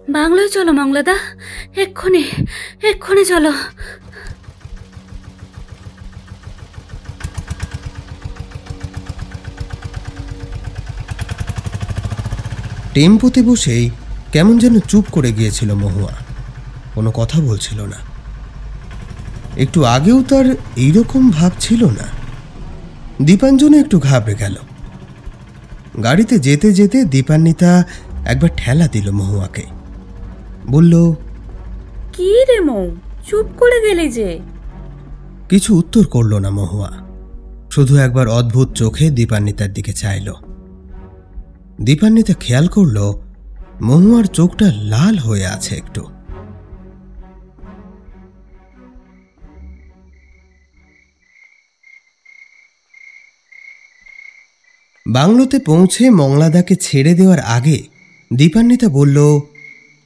বাংলোয় চলো মংলাদা, এক্ষুনি এক্ষুনি চলো। টেম্পোতে বসেই কেমন যেন চুপ করে গিয়েছিল মহুয়া, কোনো কথা বলছিল না। একটু আগেও তার এইরকম ভাব ছিল না। দীপাঞ্জনও একটু ঘাবড়ে গেল। গাড়িতে যেতে যেতে দীপান্বিতা একবার ঠেলা দিল মহুয়াকে, বলল, কি রে মৌ, চুপ করে গেলি যে? কিছু উত্তর করল না মহুয়া, শুধু একবার অদ্ভুত চোখে দীপান্বিতার দিকে চাইল। দীপান্বিতা খেয়াল করল মহুয়ার চোখটা লাল হয়ে আছে একটু। বাংলোতে পৌঁছে মংলাদাকে ছেড়ে দেওয়ার আগে দীপান্বিতা বলল,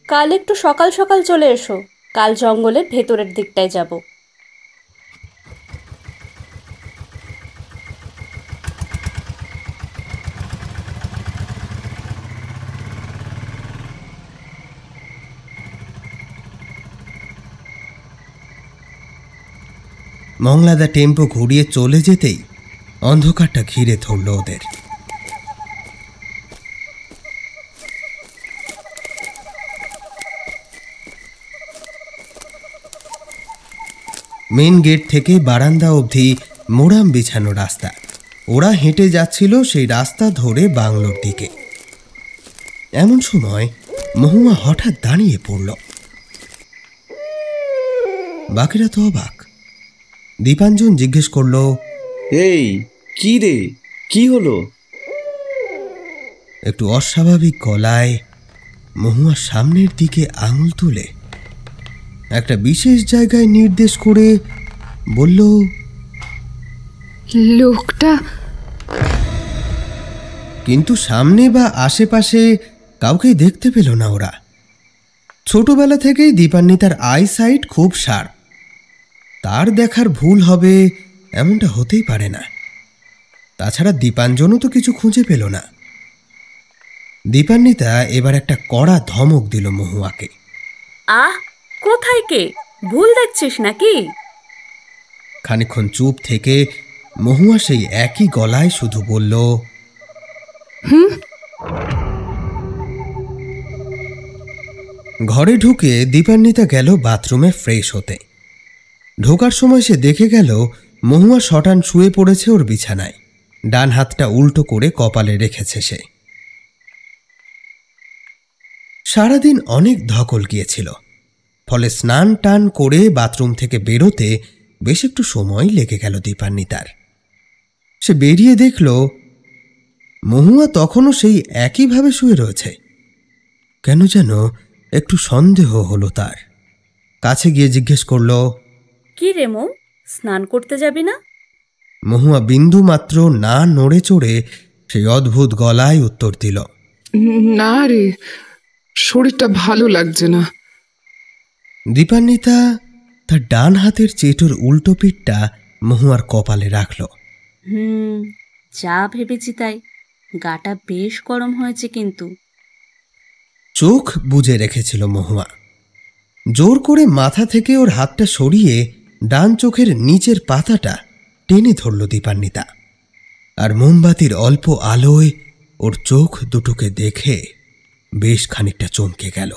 কাল একটু সকাল সকাল চলে এসো, কাল জঙ্গলের ভেতরের দিকটায় যাব। মংলাদা টেম্পো ঘুরিয়ে চলে যেতেই অন্ধকারটা ঘিরে ধরল ওদের। মেন গেট থেকে বারান্দা অবধি মোড়াম বিছানো রাস্তা। ওরা হেঁটে যাচ্ছিল সেই রাস্তা ধরে বাংলোর দিকে। এমন সময় মহুয়া হঠাৎ দাঁড়িয়ে পড়ল। বাকিরা তো অবাক। দীপাঞ্জন জিজ্ঞেস করল, এই কি রে, কি হলো? একটু অস্বাভাবিক গলায় মহুয়ার সামনের দিকে আঙুল তুলে একটা বিশেষ জায়গায় নির্দেশ করে বলল, লোকটা। কিন্তু সামনে বা আশেপাশে কাউকেই দেখতে পেল না ওরা। ছোটবেলা থেকেই দীপান্বিতার আই সাইট খুব শার্প। তার দেখার ভুল হবে এমনটা হতেই পারে না। তাছাড়া দীপাঞ্জনও তো কিছু খুঁজে পেল না। দীপান্বিতা এবার একটা কড়া ধমক দিল মহুয়াকে। আহ, কোথায় কে? ভুল দেখছিস নাকি? খানিকক্ষণ চুপ থেকে মহুয়া সেই একই গলায় শুধু বলল, ঘরে ঢুকে দীপান্বিতা গেল বাথরুমে ফ্রেশ হতে। ঢোকার সময় সে দেখে গেল মহুয়া শটান শুয়ে পড়েছে ওর বিছানায়। ডান হাতটা উল্টো করে কপালে রেখেছে সে। সারাদিন অনেক ধকল গিয়েছিল, ফলে স্নান টান করে বাথরুম থেকে বেরোতে বেশ একটু সময় লেগে গেল দীপান্বিতার। সে বেরিয়ে দেখল মহুয়া তখনও সেই একইভাবে শুয়ে রয়েছে। কেন যেন একটু সন্দেহ হলো তার। কাছে গিয়ে জিজ্ঞেস করল, কি রে মৌ, স্নান করতে যাবি না? মহুয়া বিন্দু মাত্র না নড়ে চড়ে সেই অদ্ভুত গলায় উত্তর দিল, না রে, শরীরটা ভালো লাগছে না। দীপান্বিতা তার ডান হাতের চেটোর উল্টো পিঠটা মহুয়ার কপালে রাখল। যা ভেবেছি তাই, গাটা বেশ গরম হয়েছে কিন্তু। চোখ বুজে রেখেছিল মহুয়া। জোর করে মাথা থেকে ওর হাতটা সরিয়ে ডান চোখের নিচের পাতাটা টেনে ধরল দীপান্বিতা। আর মোমবাতির অল্প আলোয় ওর চোখ দুটোকে দেখে বেশ খানিকটা চমকে গেল।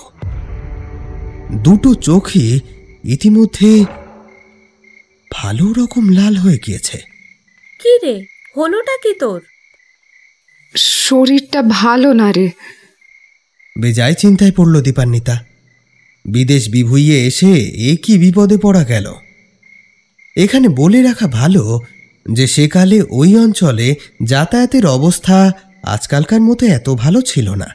দুটো চোখই ইতিমধ্যে ভালো রকম লাল হয়ে গিয়েছে। কি রে, হলোটা কি তোর? শরীরটা ভালো না রে। বেজায় চিন্তায় পড়ল দীপান্বিতা। বিদেশ বিভুইয়ে এসে এ কি বিপদে পড়া গেল। এখানে বলে রাখা ভালো যে সেকালে ওই অঞ্চলে যাতায়াতের অবস্থা আজকালকার মতো এত ভালো ছিল না।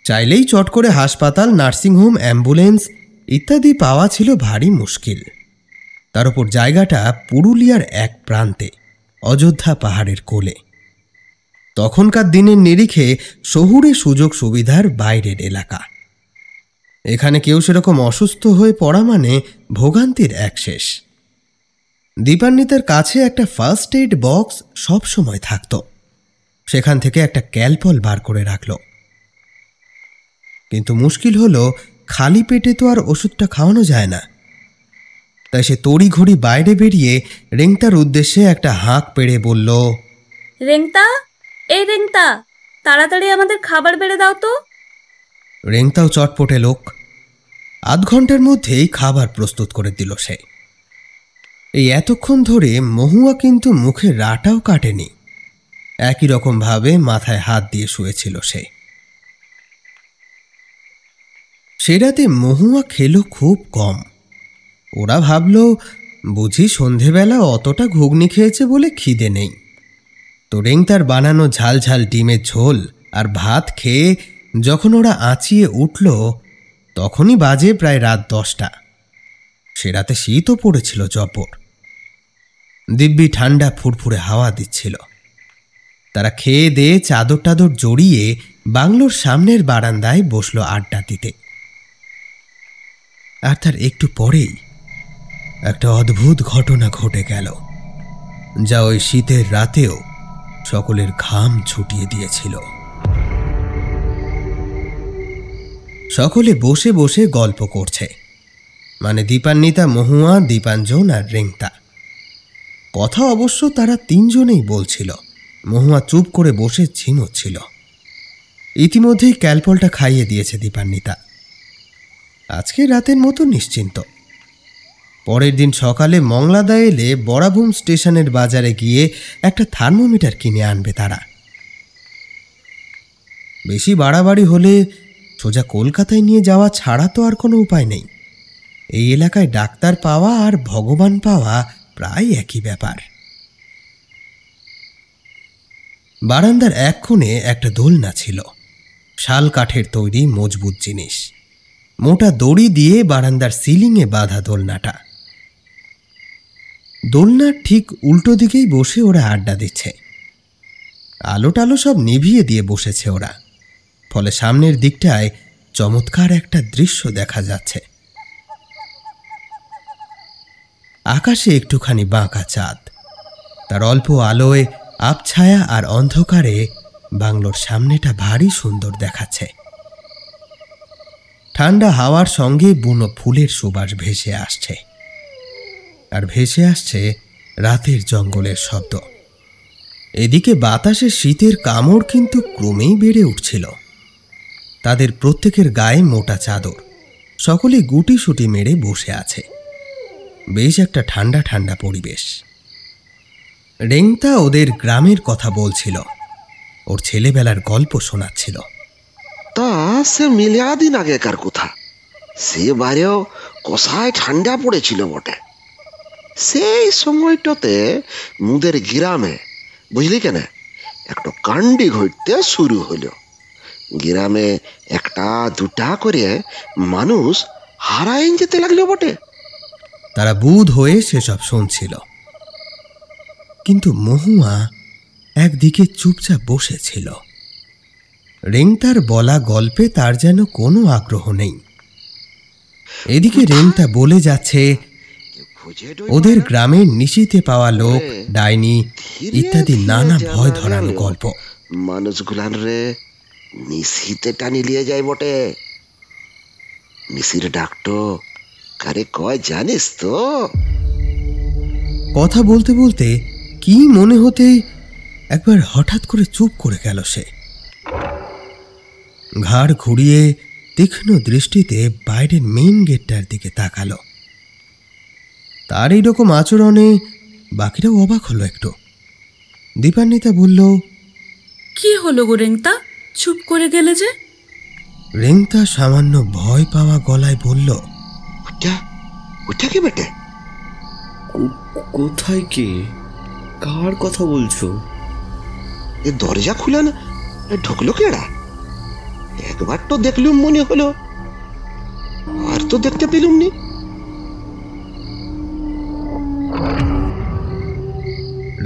চাইলেই চট করে হাসপাতাল, নার্সিংহোম, অ্যাম্বুলেন্স ইত্যাদি পাওয়া ছিল ভারী মুশকিল। তার উপর জায়গাটা পুরুলিয়ার এক প্রান্তে, অযোধ্যা পাহাড়ের কোলে। তখনকার দিনের নিরিখে শহুরে সুযোগ সুবিধার বাইরের এলাকা। এখানে কেউ সেরকম অসুস্থ হয়ে পড়া মানে ভোগান্তির এক শেষ। দীপান্বিতার কাছে একটা ফার্স্ট এইড বক্স সব সময় থাকত। সেখান থেকে একটা ক্যালপল বার করে রাখল। কিন্তু মুশকিল হলো খালি পেটে তো আর ওষুধটা খাওয়ানো যায় না। তাই সে তড়িঘড়ি বাইরে বেরিয়ে রেংতার উদ্দেশ্যে একটা হাঁক পেড়ে বলল, রেংতা, এই রেংতা, তাড়াতাড়ি আমাদের খাবার বেড়ে দাও তো। রেংতাও চটপটে লোক, আধ ঘন্টার মধ্যেই খাবার প্রস্তুত করে দিল সে। এই এতক্ষণ ধরে মহুয়া কিন্তু মুখে রাটাও কাটেনি, একই রকমভাবে মাথায় হাত দিয়ে শুয়েছিল সে। সে রাতে মহুয়া খেলো খুব কম। ওরা ভাবল বুঝি সন্ধেবেলা অতটা ঘুগনি খেয়েছে বলে খিদে নেই। তো রেংতার বানানো ঝাল ঝাল ডিমের ঝোল আর ভাত খেয়ে যখন ওরা আঁচিয়ে উঠল তখনই বাজে প্রায় রাত 10টা। সে রাতে শীতও পড়েছিল জব্বর, দিব্যি ঠান্ডা ফুরফুরে হাওয়া দিচ্ছিল। তারা খেয়ে দিয়ে চাদর টাদর জড়িয়ে বাংলোর সামনের বারান্দায় বসলো আড্ডা দিতে। আর তার একটু পরেই একটা অদ্ভুত ঘটনা ঘটে গেল, যা ওই শীতের রাতেও সকলের ঘাম ছুটিয়ে দিয়েছিল। সকলে বসে বসে গল্প করছে, মানে দীপান্বিতা, মহুয়া, দীপাঞ্জন আর রেংতা। কথা অবশ্য তারা তিনজনেই বলছিল। মহুয়া চুপ করে বসে ঝিমোচ্ছিল। ইতিমধ্যেই ক্যালপলটা খাইয়ে দিয়েছে দীপান্বিতা। আজকে রাতের মতো নিশ্চিন্ত। পরের দিন সকালে মংলাদা এলে বড়াভূম স্টেশনের বাজারে গিয়ে একটা থার্মোমিটার কিনে আনবে তারা। বেশি বাড়াবাড়ি হলে সোজা কলকাতায় নিয়ে যাওয়া ছাড়া তো আর কোনো উপায় নেই। এই এলাকায় ডাক্তার পাওয়া আর ভগবান পাওয়া প্রায় একই ব্যাপার। বারান্দার এক কোণে একটা দোলনা ছিল, শাল কাঠের তৈরি মজবুত জিনিস। মোটা দড়ি দিয়ে বারান্দার সিলিংয়ে বাঁধা দোলনাটা। দোলনার ঠিক উল্টো দিকেই বসে ওরা আড্ডা দিচ্ছে। আলো টালো সব নিভিয়ে দিয়ে বসেছে ওরা, ফলে সামনের দিকটায় চমৎকার একটা দৃশ্য দেখা যাচ্ছে। আকাশে একটুখানি বাঁকা চাঁদ, তার অল্প আলোয় আবছায়া আর অন্ধকারে বাংলোর সামনেটা ভারী সুন্দর দেখাচ্ছে। ঠান্ডা হাওয়ার সঙ্গে বুনো ফুলের সুবাস ভেসে আসছে, আর ভেসে আসছে রাতের জঙ্গলের শব্দ। এদিকে বাতাসে শীতের কামড় কিন্তু ক্রমেই বেড়ে উঠছিল। তাদের প্রত্যেকের গায়ে মোটা চাদর, সকলে গুটিসুটি মেরে বসে আছে। বেশ একটা ঠান্ডা ঠান্ডা পরিবেশ। রেংতা ওদের গ্রামের কথা বলছিল, ওর ছেলেবেলার গল্প শোনাচ্ছিল। তা সে মিলিয়া দিন আগেকার কথা, সে বাইরেও কষায় ঠান্ডা পড়েছিল বটে। সেই সময়টাতে মুদের গ্রামে, বুঝলি কেন, একটা কাণ্ডি ঘটতে শুরু হলো। গ্রামে একটা দুটা করে মানুষ হারাইন যেতে লাগলো বটে। তারা বুধ হয়ে সেসব শুনছিল, কিন্তু মহুয়া একদিকে চুপচাপ বসেছিল। রেংতার বলা গল্পে তার যেন কোনো আগ্রহ নেই। এদিকে রেংতা বলে যাচ্ছে ওদের গ্রামের নিশিতে পাওয়া লোক, ডাইনি ইত্যাদি নানা ভয় ধরানো গল্প। মানুষগুলান রে নিশিতে টানি লিয়ে যায় বটে। নিশির ডাক্তার কারে কয় জানিস তো? কথা বলতে বলতে কি মনে হতেই একবার হঠাৎ করে চুপ করে গেল সে। ঘাড় ঘুরিয়ে তীক্ষ্ণ দৃষ্টিতে বাইরের মেইন গেটটার দিকে তাকালো। তার এইরকম আচরণে বাকিরাও অবাক হলো একটু। দীপান্বিতা বলল, কি হলো গো রেংতা, চুপ করে গেলে যে? রেংতা সামান্য ভয় পাওয়া গলায় বলল, ওটা কি বেটে? কোথায় কে? কার কথা বলছো? এ দরজা খুলে না ঢুকলো কেডা? একবার তো দেখলুম মনে হলো, আর তো দেখতে পেলুম নি।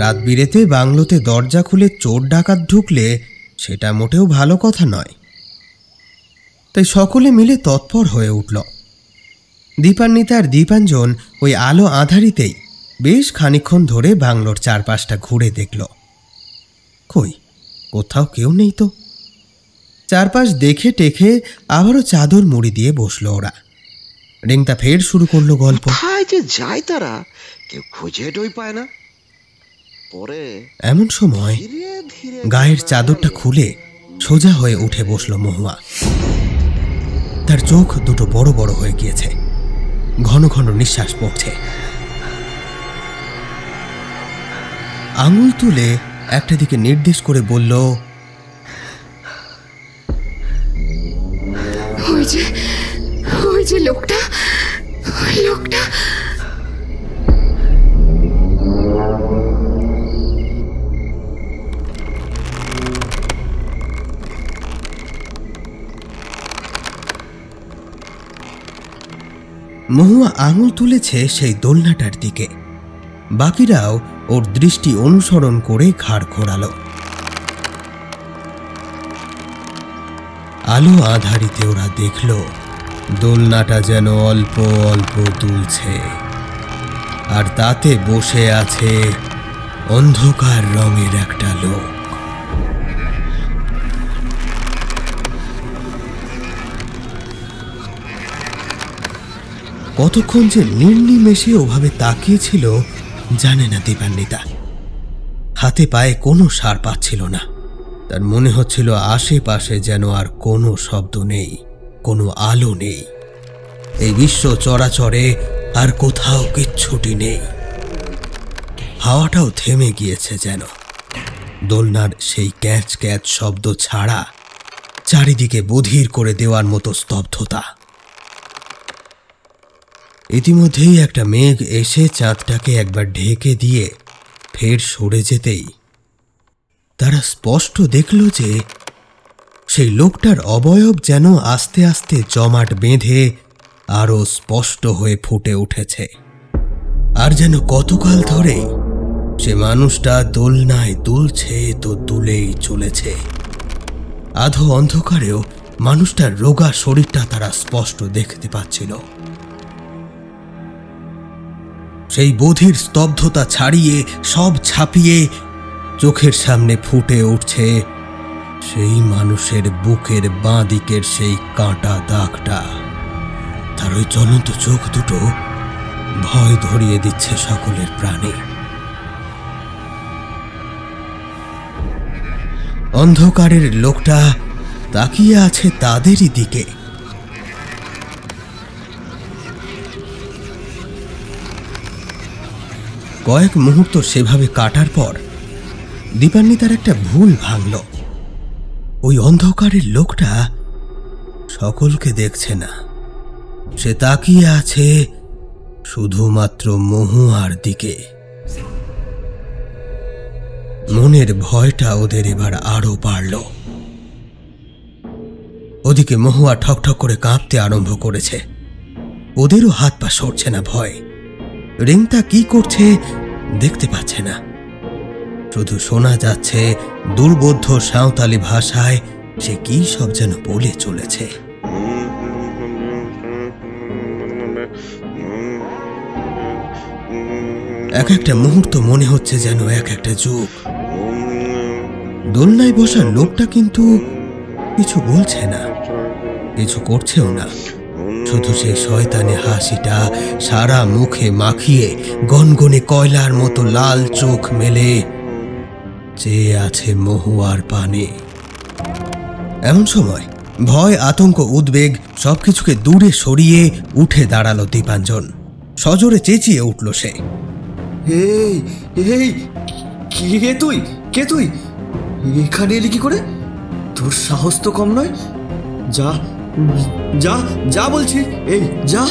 রাত বিরেতে বাংলোতে দরজা খুলে চোর ডাকাত ঢুকলে সেটা মোটেও ভালো কথা নয়। তাই সকলে মিলে তৎপর হয়ে উঠল। দীপান্বিতা আর দীপাঞ্জন ওই আলো আঁধারিতেই বেশ খানিকক্ষণ ধরে বাংলোর চারপাশটা ঘুরে দেখল। কই, কোথাও কেউ নেই তো। চারপাশ দেখে টেখে আবারও চাদর মুড়ি দিয়ে বসলো ওরা। রিংতা ফের শুরু করলো গল্প। কোথায় যে যায় তারা কেউ খুঁজে টই পায় না। পরে এমন সময় ধীরে ধীরে গায়ের চাদরটা খুলে সোজা হয়ে উঠে বসলো মহুয়া। তার চোখ দুটো বড় বড় হয়ে গিয়েছে, ঘন ঘন নিঃশ্বাস পড়ছে। আঙুল তুলে একটা দিকে নির্দেশ করে বলল, ওই যে লোকটা, ওই লোকটা। মহুয়া আঙুল তুলেছে সেই দোলনাটার দিকে। বাকিরাও ওর দৃষ্টি অনুসরণ করে ঘাড় ঘোরালো। আলো আধারিতে ওরা দেখল দোলনাটা যেন অল্প অল্প দুলছে, আর তাতে বসে আছে অন্ধকার রঙের একটা লোক। কতক্ষণ যে নির্নিমেষে ওভাবে তাকিয়েছিল জানে না দীপান্বিতা। হাতে পায়ে কোনো সাড় পাচ্ছিল না। তার মনে হচ্ছিল আশেপাশে যেন আর কোনো শব্দ নেই, কোনো আলো নেই। এই বিশ্ব চরাচরে আর কোথাও কিচ্ছুটি নেই। হাওয়াটাও থেমে গিয়েছে যেন। দোলনার সেই ক্যাচ ক্যাচ শব্দ ছাড়া চারিদিকে বধির করে দেওয়ার মতো স্তব্ধতা। ইতিমধ্যেই একটা মেঘ এসে চাঁদটাকে একবার ঢেকে দিয়ে ফের সরে যেতেই তারা স্পষ্ট দেখল যে সেই লোকটার অবয়ব যেন আস্তে আস্তে জমাট বেঁধে আরো স্পষ্ট হয়ে ফুটে উঠেছে। আর যেন কতকাল ধরেই সে মানুষটা দোলনায় দুলছে তো দুলেই চলেছে। আধো অন্ধকারেও মানুষটার রোগা শরীরটা তারা স্পষ্ট দেখতে পাচ্ছিল। সেই বধির স্তব্ধতা ছাড়িয়ে সব ছাপিয়ে চোখের সামনে ফুটে উঠছে সেই মানুষের বুকের বাঁ দিকের সেই কাঁটা দাগটা। তার ওই জ্বলন্ত চোখ দুটো ভয় ধরিয়ে দিচ্ছে সকলের প্রাণে। অন্ধকারের লোকটা তাকিয়ে আছে তাদেরই দিকে। কয়েক মুহূর্ত সেভাবে কাটার পর দীপান্বিতার একটা ভুল ভাঙল। ওই অন্ধকারের লোকটা সকলকে দেখছে না, সে তাকিয়ে আছে শুধুমাত্র মহুয়ার দিকে। মনের ভয়টা ওদের এবার আরো বাড়ল। ওদিকে মহুয়া ঠকঠক করে কাঁপতে আরম্ভ করেছে। ওদেরও হাত পা সরছে না ভয়। রিংতা কি করছে দেখতে পাচ্ছে না, শুধু শোনা যাচ্ছে দুর্বোধ্য সাঁওতালি ভাষায় সে কি সব যেন বলে চলেছে। এক একটা মুহূর্ত মনে হচ্ছে যেন এক একটা যুগ। দোলনায় বসা লোকটা কিন্তু কিছু বলছে না, কিছু করছেও না। শুধু সেই শয়তানে হাসিটা সারা মুখে মাখিয়ে গনগনে কয়লার মতো লাল চোখ মেলে চেয়ে আছে মহুয়ার পানে। এমন সময় ভয়, আতঙ্ক, উদ্বেগ সবকিছুকে দূরে সরিয়ে উঠে দাঁড়ালো দীপাঞ্জন। সজোরে চেঁচিয়ে উঠল সে, এই এই কে তুই? কে তুই? এখানে এলি কি করে? তোর সাহস তো কম নয়। যা যা যা বলছি, এই যা।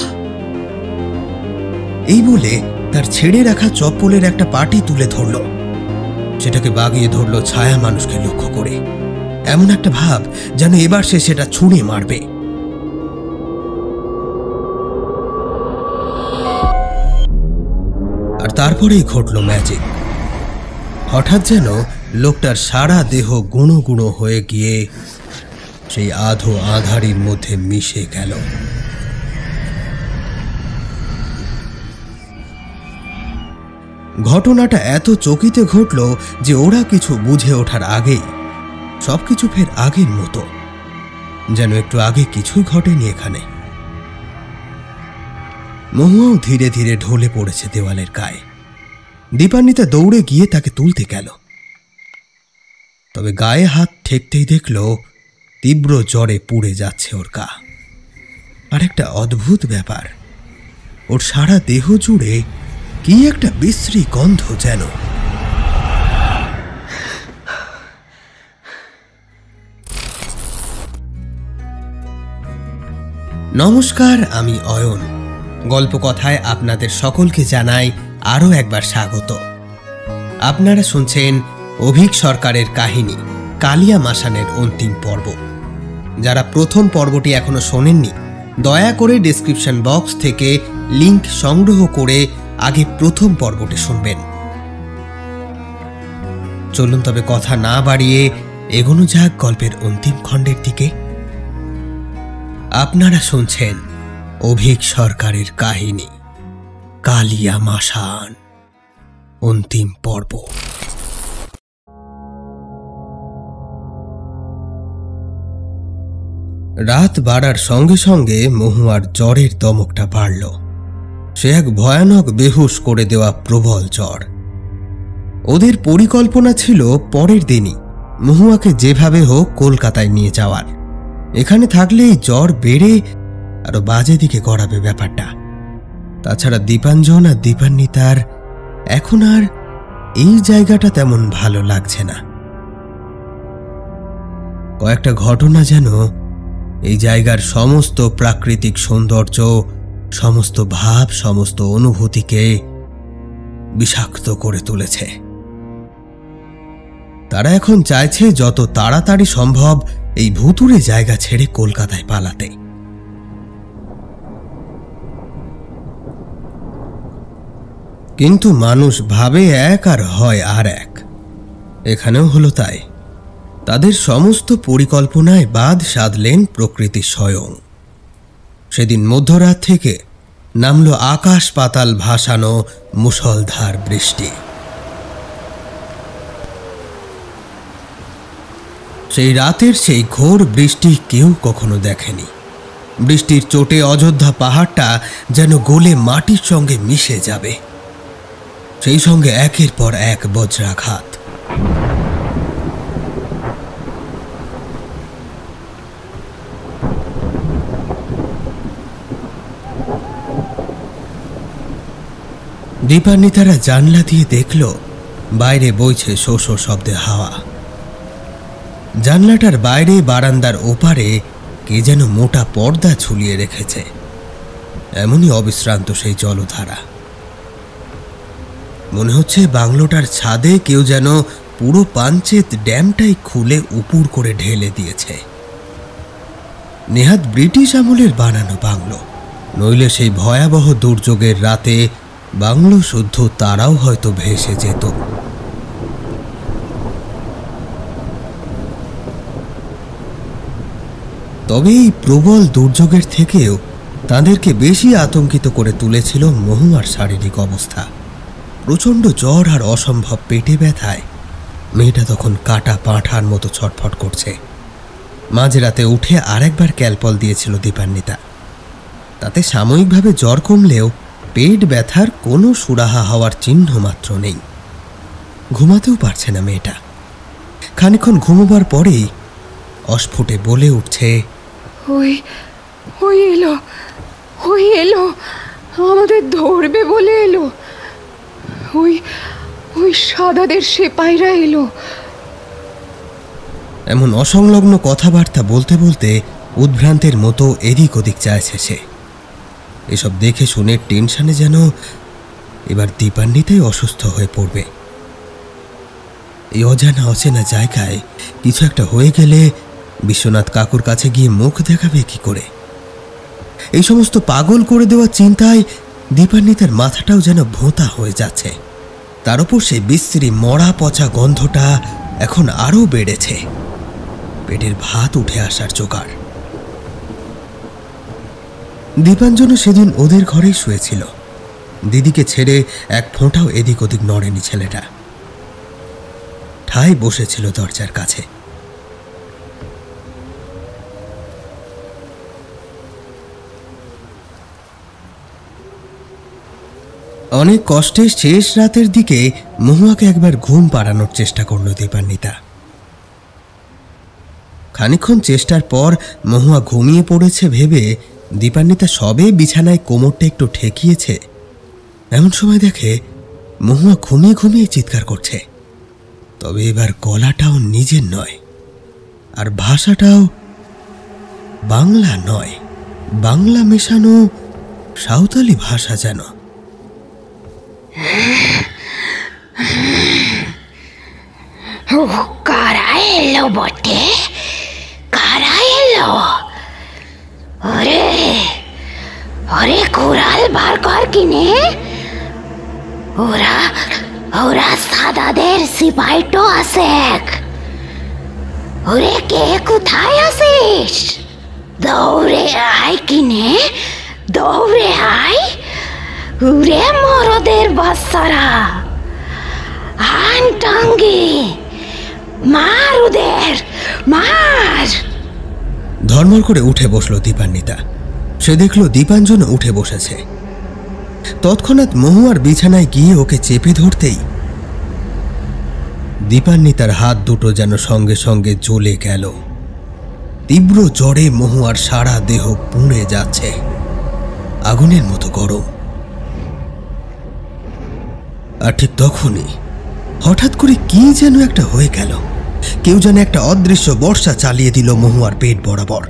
এই বলে তার ছেড়ে রাখা চপ্পলের একটা পাটি তুলে ধরল। সেটাকে বাগিয়ে ধরল ছায়া মানুষকে লক্ষ্য করে। এমন একটা ভাব যেন এবার সে সেটা ছুঁড়ে মারবে। আর তারপরেই ঘটল ম্যাজিক। হঠাৎ যেন লোকটার সারা দেহ গুঁড়ো গুঁড়ো হয়ে গিয়ে সেই আধো আধারির মধ্যে মিশে গেল। ঘটনাটা এত চকিতে ঘটল যে ওরা কিছু বুঝে ওঠার আগেই সবকিছু ফের আগের মতো যেন একটু আগে কিছুই ঘটেনি এখানে। মহুয়াও ধীরে ধীরে ঢলে পড়েছে দেওয়ালের গায়ে। দীপান্বিতা দৌড়ে গিয়ে তাকে তুলতে গেল, তবে গায়ে হাত ঠেকতেই দেখল তীব্র জ্বরে পুড়ে যাচ্ছে ওর গা। আর একটা অদ্ভুত ব্যাপার, ওর সারা দেহ জুড়ে কি একটা বিশ্রী গন্ধ যেন। নমস্কার, আমি অয়ন। গল্পকথায় আপনাদের সকলকে জানাই আরও একবার স্বাগত। আপনারা শুনছেন অভীক সরকারের কাহিনী কালিয়া মাসানের অন্তিম পর্ব। যারা প্রথম পর্বটি এখনো শোনেননি, দয়া করে ডেসক্রিপশন বক্স থেকে লিংক সংগ্রহ করে আগে প্রথম পর্বটি শুনবেন। চলুন তবে কথা না বাড়িয়ে এগোনো যাক গল্পের অন্তিম খণ্ডের দিকে। আপনারা শুনছেন অভীক সরকারের কাহিনী কালিয়া মাসান অন্তিম পর্ব। রাত বাড়ার সঙ্গে সঙ্গে মহুয়ার জ্বরের দমকটা বাড়ল। সে এক ভয়ানক বেহুশ করে দেওয়া প্রবল জ্বর। ওদের পরিকল্পনা ছিল পরের দিনই মহুয়াকে যেভাবে হোক কলকাতায় নিয়ে যাওয়ার। এখানে থাকলেই জ্বর বেড়ে আরো বাজে দিকে গড়াবে ব্যাপারটা। তাছাড়া দীপাঞ্জন আর দীপান্বিতার এখন আর এই জায়গাটা তেমন ভালো লাগছে না। কয়েকটা ঘটনা যেন এই জায়গার সমস্ত প্রাকৃতিক সৌন্দর্য, সমস্ত ভাব, সমস্ত অনুভূতিকে বিষাক্ত করে তুলেছে। তারা এখন চাইছে যত তাড়াতাড়ি সম্ভব এই ভুতুড়ে জায়গা ছেড়ে কলকাতায় পালাতে। কিন্তু মানুষ ভাবে এক আর হয় আর এক। এখানেও হলো তাই। তাদের সমস্ত পরিকল্পনায় বাদ সাধলেন প্রকৃতি স্বয়ং। সেদিন মধ্যরাত থেকে নামল আকাশ পাতাল ভাসানো মুষলধার বৃষ্টি। সেই রাতের সেই ঘোর বৃষ্টি কেউ কখনো দেখেনি। বৃষ্টির চোটে অযোধ্যা পাহাড়টা যেন গলে মাটির সঙ্গে মিশে যাবে। সেই সঙ্গে একের পর এক বজ্রাঘাত। দীপান্বিতারা জানলা দিয়ে দেখল বাইরে বইছে শো শো শব্দে হাওয়া। জানলাটার বাইরে বারান্দার ওপারে কে যেন মোটা পর্দা ঝুলিয়ে রেখেছে। এমনই অবিশ্রান্ত সেই জলধারা। মনে হচ্ছে বাংলোটার ছাদে কেউ যেন পুরো পাঞ্চেত ড্যামটাই খুলে উপুর করে ঢেলে দিয়েছে। নেহাত ব্রিটিশ আমলের বানানো বাংলো, নইলে সেই ভয়াবহ দুর্যোগের রাতে বাংলো শুদ্ধ তারাও হয়তো ভেসে যেত। তবে এই প্রবল দুর্যোগের থেকেও তাদেরকে বেশি আতঙ্কিত করে তুলেছিল মহুয়ার শারীরিক অবস্থা। প্রচণ্ড জ্বর আর অসম্ভব পেটে ব্যথায় মেয়েটা তখন কাটা পাঁঠার মতো ছটফট করছে। মাঝরাতে উঠে আরেকবার ক্যালপল দিয়েছিল দীপান্বিতা। তাতে সাময়িকভাবে জ্বর কমলেও পেট ব্যথার কোনো সুরাহা হওয়ার চিহ্ন মাত্র নেই। ঘুমাতেও পারছে না মেয়েটা। খানিকক্ষণ ঘুমোবার পরেই অস্ফুটে বলে উঠছে, ওই ওই এলো, ওই এলো, আমাদের ধরবে বলে এলো। ওই ওই সাদাদের সেপাইরা এলো। এমন অসংলগ্ন কথাবার্তা বলতে বলতে উদ্ভ্রান্তের মতো এদিক ওদিক চাইছে সে। এসব দেখে শুনে টেনশনে যেন এবার দীপান্বিতাই অসুস্থ হয়ে পড়বে। এই অজানা অচেনা জায়গায় কিছু একটা হয়ে গেলে বিশ্বনাথ কাকুর কাছে গিয়ে মুখ দেখাবে কি করে? এই সমস্ত পাগল করে দেওয়া চিন্তায় দীপান্বিতার মাথাটাও যেন ভোঁতা হয়ে যাচ্ছে। তার উপর সেই বিশ্রী মরা পচা গন্ধটা এখন আরও বেড়েছে। পেটের ভাত উঠে আসার জোগাড়। দীপাঞ্জনও সেদিন ওদের ঘরেই শুয়েছিল। দিদিকে ছেড়ে এক ফোঁটাও এদিক ওদিক নড়েনি ছেলেটা। ঠায় বসেছিল দরজার কাছে। অনেক কষ্টে শেষ রাতের দিকে মহুয়াকে একবার ঘুম পাড়ানোর চেষ্টা করল দীপান্বিতা। খানিকক্ষণ চেষ্টার পর মহুয়া ঘুমিয়ে পড়েছে ভেবে দীপান্বিতা সবে বিছানায় কোমরটা একটু ঠেকিয়েছে, এমন সময় দেখে মহুয়া ঘুমিয়ে ঘুমিয়ে চিৎকার করছে। তবে এবার গলাটাও নিজের নয়, আর ভাষাটাও বাংলা নয়, বাংলা মেশানো সাঁওতালি ভাষা যেন। কারা এলো বটে, কারা এলো? আরে আরে কুড়াল বার কর কিনে। ওরা ওরা সাদাদের সিপাইটো আছে। ওরে কে কোথায় আছিস? দৌড়ে আয় কিনে, দৌড়ে আয়। উরে মরদের বাচ্চারা, আন টাঙ্গি, মার ওদের, মার। ধর্মর করে উঠে বসল দীপান্বিতা। সে দেখল দীপাঞ্জন উঠে বসেছে। তৎক্ষণাৎ মহুয়ার বিছানায় গিয়ে ওকে চেপে ধরতেই দীপান্বিতার হাত দুটো যেন সঙ্গে সঙ্গে জ্বলে গেল। তীব্র জ্বরে মহুয়ার সারা দেহ পুড়ে যাচ্ছে, আগুনের মতো গরম। আর ঠিক তখনই হঠাৎ করে কি যেন একটা হয়ে গেল। কেউ যেন একটা অদৃশ্য বর্ষা চালিয়ে দিল মহুয়ার পেট বরাবর।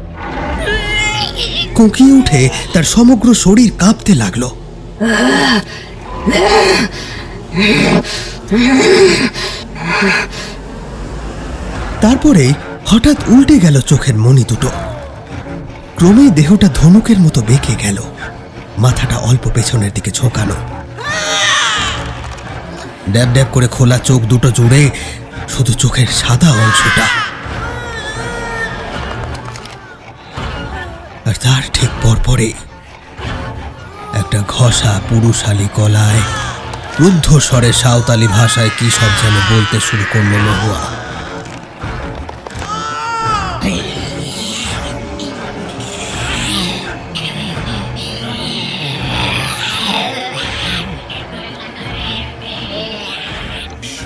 কোঁকিয়ে উঠে তার সমগ্র শরীর কাঁপতে লাগলো। তারপরে হঠাৎ উল্টে গেল চোখের মণি দুটো। ক্রমেই দেহটা ধনুকের মতো বেঁকে গেল, মাথাটা অল্প পেছনের দিকে ঝোঁকানো। ড্যাব ড্যাব করে খোলা চোখ দুটো জুড়ে শুধু চোখের সাদা অংশটা। আর তার ঠিক পরপরে একটা ঘষা পুরুষালী গলায় রুদ্ধ স্বরে সাঁওতালি ভাষায় কি সব যেন বলতে শুরু করল মহুয়া।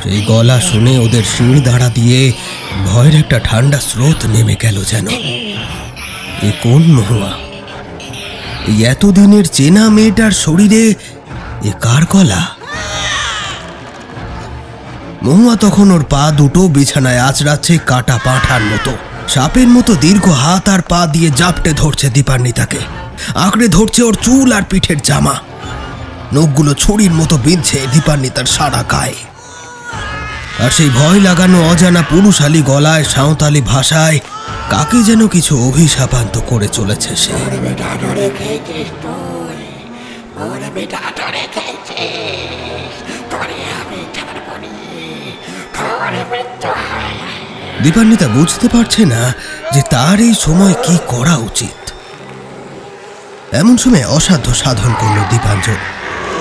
সেই গলা শুনে ওদের শির দাঁড়া দিয়ে ভয়ের একটা ঠান্ডা স্রোত নেমে গেল যেন। এ কোন মহুয়া? এই এতদিনের চেনা মেয়েটার শরীরে এ কার গলা? মহুয়া তখন ওর পা দুটো বিছানায় আঁচড়াচ্ছে কাটা পাঁঠার মতো। সাপের মতো দীর্ঘ হাত আর পা দিয়ে জাপটে ধরছে দীপান্বিতাকে, আঁকড়ে ধরছে ওর চুল আর পিঠের জামা। নখগুলো ছুরির মতো বিঁধছে দীপান্বিতার সারা গায়ে। আর সেই ভয় লাগানো অজানা পুরুষালী গলায় সাঁওতালি ভাষায় কাকে যেন কিছু অভিশাপান্ত করে চলেছে সে। দীপান্বিতা বুঝতে পারছে না যে তার এই সময় কি করা উচিত। এমন সময় অসাধ্য সাধন করল দীপাঞ্জন।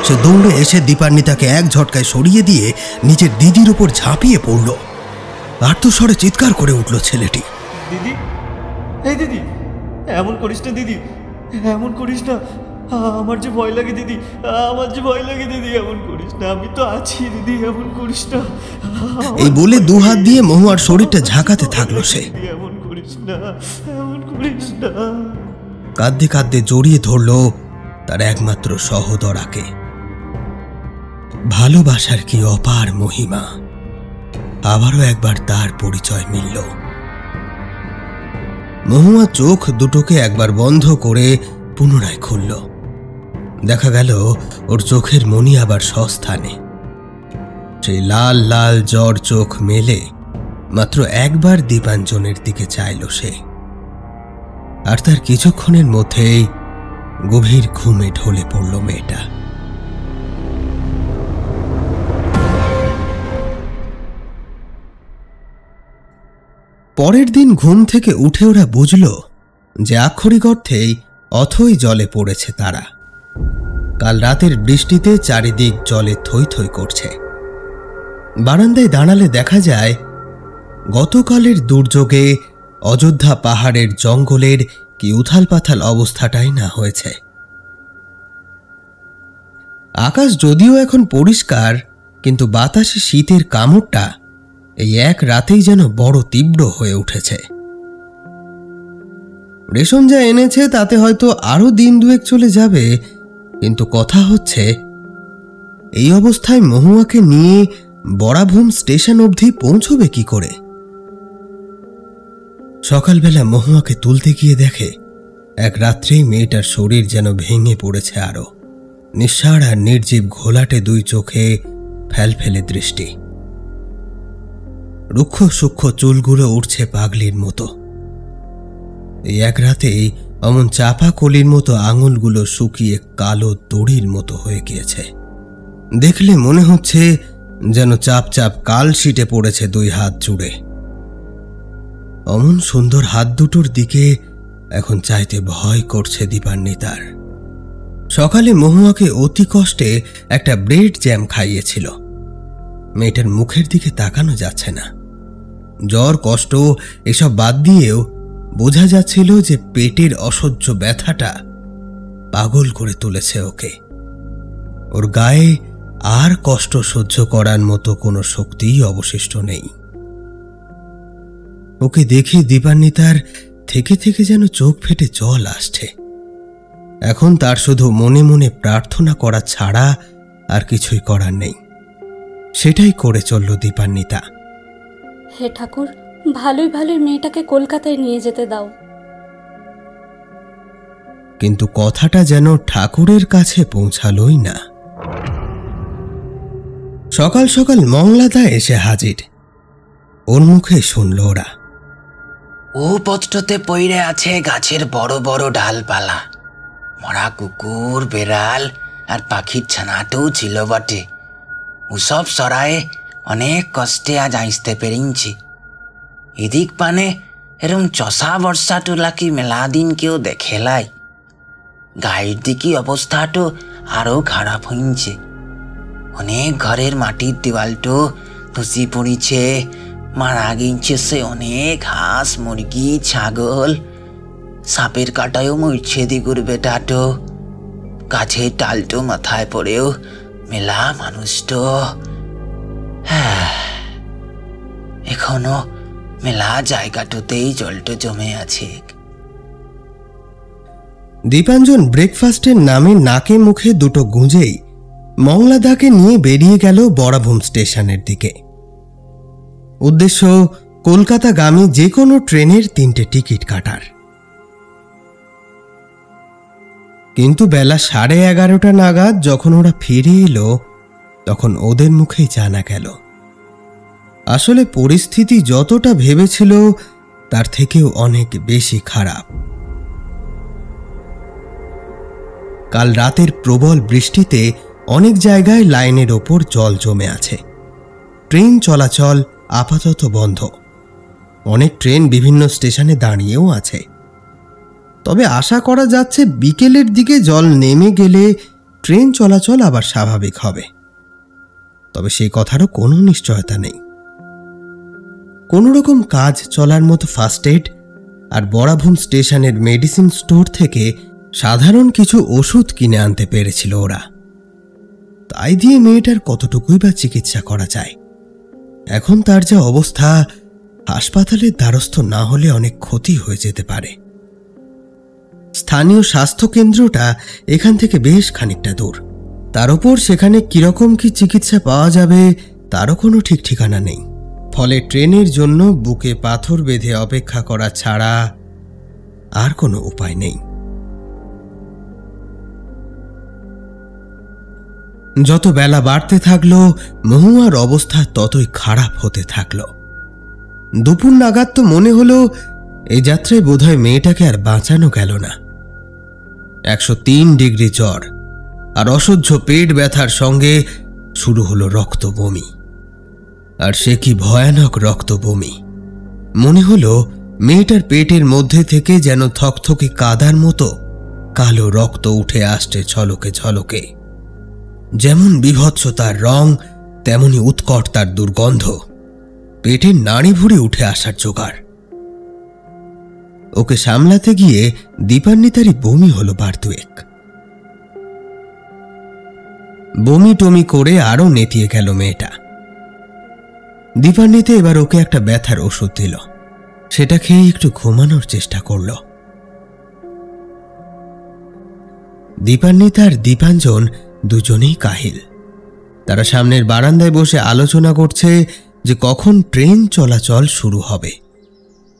সে দৌড়ে এসে দীপান্বিতাকে এক ঝটকায় সরিয়ে দিয়ে নিজের দিদির উপর ঝাঁপিয়ে পড়ল। আর্তস্বরে চিৎকার করে উঠল ছেলেটি। দিদি, এই দিদি, এমন করিস না দিদি, এমন করিস না। আমার যে ভয় লাগে দিদি, আমার যে ভয় লাগে দিদি, এমন করিস না। আমি তো আছি দিদি, এমন করিস না। এই বলে দু হাত দিয়ে মহুয়ার শরীরটা ঝাঁকাতে থাকলো সে। এমন করিস না, এমন করিস না। কাঁদতে কাঁদতে জড়িয়ে ধরল তার একমাত্র সহোদরাকে। ভালোবাসার কি অপার মহিমা! আবারও একবার তার পরিচয় মিলল। মহুয়া চোখ দুটোকে একবার বন্ধ করে পুনরায় খুলল। দেখা গেল ওর চোখের মণি আবার সস্থানে। সেই লাল লাল জ্বর চোখ মেলে মাত্র একবার দীপাঞ্জনের দিকে চাইল সে। আর তার কিছুক্ষণের মধ্যেই গভীর ঘুমে ঢলে পড়ল মেয়েটা। পরের দিন ঘুম থেকে উঠে ওরা বুঝল যে আক্ষরিক অর্থেই অথই জলে পড়েছে তারা। কাল রাতের বৃষ্টিতে চারিদিক জলে থই থই করছে। বারান্দায় দাঁড়ালে দেখা যায় গতকালের দুর্যোগে অযোধ্যা পাহাড়ের জঙ্গলের কি উথাল পাথাল অবস্থাটাই না হয়েছে। আকাশ যদিও এখন পরিষ্কার, কিন্তু বাতাসে শীতের কামড়টা এই এক রাতেই যেন বড় তীব্র হয়ে উঠেছে। রেশন যা এনেছে তাতে হয়তো আরো দিন দুয়েক চলে যাবে, কিন্তু কথা হচ্ছে এই অবস্থায় মহুয়াকে নিয়ে বড়াভূম স্টেশন অবধি পৌঁছবে কি করে? সকালবেলা মহুয়াকে তুলতে গিয়ে দেখে এক রাত্রেই মেয়েটার শরীর যেন ভেঙে পড়েছে। আরো নিঃসাড় আর নির্জীব ঘোলাটে দুই চোখে ফেলফেলে দৃষ্টি, রুক্ষ সূক্ষ্ম চুলগুলো উঠছে পাগলির মতো। এই এক রাতেই অমন চাপা কলির মতো আঙুলগুলো শুকিয়ে কালো দড়ির মতো হয়ে গিয়েছে। দেখলে মনে হচ্ছে যেন চাপ চাপ কাল শিটে পড়েছে দুই হাত জুড়ে। অমন সুন্দর হাত দুটোর দিকে এখন চাইতে ভয় করছে দীপান্বিতার। সকালে মহুয়াকে অতি কষ্টে একটা ব্রেড জ্যাম খাইয়েছিল। মেয়েটার মুখের দিকে তাকানো যাচ্ছে না। জ্বর কষ্ট এসব বাদ দিয়েও বোঝা যাচ্ছিল যে পেটের অসহ্য ব্যথাটা পাগল করে তুলেছে ওকে। ওর গায়ে আর কষ্ট সহ্য করার মতো কোনো শক্তিই অবশিষ্ট নেই। ওকে দেখে দীপান্বিতার থেকে থেকে যেন চোখ ফেটে জল আসছে। এখন তার শুধু মনে মনে প্রার্থনা করা ছাড়া আর কিছুই করার নেই। সেটাই করে চলল দীপান্বিতা। হে ঠাকুর, ভালোই ভালোই মেয়েটাকে কলকাতায় নিয়ে যেতে দাও। কিন্তু কথাটা যেন ঠাকুরের কাছে পৌঁছালোই না। সকাল সকাল মংলাদা এসে হাজির। ওর মুখে শুনল ওরা। ও পথটাতে পইরে আছে গাছের বড় বড় ডালপালা, মরা কুকুর, বেড়াল আর পাখির ছানাটাও ছিল বটে। ওসব সরায়ে অনেক কষ্টে আজ আসতে পেরেছি। এদিক পানে এরম চষা বর্ষা টোলাকি মেলা দিন কেউ দেখেলাই। গায়ের দিকে অবস্থাটো আরো খারাপ হইছে। অনেক ঘরের মাটির দেওয়ালটো ধসি পড়িছে, মারা গিয়েছে সে অনেক হাঁস, মুরগি, ছাগল। সাপের কাটায়ও মরছে দিগুর বেটাটো। গাছের টালটো মাথায় পড়েও মেলা মানুষটো। হ্যাঁ, এখনো মেলা জায়গাটোতেই জলটো জমে আছে। দীপাঞ্জন ব্রেকফাস্টের নামে নাকে মুখে দুটো গুঁজেই মংলাদাকে নিয়ে বেরিয়ে গেল বড়াভূম স্টেশনের দিকে। উদ্দেশ্য কলকাতাগামী যে কোনো ট্রেনের 3টে টিকিট কাটার। কিন্তু বেলা 11:30 নাগাদ যখন ওরা ফিরে এলো, তখন ওদের মুখেই জানা গেল আসলে পরিস্থিতি যতটা ভেবেছিল তার থেকেও অনেক বেশি খারাপ। কাল রাতের প্রবল বৃষ্টিতে অনেক জায়গায় লাইনের ওপর জল জমে আছে। ট্রেন চলাচল আপাতত বন্ধ। অনেক ট্রেন বিভিন্ন স্টেশনে দাঁড়িয়েও আছে। তবে আশা করা যাচ্ছে বিকেলের দিকে জল নেমে গেলে ট্রেন চলাচল আবার স্বাভাবিক হবে। তবে সেই কথারও কোনো নিশ্চয়তা নেই। কোনো রকম কাজ চলার মতো ফার্স্ট এড আর বড়াভূম স্টেশনের মেডিসিন স্টোর থেকে সাধারণ কিছু ওষুধ কিনে আনতে পেরেছিল ওরা। তাই দিয়ে মেয়েটার কতটুকুই বা চিকিৎসা করা যায়। এখন তার যা অবস্থা, হাসপাতালের দ্বারস্থ না হলে অনেক ক্ষতি হয়ে যেতে পারে। স্থানীয় স্বাস্থ্য কেন্দ্রটা এখান থেকে বেশ খানিকটা দূর। তার উপর সেখানে কিরকম কি চিকিৎসা পাওয়া যাবে তারও কোনো ঠিক ঠিকানা নেই। ফলে ট্রেনের জন্য বুকে পাথর বেঁধে অপেক্ষা করা ছাড়া আর কোনো উপায় নেই। যত বেলা বাড়তে থাকলো, মহুয়ার অবস্থা ততই খারাপ হতে থাকলো। দুপুর নাগাদ তো মনে হলো এই যাত্রায় বোধহয় মেয়েটাকে আর বাঁচানো গেল না। 103 ডিগ্রি জ্বর আর অসহ্য পেট ব্যথার সঙ্গে শুরু হলো রক্ত বমি। আর সে কি ভয়ানক রক্ত বমি! মনে হলো মেয়েটার পেটের মধ্যে থেকে যেন থকথকে কাদার মতো কালো রক্ত উঠে আসছে ঝলকে ঝলকে। যেমন বিভৎস তার রং, তেমনি উৎকট তার দুর্গন্ধ। পেটের নাড়ি ভুড়ি উঠে আসার জোগাড়। ওকে সামলাতে গিয়ে দীপান্বিতারই বমি হলো বার দুয়েক। বমি টমি করে আরো নেতিয়ে গেল মেয়েটা। দীপান্বিতা এবার ওকে একটা ব্যথার ওষুধ দিল, সেটা খেয়ে একটু ঘুমানোর চেষ্টা করল। দীপান্বিতা আর দীপাঞ্জন দুজনেই কাহিল। তারা সামনের বারান্দায় বসে আলোচনা করছে যে কখন ট্রেন চলাচল শুরু হবে,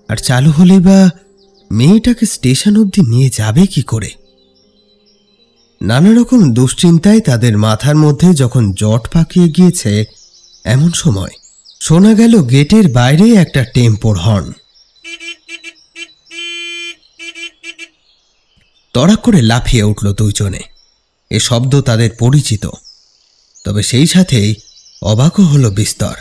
আর চালু হলেই বা মেয়েটাকে স্টেশন অবধি নিয়ে যাবে কি করে। নানা রকম দুশ্চিন্তায় তাদের মাথার মধ্যে যখন জট পাকিয়ে গিয়েছে, এমন সময় শোনা গেল গেটের বাইরে একটা টেম্পোর হর্ন। তড়াক করে লাফিয়ে উঠল দুইজনে। এ শব্দ তাদের পরিচিত, তবে সেই সাথেই অবাকও হলো বিস্তর।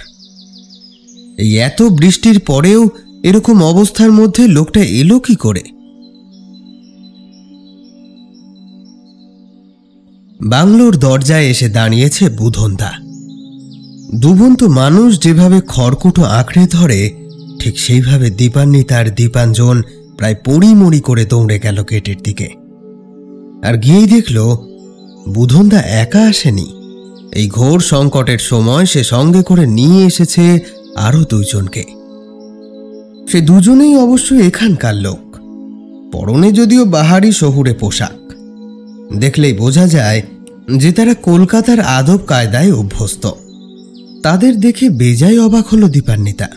এই এত বৃষ্টির পরেও এরকম অবস্থার মধ্যে লোকটা এলো কি করে? বাংলোর দরজায় এসে দাঁড়িয়েছে বুধনদা। দুবন্ত মানুষ যেভাবে খড়কুটো আঁকড়ে ধরে, ঠিক সেইভাবে দীপান্বিতা আর দীপাঞ্জন প্রায় পড়িমড়ি করে দৌড়ে গেল গেটের দিকে। আর গিয়েই দেখল বুধনদা একা আসেনি। এই ঘোর সংকটের সময় সে সঙ্গে করে নিয়ে এসেছে আরো দুইজনকে। সে দুজনেই অবশ্য এখানকার লোক, পরনে যদিও বাহারি শহুরে পোশাক। দেখলেই বোঝা যায় যে তারা কলকাতার আদব কায়দায় অভ্যস্ত। তাদের দেখে বেজায় অবাক হলো দীপান্বিতা,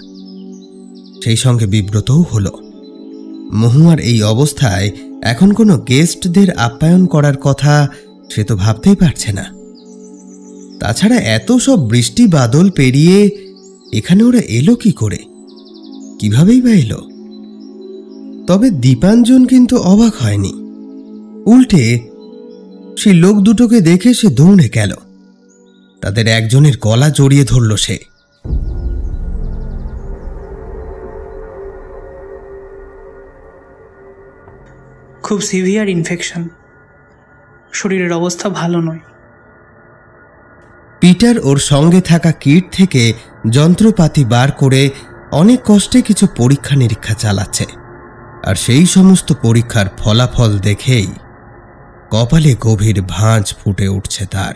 সেই সঙ্গে বিব্রতও হলো। মহুয়ার এই অবস্থায় এখন কোনো গেস্টদের আপ্যায়ন করার কথা সে তো ভাবতেই পারছে না। তাছাড়া এত সব বৃষ্টি বাদল পেরিয়ে এখানে ওরা এলো কি করে, কিভাবেই বা এলো? তবে দীপাঞ্জন কিন্তু অবাক হয়নি, উল্টে সেই লোক দুটোকে দেখে সে দৌড়ে গেল। তাদের একজনের গলা জড়িয়ে ধরল সে। খুব সিভিয়ার ইনফেকশন, শরীরের অবস্থা ভালো নয়। পিটার ওর সঙ্গে থাকা কিট থেকে যন্ত্রপাতি বার করে অনেক কষ্টে কিছু পরীক্ষা নিরীক্ষা চালাচ্ছে। আর সেই সমস্ত পরীক্ষার ফলাফল দেখেই কপালে গভীর ভাঁজ ফুটে উঠছে তার।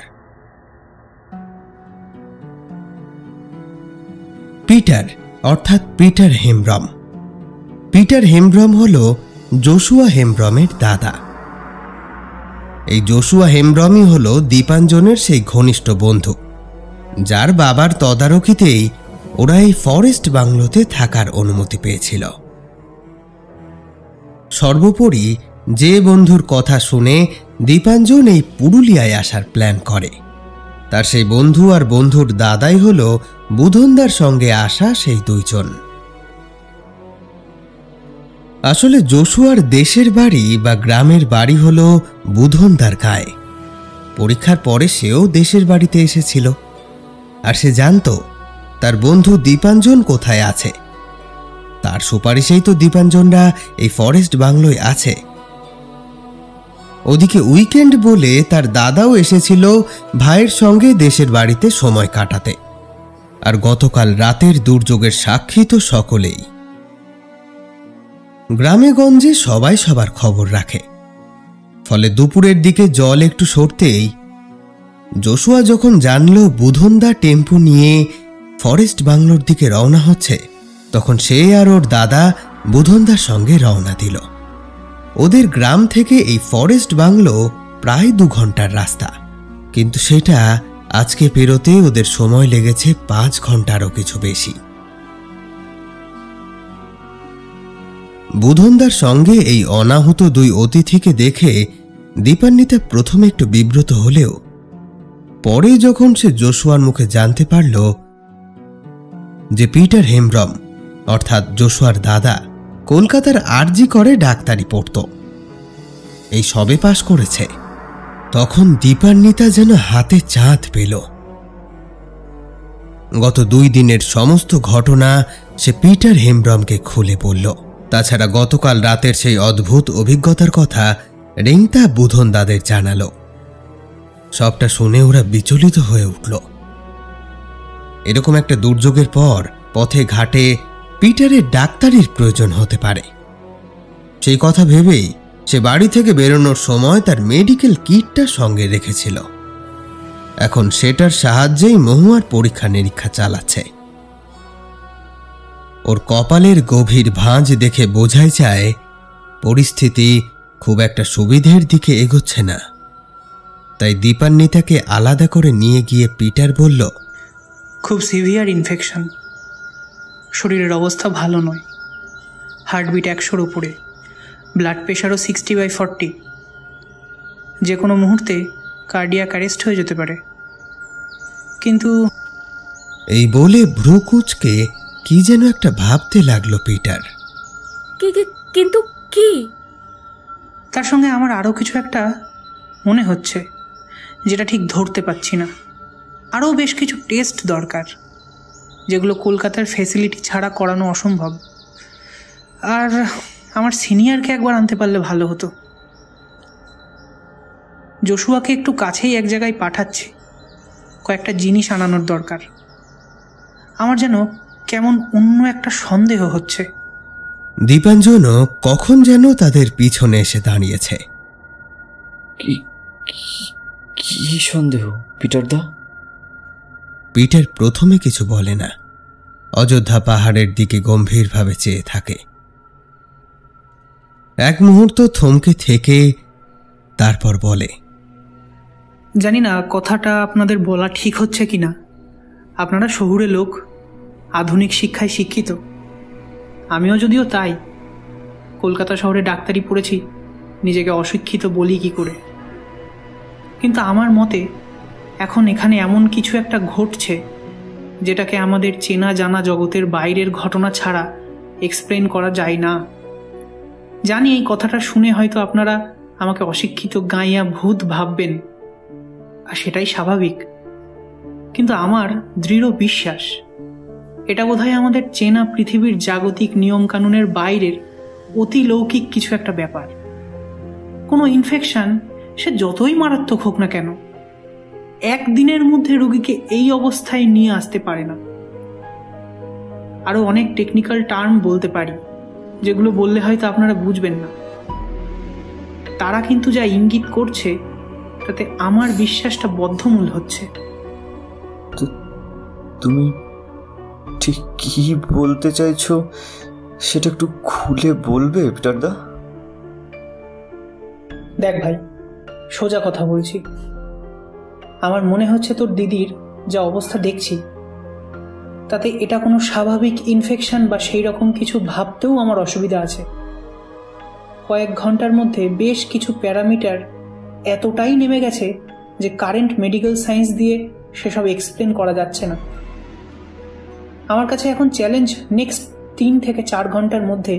পিটার অর্থাৎ পিটার হেমব্রম। পিটার হেমব্রম হল জোশুয়া হেমব্রমের দাদা। এই জোশুয়া হেমব্রমই হল দীপাঞ্জনের সেই ঘনিষ্ঠ বন্ধু, যার বাবার তদারকিতেই ওরা এই ফরেস্ট বাংলোতে থাকার অনুমতি পেয়েছিল। সর্বোপরি যে বন্ধুর কথা শুনে দীপাঞ্জন এই পুরুলিয়ায় আসার প্ল্যান করে, তার সেই বন্ধু আর বন্ধুর দাদাই হল বুধনদার সঙ্গে আসা সেই দুইজন। আসলে জোশুয়ার দেশের বাড়ি বা গ্রামের বাড়ি হল বুধনদার গায়ে। পরীক্ষার পরে সেও দেশের বাড়িতে এসেছিল, আর সে জানত তার বন্ধু দীপাঞ্জন কোথায় আছে। তার সুপারিশেই তো দীপাঞ্জনরা এই ফরেস্ট বাংলোয় আছে। ওদিকে উইকেন্ড বলে তার দাদাও এসেছিল ভাইয়ের সঙ্গে দেশের বাড়িতে সময় কাটাতে। আর গতকাল রাতের দুর্যোগের সাক্ষী তো সকলেই। গ্রামে গঞ্জে সবাই সবার খবর রাখে, ফলে দুপুরের দিকে জল একটু সরতেই জোশুয়া যখন জানল বুধনদা টেম্পো নিয়ে ফরেস্ট বাংলোর দিকে রওনা হচ্ছে, তখন সে আর ওর দাদা বুধনদার সঙ্গে রওনা দিল। ওদের গ্রাম থেকে এই ফরেস্ট বাংলো প্রায় 2 ঘন্টার রাস্তা, কিন্তু সেটা আজকে পেরোতে ওদের সময় লেগেছে 5 ঘন্টারও কিছু বেশি। বুধনদার সঙ্গে এই অনাহুত 2 অতিথিকে দেখে দীপান্বিতা প্রথমে একটু বিব্রত হলেও পরে যখন সে জোশুয়ার মুখে জানতে পারল যে পিটার হেমব্রম অর্থাৎ জোশুয়ার দাদা কলকাতার আরজি করে ডাক্তারি পড়ত, এই সবে পাশ করেছে, তখন দীপান্বিতা যেন হাতে চাঁদ পেল। গত 2 দিনের সমস্ত ঘটনা সে পিটার হেমব্রমকে খুলে বলল। তাছাড়া গতকাল রাতের সেই অদ্ভুত অভিজ্ঞতার কথা রেংতা বুধনদাদের জানালো। সবটা শুনে ওরা বিচলিত হয়ে উঠল। এরকম একটা দুর্যোগের পর পথে ঘাটে পিটারের ডাক্তারির প্রয়োজন হতে পারে, সেই কথা ভেবেই সে বাড়ি থেকে বেরোনোর সময় তার মেডিকেল কিটটা সঙ্গে রেখেছিল। এখন সেটার সাহায্যেই মহুয়ার পরীক্ষা নিরীক্ষা চালাচ্ছে। ওর কপালের গভীর ভাঁজ দেখে বোঝাই যায় পরিস্থিতি খুব একটা সুবিধের দিকে এগোচ্ছে না। তাই দীপান্বিতাকে আলাদা করে নিয়ে গিয়ে পিটার বলল, খুব সিভিয়ার ইনফেকশন, শরীরের অবস্থা ভালো নয়, হার্টবিট 100-র উপরে, ব্লাড প্রেশারও 60/40, যে কোনো মুহূর্তে কার্ডিয়াক অ্যারেস্ট হয়ে যেতে পারে। কিন্তু এই বলে ভ্রুকুচকে কি যেন একটা ভাবতে লাগলো পিটার। কিন্তু কি? তার সঙ্গে আমার আরও কিছু একটা মনে হচ্ছে, যেটা ঠিক ধরতে পারছি না। আরও বেশ কিছু টেস্ট দরকার, যেগুলো কলকাতার ফ্যাসিলিটি ছাড়া করানো অসম্ভব। আর আমার সিনিয়রকে একবার আনতে পারলে ভালো হতো। জশুয়াকে একটু কাছেই এক জায়গায় পাঠাচ্ছি, কয়েকটা জিনিস আনানোর দরকার। আমার যেন কেমন অন্য একটা সন্দেহ হচ্ছে। দীপাঞ্জনও কখন যেন তাদের পিছনে এসে দাঁড়িয়েছে। কি সন্দেহ পিটারদা? পিটার প্রথমে কিছু বলে না, অযোধ্যা পাহাড়ের দিকে গম্ভীরভাবে চেয়ে থাকে। এক মুহূর্ত থমকে থেকে তারপর বলে, জানি না কথাটা আপনাদের বলা ঠিক হচ্ছে কিনা। আপনারা শহুরে লোক, আধুনিক শিক্ষায় শিক্ষিত, আমিও যদিও তাই। কলকাতা শহরে ডাক্তারি পড়েছি, নিজেকে অশিক্ষিত বলি কি করে। কিন্তু আমার মতে এখন এখানে এমন কিছু একটা ঘটছে, যেটাকে আমাদের চেনা জানা জগতের বাইরের ঘটনা ছাড়া এক্সপ্লেন করা যায় না। জানি এই কথাটা শুনে হয়তো আপনারা আমাকে অশিক্ষিত গাইয়া ভূত ভাববেন, আর সেটাই স্বাভাবিক। কিন্তু আমার দৃঢ় বিশ্বাস এটা বোধহয় আমাদের চেনা পৃথিবীর জাগতিক নিয়মকানুনের বাইরের অতিলৌকিক কিছু একটা ব্যাপার। কোনো ইনফেকশন সে যতই মারাত্মক হোক না কেন, একদিনের মধ্যে রোগীকে এই অবস্থায় নিয়ে আসতে পারে না। আরও অনেক টেকনিক্যাল টার্ম বলতে পারি, যেগুলো বললে হয়তো আপনারা বুঝবেন না। তারা কিন্তু যা ইঙ্গিত করছে তাতে আমার বিশ্বাসটা বদ্ধমূল হচ্ছে। তুমি ঠিক কি বলতে চাইছো সেটা একটু খুলে বলবে পিটারদা? দেখ ভাই, সোজা কথা বলছি। আমার মনে হচ্ছে তোর দিদির যা অবস্থা দেখছি, তাতে এটা কোনো স্বাভাবিক ইনফেকশন বা সেই রকম কিছু ভাবতেও আমার অসুবিধা আছে। কয়েক ঘন্টার মধ্যে বেশ কিছু প্যারামিটার এতটাই নেমে গেছে যে কারেন্ট মেডিকেল সায়েন্স দিয়ে সেসব এক্সপ্লেন করা যাচ্ছে না। আমার কাছে এখন চ্যালেঞ্জ নেক্সট 3 থেকে 4 ঘন্টার মধ্যে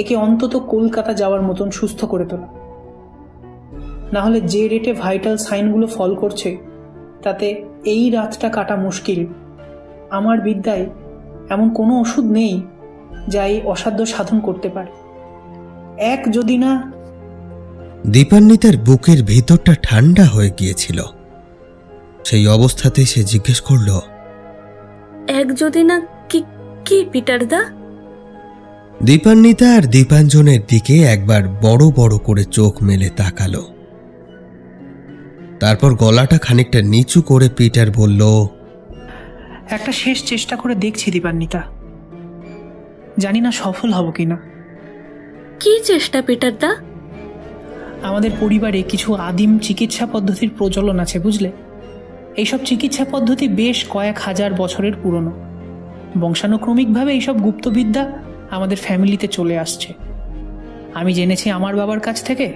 একে অন্তত কলকাতা যাওয়ার মতন সুস্থ করে তোলা। না হলে যে রেটে ভাইটাল সাইনগুলো ফল করছে, তাতে এই রাতটা কাটা মুশকিল। আমার বিদ্যায় এমন কোনো ওষুধ নেই যা এই অসাধ্য সাধন করতে পারে। এক যদি না। দীপান্বিতার বুকের ভিতরটা ঠান্ডা হয়ে গিয়েছিল। সেই অবস্থাতে সে জিজ্ঞেস করল, এক যদি না কি পিটারদা? দীপান্বিতা আর দীপাঞ্জনের দিকে একবার বড় বড় করে চোখ মেলে তাকালো। তারপর গলাটা খানিকটা নিচু করে পিটার বলল, একটা শেষ চেষ্টা করে দেখছি দীপান্বিতা, জানি না সফল হব কিনা। কি চেষ্টা পিটারদা? আমাদের পরিবারে কিছু আদিম চিকিৎসা পদ্ধতির প্রচলন আছে, বুঝলে। এইসব চিকিৎসা পদ্ধতি বেশ কয়েক হাজার বছরের পুরনো। বংশানুক্রমিকভাবে এইসব গুপ্তবিদ্যা আমাদের ফ্যামিলিতে চলে আসছে। আমি জেনেছি আমার বাবার কাছ থেকে,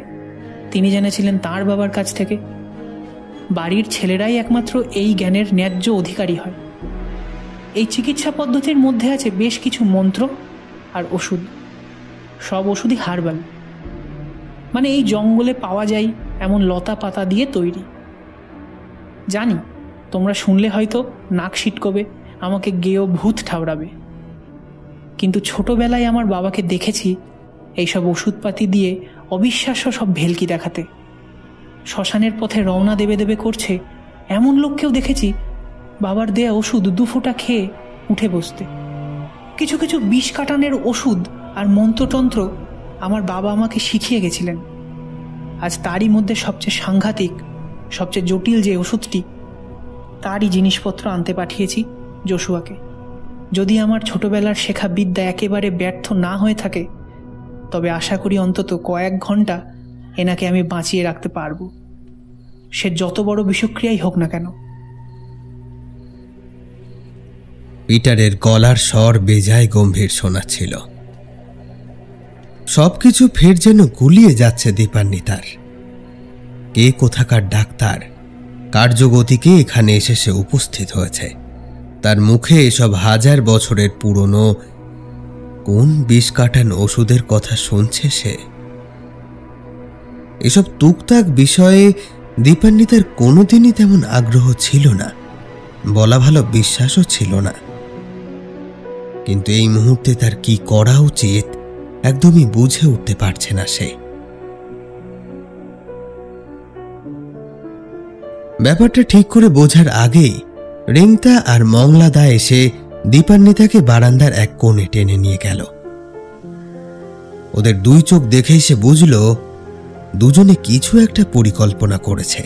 তিনি জেনেছিলেন তাঁর বাবার কাছ থেকে। বাড়ির ছেলেরাই একমাত্র এই জ্ঞানের ন্যায্য অধিকারী হয়। এই চিকিৎসা পদ্ধতির মধ্যে আছে বেশ কিছু মন্ত্র আর ওষুধ। সব ওষুধই হার্বাল, মানে এই জঙ্গলে পাওয়া যায় এমন লতা পাতা দিয়ে তৈরি। জানি তোমরা শুনলে হয়তো নাক সিটকবে, আমাকে গেয়েও ভূত ঠাউরাবে। কিন্তু ছোটবেলায় আমার বাবাকে দেখেছি এইসব ওষুধপাতি দিয়ে অবিশ্বাস্য সব ভেলকি দেখাতে। শ্মশানের পথে রওনা দেবে করছে এমন লোককেও দেখেছি বাবার দেয়া ওষুধ 2 ফোঁটা খেয়ে উঠে বসতে। কিছু কিছু বিষ কাটানের ওষুধ আর মন্ত্রতন্ত্র আমার বাবা আমাকে শিখিয়ে গেছিলেন। আজ তারই মধ্যে সবচেয়ে সাংঘাতিক, সবচেয়ে জটিল যে ওষুধটি, তারই জিনিসপত্র আনতে পাঠিয়েছি জশুয়াকে। যদি আমার ছোটবেলার শেখা বিদ্যা একেবারে ব্যর্থ না হয়ে থাকে, তবে আশা করি অন্তত কয়েক ঘন্টা এনাকে আমি বাঁচিয়ে রাখতে পারব, সে যত বড় বিষক্রিয়াই হোক না কেন। পিটারের গলার স্বর বেজায় গম্ভীর শোনাচ্ছিল। সবকিছু ফের যেন গুলিয়ে যাচ্ছে দীপান্বিতার। কে কোথাকার ডাক্তার, কার্যগতিকে এখানে এসে সে উপস্থিত হয়েছে। তার মুখে এসব হাজার বছরের পুরনো কোন বিষ কাটান ওষুধের কথা শুনছে সে। এসব টুকটাক বিষয়ে দীপান্বিতার কোনোদিনই তেমন আগ্রহ ছিল না, বলা ভালো বিশ্বাসও ছিল না। কিন্তু এই মুহূর্তে তার কি করা উচিত একদমই বুঝে উঠতে পারছে না সে। ব্যাপারটা ঠিক করে বোঝার আগেই রেংতা আর মংলাদা এসে দীপান্বিতাকে বারান্দার এক কোণে টেনে নিয়ে গেল। ওদের দুই চোখ দেখেই সে বুঝল দুজনে কিছু একটা পরিকল্পনা করেছে।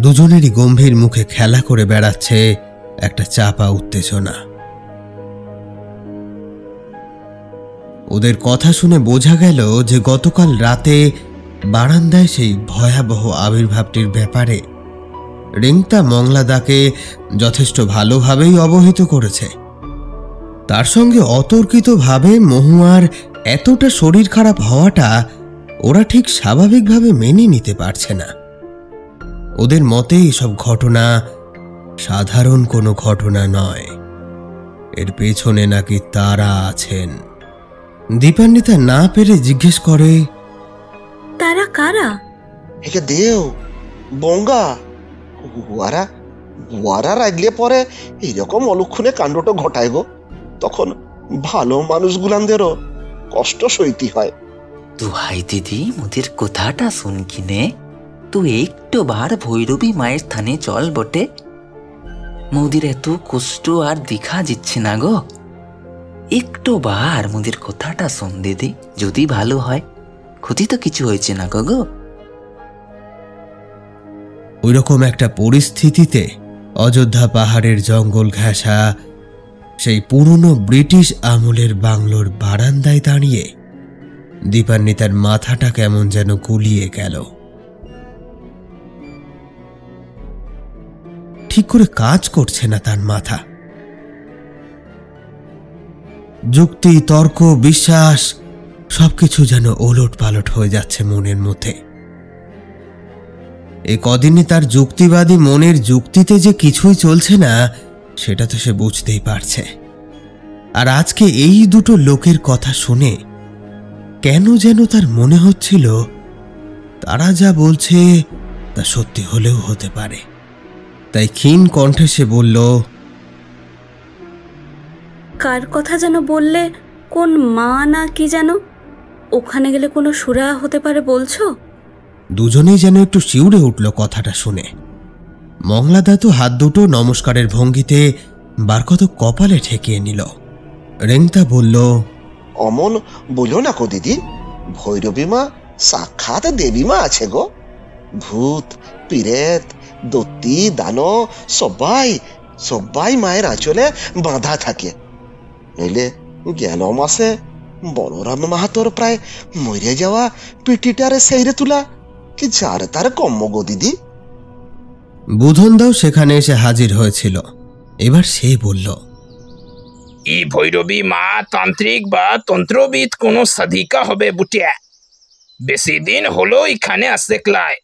দুজনেরই গম্ভীর মুখে খেলা করে বেড়াচ্ছে একটা চাপা উত্তেজনা। ওদের কথা শুনে বোঝা গেল যে গতকাল রাতে বারান্দায় সেই ভয়াবহ আবির্ভাবটির ব্যাপারে রেংতা মংলাদাকে যথেষ্ট ভালোভাবেই অবহিত করেছে। তার সঙ্গে অতর্কিতভাবে মহুয়ার এতটা শরীর খারাপ হওয়াটা ওরা ঠিক স্বাভাবিকভাবে মেনে নিতে পারছে না। ওদের মতে এসব ঘটনা সাধারণ কোনো ঘটনা নয়, এর পেছনে নাকি তারা আছেন। দীপান্বিতা না পেরে জিজ্ঞেস করে, তারা কারা? একে দেও বঙ্গা ওয়ারা রাগলে পরে এইরকম অলক্ষণে কাণ্ডটা ঘটায় গো। তখন ভালো মানুষগুলাদেরও কষ্ট সইতে হয়। দুহাই দিদি, মোদের কথাটা শুন কিনে তুই একটু বার ভৈরবী মায়ের স্থানে চল বটে। মোদির এত কষ্ট আর দেখা যাচ্ছে না গো। একটু বার মোদের কথাটা শুন দিদি, যদি ভালো হয়। ক্ষতি তো কিছু হয়েছে না গো। ওইরকম একটা পরিস্থিতিতে অযোধ্যা পাহাড়ের জঙ্গল ঘেঁষা সেই পুরনো ব্রিটিশ আমলের বাংলোর বারান্দায় দাঁড়িয়ে দীপান্বিতার মাথাটা কেমন যেন গুলিয়ে গেল। ঠিক করে কাজ করছে না তার মাথা। যুক্তি, তর্ক, বিশ্বাস সবকিছু যেন ওলট পালট হয়ে যাচ্ছে মনের মধ্যে। এ কদিনে তার যুক্তিবাদী মনের যুক্তিতে যে কিছুই চলছে না সেটা তো সে বুঝতেই পারছে। আর আজকে এই দুটো লোকের কথা শুনে কেন যেন তার মনে হচ্ছিল তারা যা বলছে তা সত্যি হলেও হতে পারে। তাই ক্ষীণ কণ্ঠে সে বলল, কার কথা যেন বললে? কোন মা না কি যেন? ওখানে গেলে কোনো সুরা হতে পারে বলছো? দুজনেই যেন একটু শিউরে উঠল কথাটা শুনে। মংলাদা তো হাত দুটো নমস্কারের ভঙ্গিতে বার কত কপালে ঠেকিয়ে নিল। রেংতা বলল, অমন বলো না গো দিদি, ভৈরবী মা সাক্ষাৎ দেবী মা আছে গো। ভূত, পিরেত, দত্তি, দানো সবাই মায়ের আঁচলে বাঁধা থাকে। নইলে গেল মাসে বলরাম মাহাতোর প্রায় মরে যাওয়া পিটিটারে সেইরে তুলা কি যার তার কম্ম গো দিদি। বুধনদাও সেখানে এসে হাজির হয়েছিল। এবার সে বলল, ই ভৈরবী মা তান্ত্রিক বা তন্ত্রবিদ কোনো সাধিকা হবে বুটিয়া। বেশি দিন হলো এখানে আসতে ক্লায়,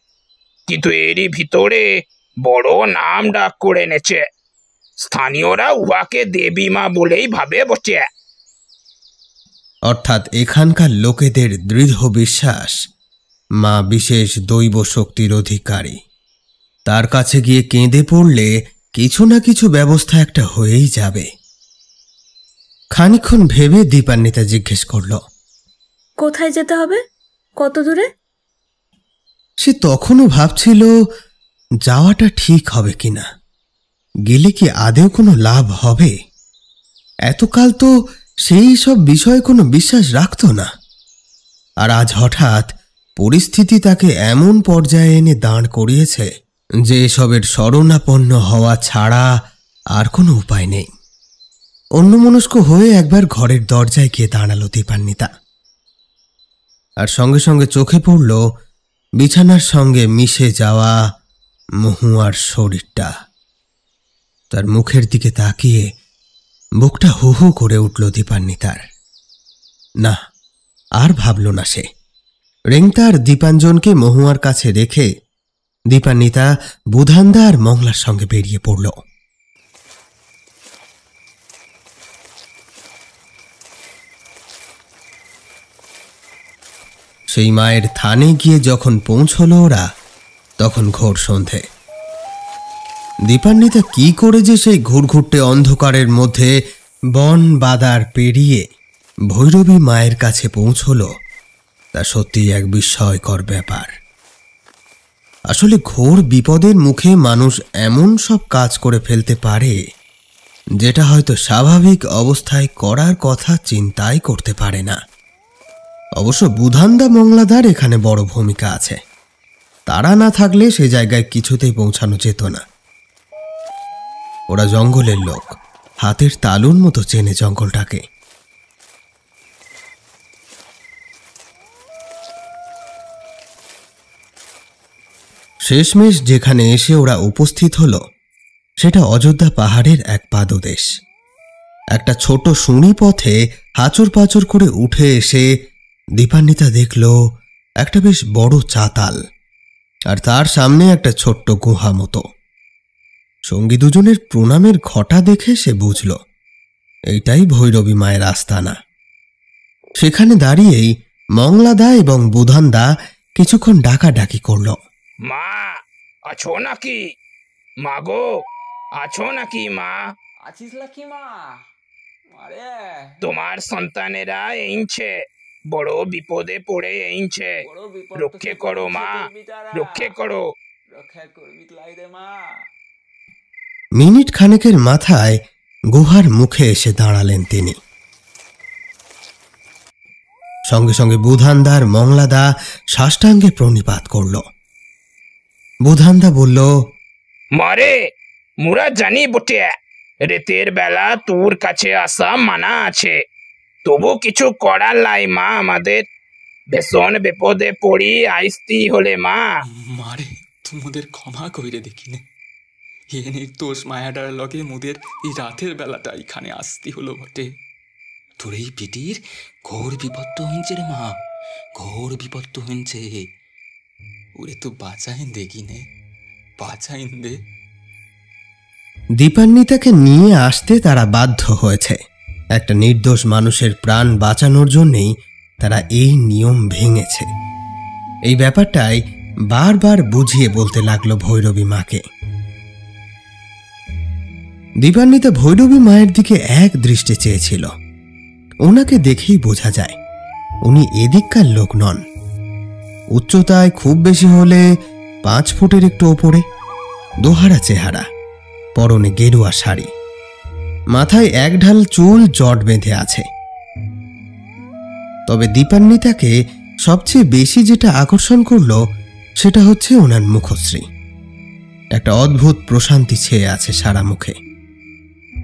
কিন্তু এরই ভিতরে বড় নাম ডাক করে নেছে। স্থানীয়রা উহাকে দেবী মা বলেই ভাবে বটে। অর্থাৎ এখানকার লোকেদের দৃঢ় বিশ্বাস মা বিশেষ দৈব শক্তির অধিকারী। তার কাছে গিয়ে কেঁদে পড়লে কিছু না কিছু ব্যবস্থা একটা হয়েই যাবে। খানিকক্ষণ ভেবে দীপান্বিতা জিজ্ঞেস করল, কোথায় যেতে হবে? কত দূরে? সে তখনও ভাবছিল যাওয়াটা ঠিক হবে কিনা, গেলে কি আদেও কোনো লাভ হবে। এতকাল তো সেই সব বিষয়ে কোনো বিশ্বাস রাখত না, আর আজ হঠাৎ পরিস্থিতি তাকে এমন পর্যায়ে এনে দাঁড় করিয়েছে যে এসবের শরণাপন্ন হওয়া ছাড়া আর কোনো উপায় নেই। অন্যমনস্ক হয়ে একবার ঘরের দরজায় গিয়ে দাঁড়ালো দীপান্বিতা, আর সঙ্গে সঙ্গে চোখে পড়ল বিছানার সঙ্গে মিশে যাওয়া মহুয়ার শরীরটা। তার মুখের দিকে তাকিয়ে বুকটা হু হু করে উঠল দীপান্বিতার। না, আর ভাবল না সে। রেংতা আর দীপাঞ্জনকে মহুয়ার কাছে রেখে দীপান্বিতা বুধান্দা আর মংলার সঙ্গে বেরিয়ে পড়ল। সেই মায়ের থানে গিয়ে যখন পৌঁছল ওরা, তখন ঘোর সন্ধে। দীপান্বিতা কি করে যে সেই ঘুরঘুরটে অন্ধকারের মধ্যে বন বাদার পেরিয়ে ভৈরবী মায়ের কাছে পৌঁছল, তা সত্যিই এক বিস্ময়কর ব্যাপার। আসলে ঘোর বিপদের মুখে মানুষ এমন সব কাজ করে ফেলতে পারে যেটা হয়তো স্বাভাবিক অবস্থায় করার কথা চিন্তাই করতে পারে না। অবশ্য বুধান্দা মংলাদার এখানে বড় ভূমিকা আছে। তারা না থাকলে সে জায়গায় কিছুতেই পৌঁছানো যেত না। ওরা জঙ্গলের লোক, হাতের তালুর মতো চেনে জঙ্গলটাকে। শেষমেশ যেখানে এসে ওরা উপস্থিত হল, সেটা অযোধ্যা পাহাড়ের এক পাদদেশ। একটা ছোট শুঁড়ি পথে হাঁচর পাচর করে উঠে এসে দীপান্বিতা দেখল একটা বেশ বড় চাতাল, আর তার সামনে একটা ছোট্ট গুহা মতো। সঙ্গী দুজনের প্রণামের ঘটা দেখে সে বুঝল এইটাই ভৈরবী মায়ের আস্তানা। সেখানে দাঁড়িয়েই মংলাদা এবং বুধান্দা কিছুক্ষণ ডাকাডাকি করল। মা আছো নাকি? মা গো, আছো নাকি মা? আছিস নাকি মা? আরে তোমার সন্তানেরা এইছে, বড় বিপদে পড়ে এইছে। রক্ষে করো মা, রক্ষে করো। রক্ষা করবি লাই রে মা। মিনিট খানেকের মাথায় গুহার মুখে এসে দাঁড়ালেন তিনি। সঙ্গে সঙ্গে বুধান্দা আর মংলাদা সাষ্টাঙ্গে প্রণিপাত করল। বুধান্দা বলল, মারে মুরা জানি বটে রেতের বেলা তোর কাছে আসা মানা আছে, তবু কিছু করার লাই মা। আমাদের ভীষণ বিপদে পড়ি আইসতি হলে মা। মারে তোমাদের ক্ষমা কইরে দেখিনে, এ নির্দোষ মায়াডার লগে মুদের এই রাতের বেলাটা এখানে আসতি হলো বটে। তোর এই পিটির ঘোর বিপদ তো হইছে রে মা, ঘোর বিপদ তো হইছে। ওরে তো বাঁচাইন দেখিনে, বাঁচাইন দে। দীপান্বিতাকে নিয়ে আসতে তারা বাধ্য হয়েছে। একটা নির্দোষ মানুষের প্রাণ বাঁচানোর জন্যেই তারা এই নিয়ম ভেঙেছে। এই ব্যাপারটাই বারবার বুঝিয়ে বলতে লাগলো ভৈরবী মাকে। দীপান্বিতা ভৈরবী মায়ের দিকে এক দৃষ্টে চেয়েছিল। ওনাকে দেখেই বোঝা যায় উনি এদিককার লোক নন। উচ্চতায় খুব বেশি হলে 5 ফুটের একটু ওপরে, দোহারা চেহারা, পরনে গেরুয়া শাড়ি, মাথায় এক ঢাল চুল জট বেঁধে আছে। তবে দীপান্বিতাকে সবচেয়ে বেশি যেটা আকর্ষণ করল সেটা হচ্ছে ওনার মুখশ্রী। একটা অদ্ভুত প্রশান্তি ছেয়ে আছে সারা মুখে।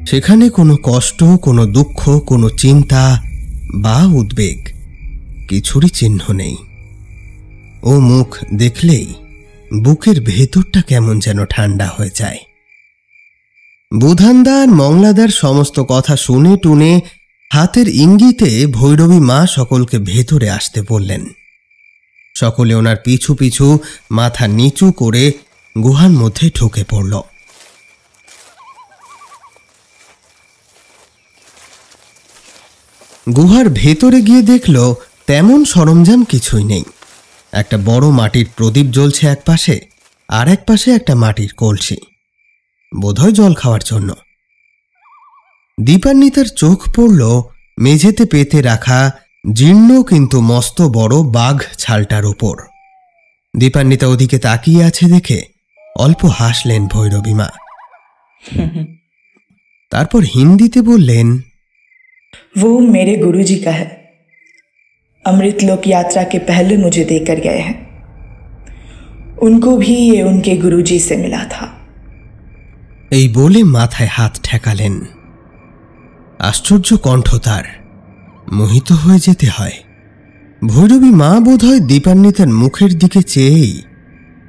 সেখানে কোনো কষ্ট, কোনো দুঃখ, কোনো চিন্তা বা উদ্বেগ কিছুরই চিহ্ন নেই। ও মুখ দেখলেই বুকের ভেতরটা কেমন যেন ঠান্ডা হয়ে যায়। বুধান্দা আর মংলাদার সমস্ত কথা শুনে টুনে হাতের ইঙ্গিতে ভৈরবী মা সকলকে ভেতরে আসতে বললেন। সকলে ওনার পিছু পিছু মাথা নিচু করে গুহার মধ্যে ঢুকে পড়ল। গুহার ভেতরে গিয়ে দেখল তেমন সরঞ্জাম কিছুই নেই। একটা বড় মাটির প্রদীপ জ্বলছে এক পাশে, আর এক পাশে একটা মাটির কলসি, বোধহয় জল খাওয়ার জন্য। দীপান্বিতার চোখ পড়ল মেঝেতে পেতে রাখা জীর্ণ কিন্তু মস্ত বড় বাঘ ছালটার উপর। দীপান্বিতা ওদিকে তাকিয়ে আছে দেখে অল্প হাসলেন ভৈরবী মা। তারপর হিন্দিতে বললেন, वो मेरे गुरुजी का है, अमृत लोक यात्रा के पहले मुझे देकर गए हैं। उनको भी ये उनके गुरुजी से मिला था। এই বলে মাথায় হাত ঠেকালেন। আশ্চর্য কণ্ঠ তার, মোহিত হয়ে যেতে হয়। ভৈরবী মা বোধহয় দীপান্বিতার মুখের দিকে চেয়েই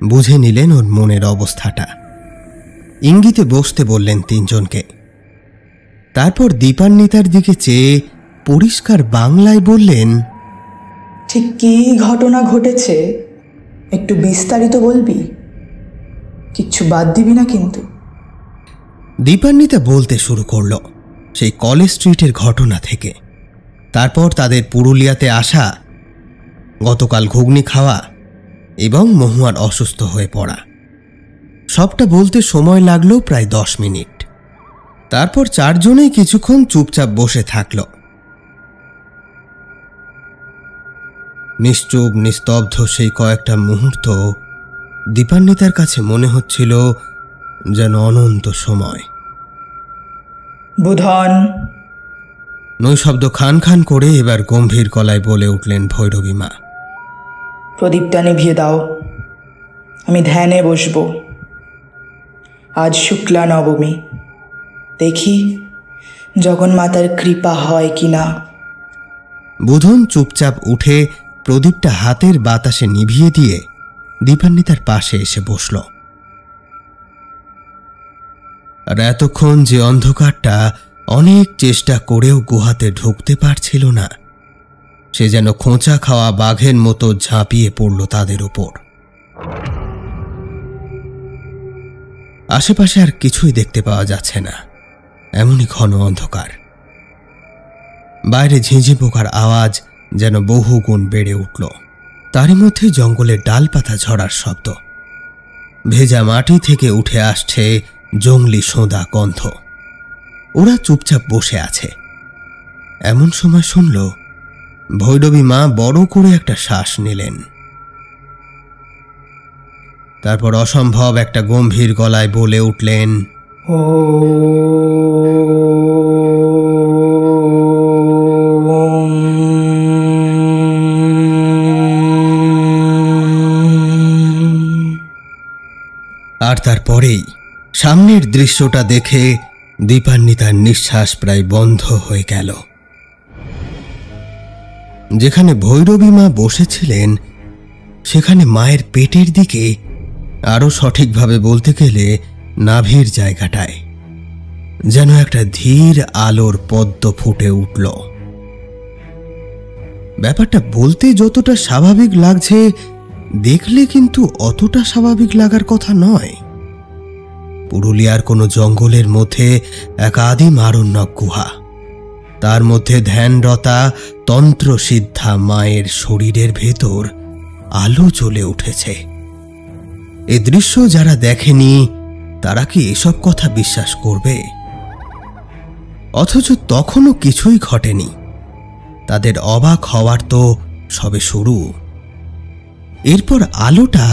বুঝে নিলেন ওর মনের অবস্থাটা। ইঙ্গিতে বসতে বললেন তিনজনকে। তারপর দীপান্বিতার দিকে চেয়ে পরিষ্কার বাংলায় বললেন, ঠিক কি ঘটনা ঘটেছে একটু বিস্তারিত বলবি, কিচ্ছু বাদ দিবি না কিন্তু। দীপান্বিতা বলতে শুরু করল সেই কলেজ স্ট্রিটের ঘটনা থেকে। তারপর তাদের পুরুলিয়াতে আসা, গতকাল ঘুগনি খাওয়া এবং মহুয়ার অসুস্থ হয়ে পড়া। সবটা বলতে সময় লাগলো প্রায় 10 মিনিট। তারপর চারজনেই কিছুক্ষণ চুপচাপ বসে থাকল। নিশ্চুপ নিস্তব্ধ সেই কয়েকটা মুহূর্ত দীপান্বিতার কাছে মনে হচ্ছিল যেন অনন্ত সময়। বুধন, নৈশব্দ খান খান করে এবার গম্ভীর গলায় বলে উঠলেন ভৈরবী মা, প্রদীপটা নিভিয়ে দাও, আমি ধ্যানে বসব। আজ শুক্লা নবমী, দেখি জগন্মাতার কৃপা হয় কিনা। বুধন চুপচাপ উঠে প্রদীপটা হাতের বাতাসে নিভিয়ে দিয়ে দীপান্বিতার পাশে এসে বসল। আর এতক্ষণ যে অন্ধকারটা অনেক চেষ্টা করেও গুহাতে ঢুকতে পারছিল না, সে যেন খোঁচা খাওয়া বাঘের মতো ঝাঁপিয়ে পড়ল তাদের উপর। আশেপাশে আর কিছুই দেখতে পাওয়া যাচ্ছে না, এমনই ঘন অন্ধকার। বাইরে ঝিঁঝি পোকার আওয়াজ যেন বহুগুণ বেড়ে উঠল। তারই মধ্যে জঙ্গলের ডালপাতা ঝরার শব্দ, ভেজা মাটি থেকে উঠে আসছে জংলি সোঁদা গন্ধ। ওরা চুপচাপ বসে আছে। এমন সময় শুনল ভৈরবী মা বড় করে একটা শ্বাস নিলেন। তারপর অসম্ভব একটা গম্ভীর গলায় বলে উঠলেন, ও আর তারপরেই সামনের দৃশ্যটা দেখে দীপান্বিতার নিঃশ্বাস প্রায় বন্ধ হয়ে গেল। যেখানে ভৈরবী মা বসেছিলেন সেখানে মায়ের পেটের দিকে, আরো সঠিকভাবে বলতে গেলে নাভির জায়গাটায়, যেন একটা ধীর আলোর পদ্ম ফুটে উঠল। ব্যাপারটা বলতে যতটা স্বাভাবিক লাগছে, দেখলে কিন্তু অতটা স্বাভাবিক লাগার কথা নয়। পুরুলিয়ার কোনো জঙ্গলের মধ্যে এক আদিম আরণ্যক গুহা, তার মধ্যে ধ্যানরতা তন্ত্রসিদ্ধা মায়ের শরীরের ভেতর আলো জ্বলে উঠেছে। এ দৃশ্য যারা দেখেনি তারা কি এসব কথা বিশ্বাস করবে? অথচ তখনও কিছুই ঘটেনি। তাদের অবাক হওয়ার তো সবে শুরু। এরপর আলোটা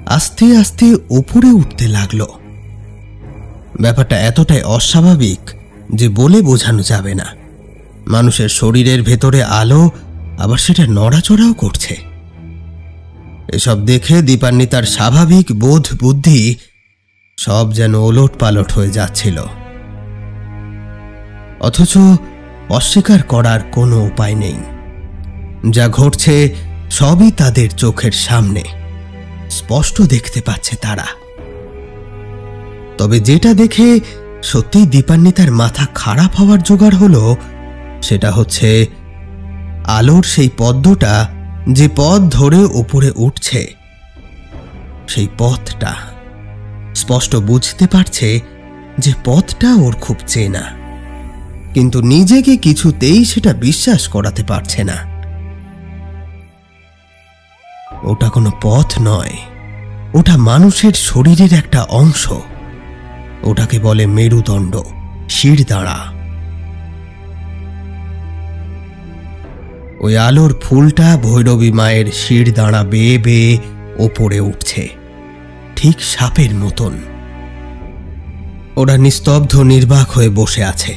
আস্তে আস্তে উপরে উঠতে লাগলো। ব্যাপারটা এতটাই অস্বাভাবিক যে বলে বোঝানো যাবে না। মানুষের শরীরের ভেতরে আলো, আবার সেটা নড়াচড়াও করছে। এসব দেখে দীপান্বিতার স্বাভাবিক বোধ বুদ্ধি সব যেন ওলট পালট হয়ে যাচ্ছিল। অথচ অস্বীকার করার কোনো উপায় নেই। যা ঘটছে সবই তাদের চোখের সামনে, স্পষ্ট দেখতে পাচ্ছে তারা। তবে যেটা দেখে সত্যিই দীপান্বিতার মাথা খারাপ হওয়ার জোগাড় হলো, সেটা হচ্ছে আলোর সেই পদ্মটা যে পথ ধরে উপরে উঠছে, সেই পথটা স্পষ্ট বুঝতে পারছে যে পথটা ওর খুব চেনা, কিন্তু নিজেকে কিছুতেই সেটা বিশ্বাস করাতে পারছে না। ওটা কোনো পথ নয়, ওটা মানুষের শরীরের একটা অংশ। ওটাকে বলে মেরুদণ্ড, শিরদাঁড়া। ওই আলোর ফুলটা ভৈরবী মায়ের শিরদাঁড়া বেয়ে বেয়ে ওপরে উঠছে, ঠিক সাপের মতন। ওরা নিস্তব্ধ নির্বাক হয়ে বসে আছে।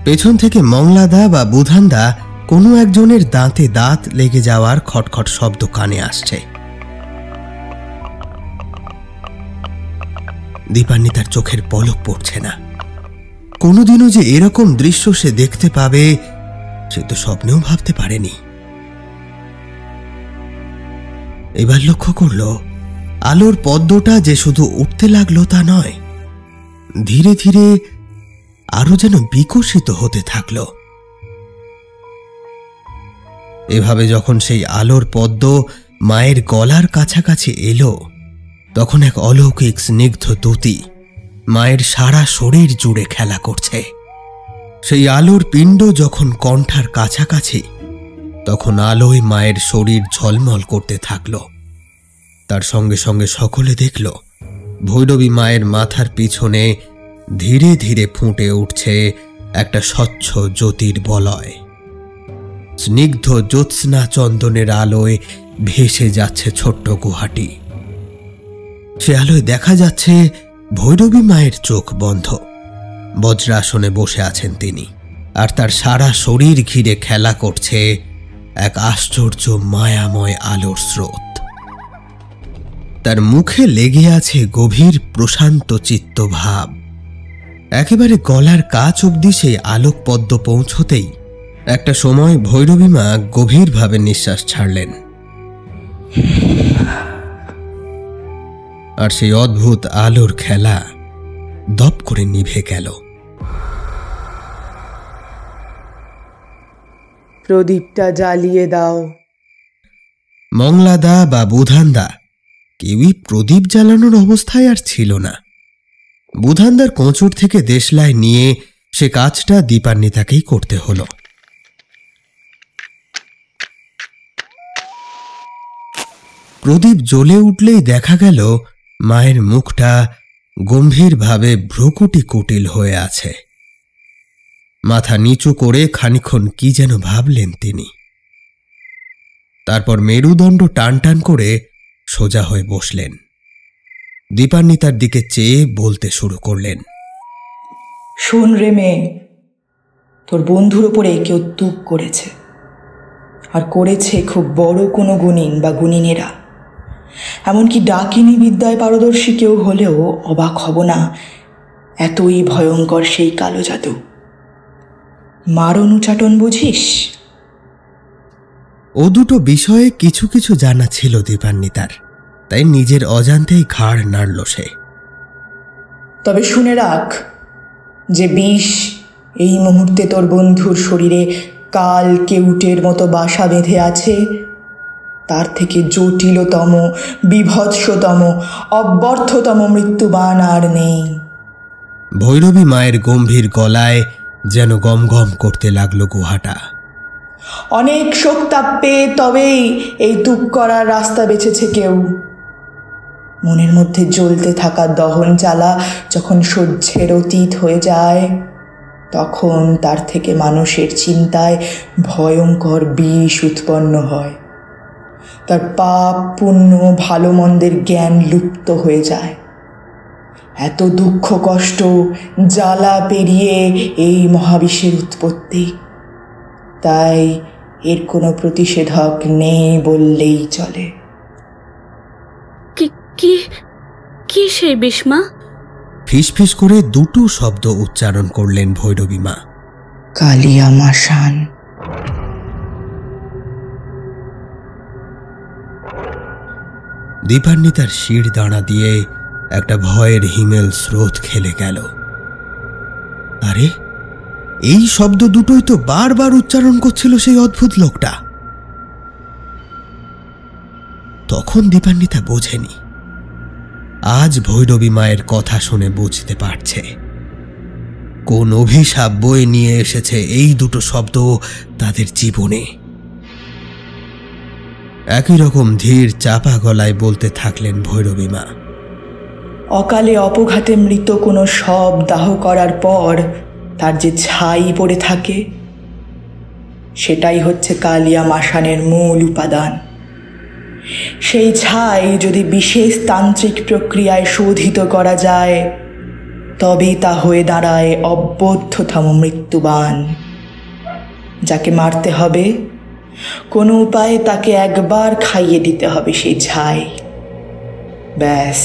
পেছন থেকে মংলাদা বা বুধানদা কোনো একজনের দাঁতে দাঁত লেগে যাওয়ার খটখট শব্দ কানে আসছে। দীপান্বিতার চোখের পলক পড়ছে না। কোনোদিনও যে এরকম দৃশ্য সে দেখতে পাবে সে তো স্বপ্নেও ভাবতে পারেনি। এবার লক্ষ্য করল আলোর পদ্মটা যে শুধু উঠতে লাগলো তা নয়, ধীরে ধীরে আরো যেন বিকশিত হতে থাকল। এভাবে যখন সেই আলোর পদ্ম মায়ের গলার কাছাকাছি এলো, তখন এক অলৌকিক স্নিগ্ধ দ্যুতি মায়ের সারা শরীর জুড়ে খেলা করছে। সেই আলোর পিণ্ড যখন কণ্ঠার কাছাকাছি, তখন আলোয় মায়ের শরীর ঝলমল করতে থাকল। তার সঙ্গে সঙ্গে সকলে দেখল ভৈরবী মায়ের মাথার পিছনে ধীরে ধীরে ফুটে উঠছে একটা স্বচ্ছ জ্যোতির বলয়। স্নিগ্ধ জ্যোৎস্না চন্দনের আলোয় ভেসে যাচ্ছে ছোট্ট গুহাটি। সে আলোয় দেখা যাচ্ছে ভৈরবী মায়ের চোখ বন্ধ, বজ্রাসনে বসে আছেন তিনি, আর তার সারা শরীর ঘিরে খেলা করছে এক আশ্চর্য মায়াময় আলোর স্রোত। তার মুখে লেগে আছে গভীর প্রশান্ত চিত্ত ভাব। একেবারে গলার কাছ অবধি সেই আলোক পদ্ম পৌঁছতেই একটা সময় ভৈরবী মা গভীরভাবে নিঃশ্বাস ছাড়লেন, আর সেই অদ্ভুত আলোর খেলা দপ করে নিভে গেল। প্রদীপটা জ্বালিয়ে দাও। মংলাদা বা বুধানদা কেউই প্রদীপ জ্বালানোর অবস্থায় আর ছিল না। বুধানদার কোঁচুর থেকে দেশলাই নিয়ে সে কাজটা দীপান্বিতাকেই করতে হলো। প্রদীপ জ্বলে উঠলেই দেখা গেল মায়ের মুখটা গম্ভীরভাবে ভ্রুকুটি কুটিল হয়ে আছে। মাথা নিচু করে খানিকক্ষণ কি যেন ভাবলেন তিনি। তারপর মেরুদণ্ড টান টান করে সোজা হয়ে বসলেন। দীপান্বিতার দিকে চেয়ে বলতে শুরু করলেন, শোন রে মেয়ে, তোর বন্ধুর ওপরে কেউ তুক করেছে, আর করেছে খুব বড় কোনো গুণিন বা গুণিনেরা। এমনকি ডাকিনী বিদ্যায় পারদর্শী কেউ হলেও অবাক হব না, এতই ভয়ঙ্কর সেই কালো জাদু। মারণ উচাটন বুঝিস? ও দুটো বিষয়ে কিছু কিছু জানা ছিল দীপান্বিতার, তাই নিজের অজান্তেই ঘাড় নাড়ল সে। তবে শুনে রাখ যে বিষ এই মুহূর্তে তোর বন্ধুর শরীরে কাল কেউটের মতো বাসা বেঁধে আছে, তার থেকে জটিলতম, বিভৎসতম, অব্যর্থতম মৃত্যুবান আর নেই। ভৈরবী মায়ের গম্ভীর গলায় যেন গম গম করতে লাগলো গুহাটা। অনেক শোকতাপ পেয়ে তবেই এই তুক করার রাস্তা বেছেছে কেউ। মনের মধ্যে জ্বলতে থাকা দহন জ্বালা যখন সহ্যের অতীত হয়ে যায়, তখন তার থেকে মানুষের চিন্তায় ভয়ঙ্কর বিষ উৎপন্ন হয়। তার পাপ পুণ্য ভালো মন্দের জ্ঞান লুপ্ত হয়ে যায়। এত দুঃখ কষ্ট জ্বালা পেরিয়ে এই মহাবিশ্বের উৎপত্তি। তাই এর কোনো প্রতিষেধক নেই বললেই চলে। কি সেই বিষ মা? ফিসফিস করে দুটো শব্দ উচ্চারণ করলেন ভৈরবী মা। কালিয়া মাসান। দীপান্বিতার শির দাঁড়া দিয়ে একটা ভয়ের হিমেল স্রোত খেলে গেল। আরে, এই শব্দ দুটোই তো বারবার উচ্চারণ করছিল সেই অদ্ভুত লোকটা। তখন দীপান্বিতা বোঝেনি, আজ ভৈরবী মায়ের কথা শুনে বুঝতে পারছে কোন অভিশাপ বয়ে নিয়ে এসেছে এই দুটো শব্দ তাদের জীবনে। একই রকম ধীর চাপা গলায় বলতে থাকলেন ভৈরবী মা। অকালে অপঘাতে মৃত কোনো শব দাহ করার পর তার যে ছাই পড়ে থাকে, সেটাই হচ্ছে কালিয়া মাসানের মূল উপাদান। সেই ছাই যদি বিশেষ তান্ত্রিক প্রক্রিয়ায় শোধিত করা যায়, তবেই তা হয়ে দাঁড়ায় অবদ্ধতম মৃত্যুবান। যাকে মারতে হবে, কোনো উপায়ে তাকে একবার খাইয়ে দিতে হবে সেই ছাই। ব্যাস,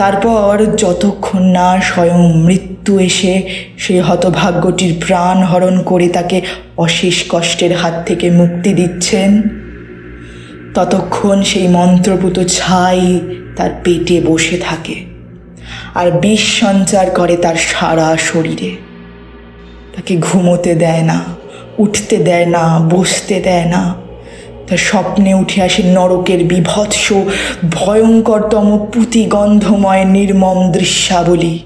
তারপর যতক্ষণ না স্বয়ং মৃত্যু এসে সেই হতভাগ্যটির প্রাণ হরণ করে তাকে অশেষ কষ্টের হাত থেকে মুক্তি দিচ্ছেন, ততক্ষণ সেই মন্ত্রপুত ছাই তার পেটে বসে থাকে আর বিষ সঞ্চার করে তার সারা শরীরে। তাকে ঘুমোতে দেয় না, উঠতে দেয় না, বসতে দেয় না। তার স্বপ্নে উঠে আসে নরকের বিভৎস ভয়ঙ্করতম পুঁতিগন্ধময় নির্মম দৃশ্যাবলী।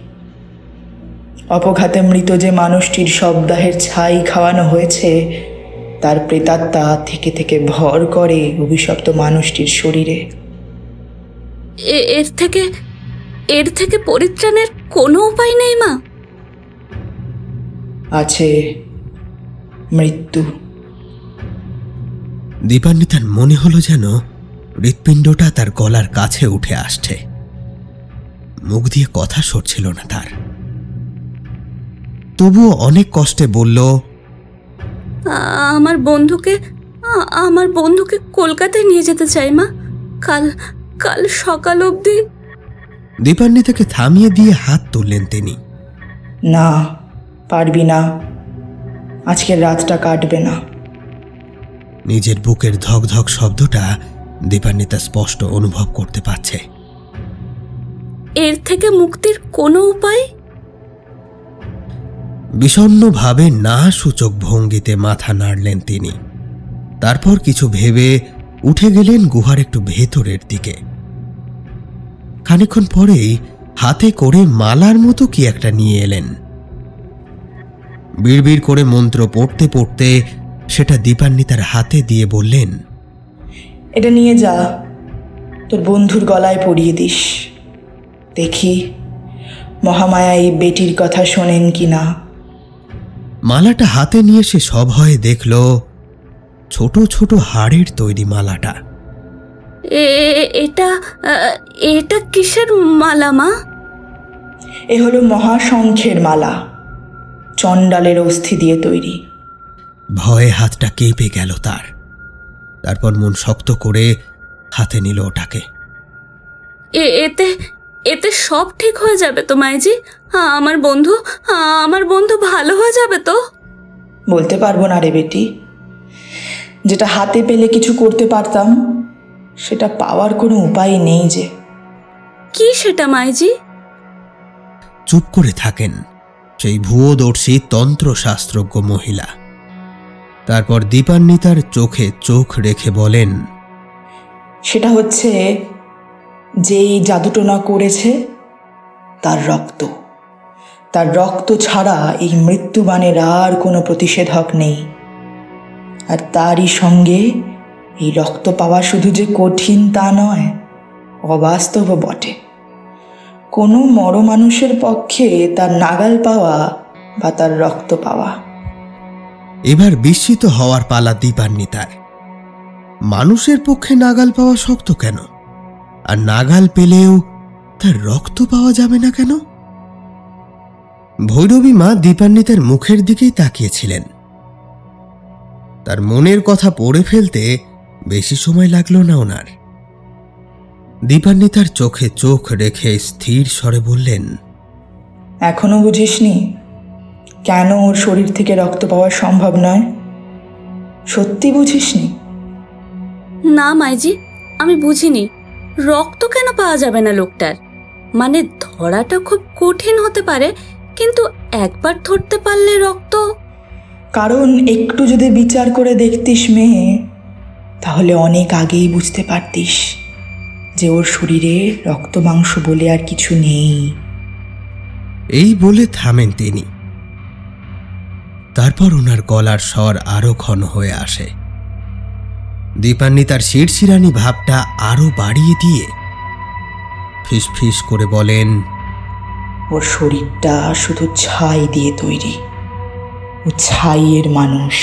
অপঘাতে মৃত যে মানুষটির শবদাহের ছাই খাওয়ানো হয়েছে, তার প্রেতাত্মা থেকে থেকে ভর করে অভিশপ্ত মানুষটির শরীরে। এর থেকে পরিত্রাণের কোনো উপায় নেই মা? আছে, মৃত্যু। দীপান্বিতার মনে হলো যেন হৃৎপিণ্ডটা তার গলার কাছে উঠে আসছে। মুখ দিয়ে কথা সরছিল না তার। তবুও অনেক কষ্টে বলল, আমার বন্ধুকে কলকাতায় নিয়ে যেতে চাই মা। কাল সকাল অবধি। দীপান্বিতাকে থামিয়ে দিয়ে হাত তুললেন তিনি। না, পারবি না, আজকের রাতটা কাটবে না। নিজের বুকের ধকধক শব্দটা দীপান্বিতা স্পষ্ট অনুভব করতে পারছে। এর থেকে মুক্তির কোনো উপায়? বিষণ্ণভাবে না সূচক ভঙ্গিতে মাথা নাড়লেন তিনি। তারপর কিছু ভেবে উঠে গেলেন গুহার একটু ভেতরের দিকে। খানিকক্ষণ পরেই হাতে করে মালার মতো কি একটা নিয়ে এলেন। বিড়বিড় করে মন্ত্র পড়তে পড়তে সেটা দীপান্বিতার হাতে দিয়ে বললেন, এটা নিয়ে যা, তোর বন্ধুর গলায় পরিয়ে দিস। দেখি মহামায়া এই বেটির কথা শোনেন কি না। মালাটা হাতে নিয়ে সে সভয়ে দেখল ছোট ছোট হাড়ের তৈরি মালাটা। এটা কিসের মালা মা? এ হলো মহাশঙ্খের মালা, চণ্ডালের অস্থি দিয়ে তৈরি। ভয়ে হাতটা কেঁপে গেল তার। তারপর মন শক্ত করে হাতে নিল ওটাকে। এতে সব ঠিক হয়ে যাবে তো মাইজি? আমার বন্ধু ভালো হয়ে যাবে তো? বলতে পারবো না রে বেটি। যেটা হাতে পেলে কিছু করতে পারতাম, সেটা পাওয়ার কোনো উপায় নেই যে। কি সেটা মাইজি? চুপ করে থাকেন সেই ভুয়োদর্শী তন্ত্রশাস্ত্রজ্ঞ মহিলা। তারপর দীপান্বিতার চোখে চোখ রেখে বলেন, সেটা হচ্ছে যেই জাদুটোনা করেছে তার রক্ত। তার রক্ত ছাড়া এই মৃত্যুবাণের আর কোনো প্রতিষেধক নেই। আর তারই সঙ্গে এই রক্ত পাওয়া শুধু যে কঠিন তা নয়, অবাস্তব বটে। কোনো মর মানুষের পক্ষে তার নাগাল পাওয়া বা তার রক্ত পাওয়া। এবার বিস্মিত হওয়ার পালা দীপান্বিতার। মানুষের পক্ষে নাগাল পাওয়া শক্ত কেন? আর নাগাল পেলেও তার রক্ত পাওয়া যাবে না কেন? ভৈরবী মা দীপান্বিতার মুখের দিকেই তাকিয়েছিলেন। তার মনের কথা পড়ে ফেলতে বেশি সময় লাগলো না ওনার। দীপান্বিতার চোখে চোখ রেখে স্থির স্বরে বললেন, এখনো বুঝিসনি কেন ওর শরীর থেকে রক্ত পাওয়া সম্ভব নয়? সত্যি বুঝিসনি? না মাইজি, আমি বুঝিনি। রক্ত কেন পাওয়া যাবে না লোকটার? মানে ধরাটা খুব কঠিন হতে পারে, কিন্তু একবার ধরতে পারলে রক্ত। কারণ একটু যদি বিচার করে দেখতিস মেয়ে, তাহলে অনেক আগেই বুঝতে পারতিস যে ওর শরীরে রক্ত মাংস বলে আর কিছু নেই। এই বলে থামেন তিনি। তারপর ওনার গলার স্বর আরো ঘন হয়ে আসে। দীপান্বিতার শিরশিরানি ভাবটা আরো বাড়িয়ে দিয়ে ফিস ফিস করে বলেন, ওর শরীরটা শুধু ছাই দিয়ে তৈরি। ও ছাইয়ের মানুষ।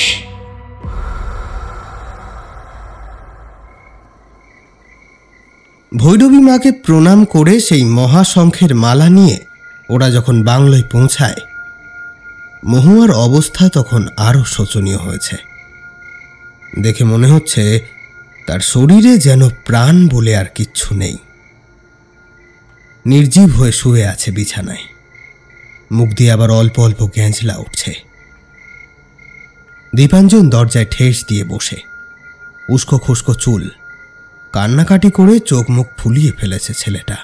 ভৈরবী মাকে প্রণাম করে সেই মহাশঙ্খের মালা নিয়ে ওরা যখন বাংলোয় পৌঁছায়, মহুয়ার অবস্থা তখন আরো শোচনীয় হয়েছে। দেখে মনে হচ্ছে তার শরীরে যেন প্রাণ বলে আর কিচ্ছু নেই। নির্জীব হয়ে শুয়ে আছে বিছানায়। মুখ দিয়ে আবার অল্প অল্প গ্যাঁজলা উঠছে। দীপাঞ্জন দরজায় ঠেস দিয়ে বসে, উস্কো খুস্কো চুল, কান্নাকাটি করে চোখ মুখ ফুলিয়ে ফেলেছে ছেলেটা।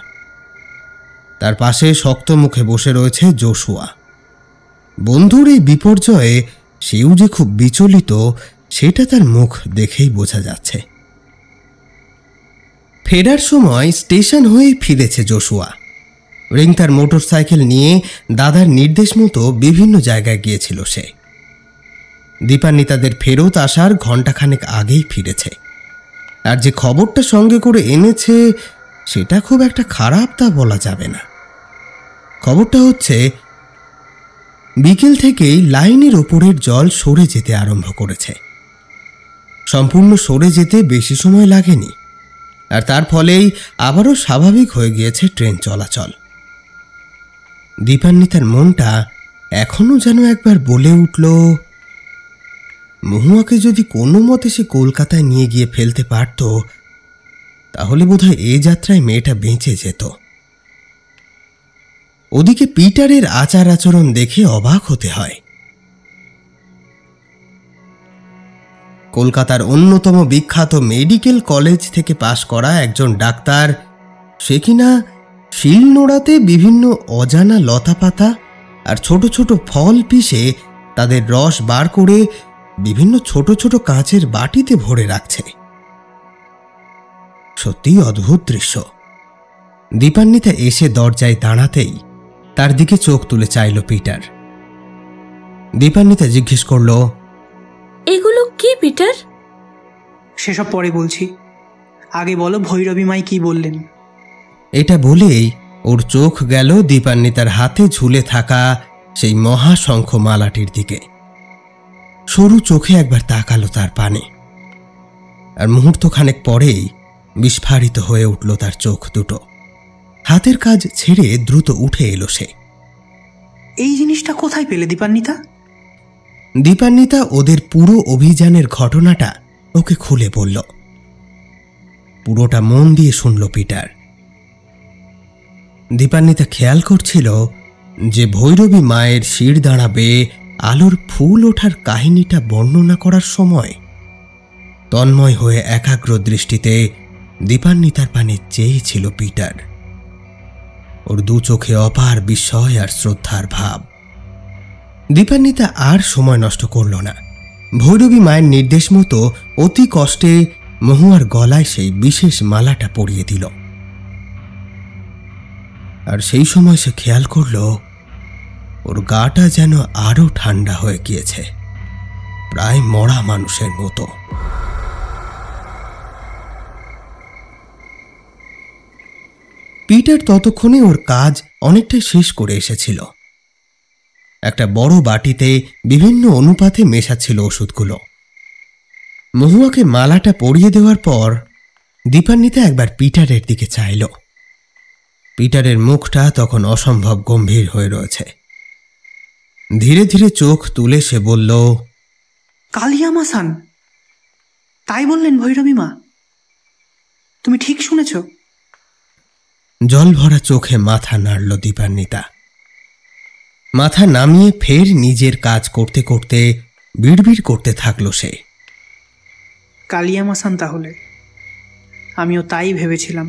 তার পাশে শক্ত মুখে বসে রয়েছে জোশুয়া। বন্ধুর এই বিপর্যয়ে সেও যে খুব বিচলিত সেটা তার মুখ দেখেই বোঝা যাচ্ছে। ফেরার সময় স্টেশন হয়ে ফিরেছে জোশুয়া। রিং তার মোটরসাইকেল নিয়ে দাদার নির্দেশ মতো বিভিন্ন জায়গায় গিয়েছিল সে। দীপান্বিতাদের ফেরত আসার ঘণ্টাখানেক আগেই ফিরেছে। আর যে খবরটা সঙ্গে করে এনেছে সেটা খুব একটা খারাপ তা বলা যাবে না। খবরটা হচ্ছে বিকেল থেকেই লাইনের ওপরের জল সরে যেতে আরম্ভ করেছে। সম্পূর্ণ সরে যেতে বেশি সময় লাগেনি, আর তার ফলেই আবারও স্বাভাবিক হয়ে গিয়েছে ট্রেন চলাচল। দীপান্বিতার মনটা এখনো যেন একবার বলে উঠল, মহুয়াকে যদি কোনো মতে সে কলকাতায় নিয়ে গিয়ে ফেলতে পারত তাহলে বোধহয় এ যাত্রায় মেয়েটা বেঁচে যেত। ওদিকে পিটারের আচার আচরণ দেখে অবাক হতে হয়। কলকাতার অন্যতম বিখ্যাত মেডিকেল কলেজ থেকে পাশ করা একজন ডাক্তার, সে কিনা শিল নোড়াতে বিভিন্ন অজানা লতাপাতা আর ছোট ছোট ফল পিষে তাদের রস বার করে বিভিন্ন ছোট ছোট কাঁচের বাটিতে ভরে রাখছে। সত্যিই অদ্ভুত দৃশ্য। দীপান্বিতা এসে দরজায় দাঁড়াতেই তার দিকে চোখ তুলে চাইল পিটার। দীপান্বিতা জিজ্ঞেস করল, এগুলো কি পিটার? সেসব পরে বলছি, আগে বলো ভৈরবী মাই কি বললেন। এটা বলেই ওর চোখ গেল দীপান্বিতার হাতে ঝুলে থাকা সেই মহাশঙ্খ মালাটির দিকে। সরু চোখে একবার তাকালো তার পানে, আর মুহূর্তখানেক পরেই বিস্ফারিত হয়ে উঠল তার চোখ দুটো। হাতের কাজ ছেড়ে দ্রুত উঠে এলো সে। এই জিনিসটা কোথায় পেলে দীপান্বিতা? দীপান্বিতা ওদের পুরো অভিযানের ঘটনাটা ওকে খুলে বলল। পুরোটা মন দিয়ে শুনল পিটার। দীপান্বিতা খেয়াল করছিল যে ভৈরবী মায়ের শির দাঁড়াবে আলোর ফুল ওঠার কাহিনীটা বর্ণনা করার সময় তন্ময় হয়ে একাগ্র দৃষ্টিতে দীপান্বিতার পানে চেয়েছিল পিটার। ওর দু চোখে অপার বিস্ময় আর শ্রদ্ধার ভাব। দীপান্বিতা আর সময় নষ্ট করল না। ভৈরবী মায়ের নির্দেশ মতো অতি কষ্টে মহুয়ার গলায় সেই বিশেষ মালাটা পরিয়ে দিল। আর সেই সময় সে খেয়াল করল ওর গাটা যেন আরো ঠান্ডা হয়ে গিয়েছে, প্রায় মরা মানুষের মতো। পিটার ততক্ষণে ওর কাজ অনেকটাই শেষ করে এসেছিল। একটা বড় বাটিতে বিভিন্ন অনুপাতে মেশাচ্ছিল ওষুধগুলো। মহুয়াকে মালাটা পরিয়ে দেওয়ার পর দীপান্বিতা একবার পিটারের দিকে চাইল। পিটারের মুখটা তখন অসম্ভব গম্ভীর হয়ে রয়েছে। ধীরে ধীরে চোখ তুলে সে বলল, কালিয়া মাসান, তাই বললেন ভৈরবী মা? তুমি ঠিক শুনেছ? জল ভরা চোখে মাথা নাড়ল দীপান্বিতা। মাথা নামিয়ে ফের নিজের কাজ করতে করতে বিড়বিড় করতে থাকলো সে। কালিয়া মাসান, তাহলে আমিও তাই ভেবেছিলাম,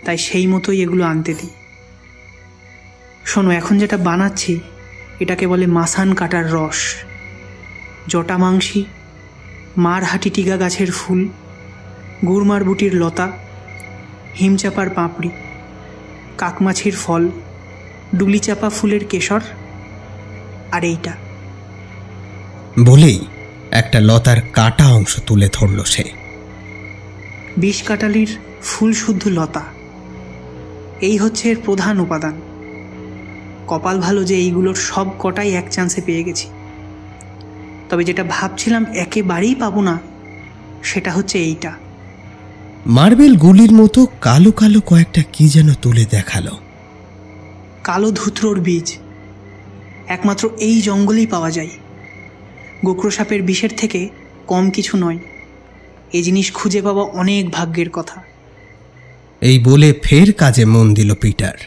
তাই সেই মতোই এগুলো আনতে দিই। শোনো, এখন যেটা বানাচ্ছি এটাকে বলে মাসান কাটার রস। জটা মাংসি, মারহাটি টিগা গাছের ফুল, গুড়মার বুটির লতা, হিমচাপার পাপড়ি, কাকমাছির ফল, ডুলিচাপা ফুলের কেশর, আর এইটা। বলেই একটা লতার কাটা অংশ তুলে ধরল সে। বিষকাটালির ফুল শুদ্ধ লতা, এই হচ্ছে এর প্রধান উপাদান। কপাল ভালো যে এইগুলোর সব কটাই এক চান্সে পেয়ে গেছি। তবে যেটা ভাবছিলাম একেবারেই পাবো না সেটা হচ্ছে এইটা। মার্বেল গুলির মতো কালো কালো কয়েকটা কি যেন তুলে দেখালো। কালো ধুত্রোর বীজ একমাত্র এই জঙ্গলেই পাওয়া যায়। গোক্র সাপের বিষের থেকে কম কিছু নয়। এই জিনিস খুঁজে পাওয়া অনেক ভাগ্যের কথা। এই বলে ফের কাজে মন দিল পিটার।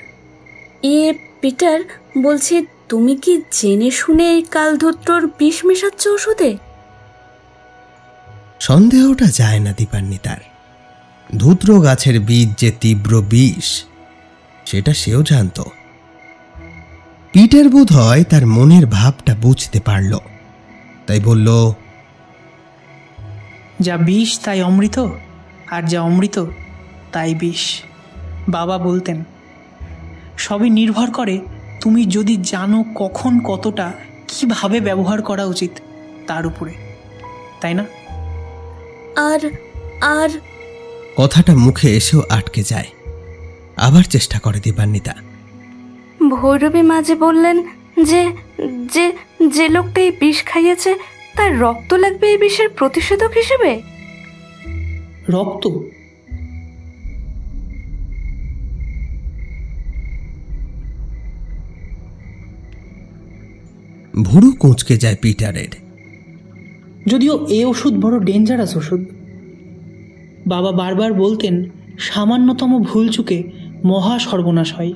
পিটার, বলছি তুমি কি জেনে শুনে এই কালধূত্রর বিষ মেশাচ্ছ ওষুধে? সন্দেহটা যায় না দীপান্বিতার। ধূত্র গাছের বীজ যে তীব্র বিষ সেটা সেও জানত। পিটার বোধ হয় তার মনের ভাবটা বুঝতে পারল, তাই বলল, যা বিষ তাই অমৃত, আর যা অমৃত তাই বিষ। বাবা বলতেন, সবই নির্ভর করে তুমি যদি জানো কখন কতটা কিভাবে ব্যবহার করা উচিত তার উপরে, তাই না? আর আর কথাটা মুখে এসেও আটকে যায়। আবার চেষ্টা করে দীপান্বিতা। ভৈরবী মাঝে বললেন যে যে যে লোকটা এই বিষ খাইয়েছে তার রক্ত লাগবে এই বিষের প্রতিষেধক হিসেবে। রক্ত? ভুরু কুঁচকে যায় পিটারের। যদিও এ ওষুধ বড় ডেঞ্জারাস ওষুধ। বাবা বারবার বলতেন সামান্যতম ভুল চুকে মহা সর্বনাশ হয়।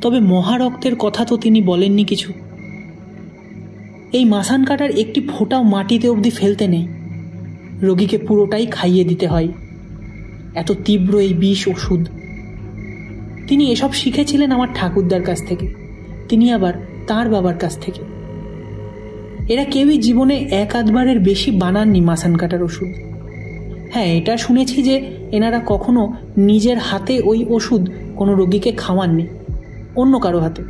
তবে মহারক্তের কথা তো তিনি বলেননি কিছু। এই মাসান কাটার একটি ফোঁটাও মাটিতে অবধি ফেলতে নেই, রোগীকে পুরোটাই খাইয়ে দিতে হয়। এত তীব্র এই বিষ ওষুধ। তিনি এসব শিখেছিলেন আমার ঠাকুরদার কাছ থেকে, তিনি আবার তার বাবার কাছ থেকে। এরা কেউই জীবনে এক আধবারের বেশি বানাননি মাসান কাটার ওষুধ। হ্যাঁ, এটা শুনেছি যে এনারা কখনো নিজের হাতে ওই ওষুধ কোনো রোগীকে খাওয়াননি, অন্য কারো হাতে,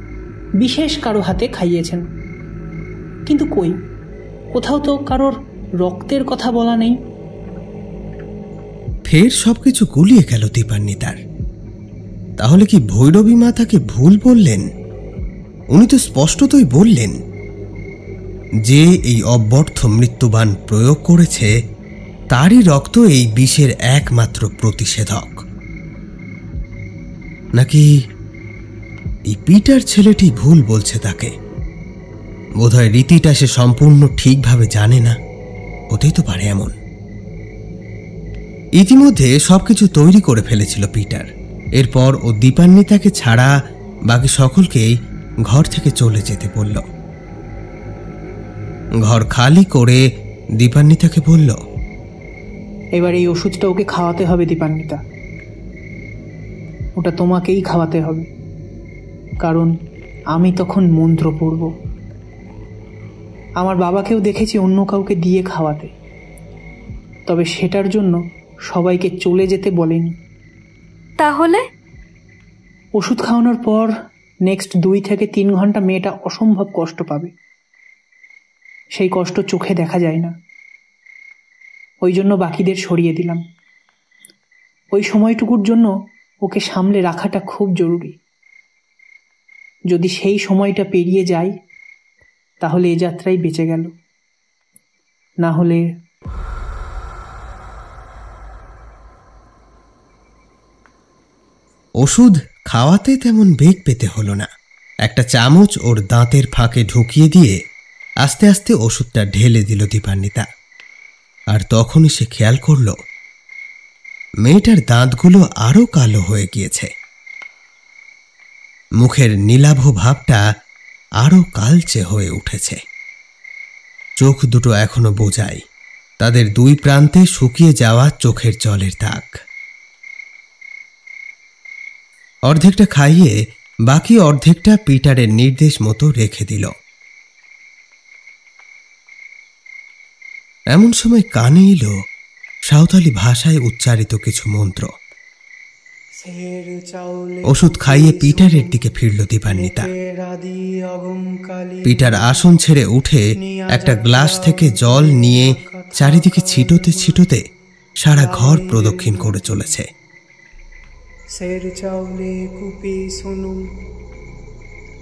বিশেষ কারো হাতে খাইয়েছেন। কিন্তু কই, কোথাও তো কারোর রক্তের কথা বলা নেই। ফের সবকিছু গুলিয়ে গেল দীপান্বিতার। তাহলে কি ভৈরবী মা তাকে ভুল বললেন? উনি তো স্পষ্টতই বললেন যে এই অব্যর্থ মৃত্যুবান প্রয়োগ করেছে তারই রক্ত এই বিষের একমাত্র প্রতিষেধক। নাকি এই পিটার ছেলেটি ভুল বলছে তাকে? বোধহয় রীতিটা সে সম্পূর্ণ ঠিকভাবে জানে না, হতেই তো পারে এমন। ইতিমধ্যে সবকিছু তৈরি করে ফেলেছিল পিটার। এরপর ও দীপান্বিতাকে ছাড়া বাকি সকলকেই ঘর থেকে চলে যেতে বলল। ঘর খালি করে দীপান্বিতাকে বলল, এবার এই ওষুধটা ওকে খাওয়াতে হবে দীপান্বিতা। ওটা তোমাকেই খাওয়াতে হবে, কারণ আমি তখন মন্ত্র পড়ব। আমার বাবাকেও দেখেছি অন্য কাউকে দিয়ে খাওয়াতে, তবে সেটার জন্য সবাইকে চলে যেতে বলেনি। তাহলে ওষুধ খাওয়ানোর পর নেক্সট 2 থেকে 3 ঘন্টা মেয়েটা অসম্ভব কষ্ট পাবে। সেই কষ্ট চোখে দেখা যায় না, ওই জন্য বাকিদের সরিয়ে দিলাম। ওই সময়টুকুর জন্য ওকে সামলে রাখাটা খুব জরুরি। যদি সেই সময়টা পেরিয়ে যায় তাহলে এ যাত্রাই বেঁচে গেল, না হলে। ওষুধ খাওয়াতে তেমন বেগ পেতে হলো না। একটা চামচ ওর দাঁতের ফাঁকে ঢুকিয়ে দিয়ে আস্তে আস্তে ওষুধটা ঢেলে দিল দীপান্বিতা। আর তখনই সে খেয়াল করল মেয়েটার দাঁতগুলো আরো কালো হয়ে গিয়েছে। মুখের নীলাভ ভাবটা আরো কালচে হয়ে উঠেছে। চোখ দুটো এখনো বোঝায়, তাদের 2 প্রান্তে শুকিয়ে যাওয়া চোখের জলের দাগ। অর্ধেকটা খাইয়ে বাকি অর্ধেকটা পিটারের নির্দেশ মতো রেখে দিল। এমন সময় কানে এলো সাঁওতালি ভাষায় উচ্চারিত কিছু মন্ত্র। ওষুধ খাইয়ে পিটারের দিকে ফিরল দীপান্বিতা। পিটার আসন ছেড়ে উঠে একটা গ্লাস থেকে জল নিয়ে চারিদিকে ছিটোতে ছিটোতে সারা ঘর প্রদক্ষিণ করে চলেছে। সের চাউলে কুপি শুনু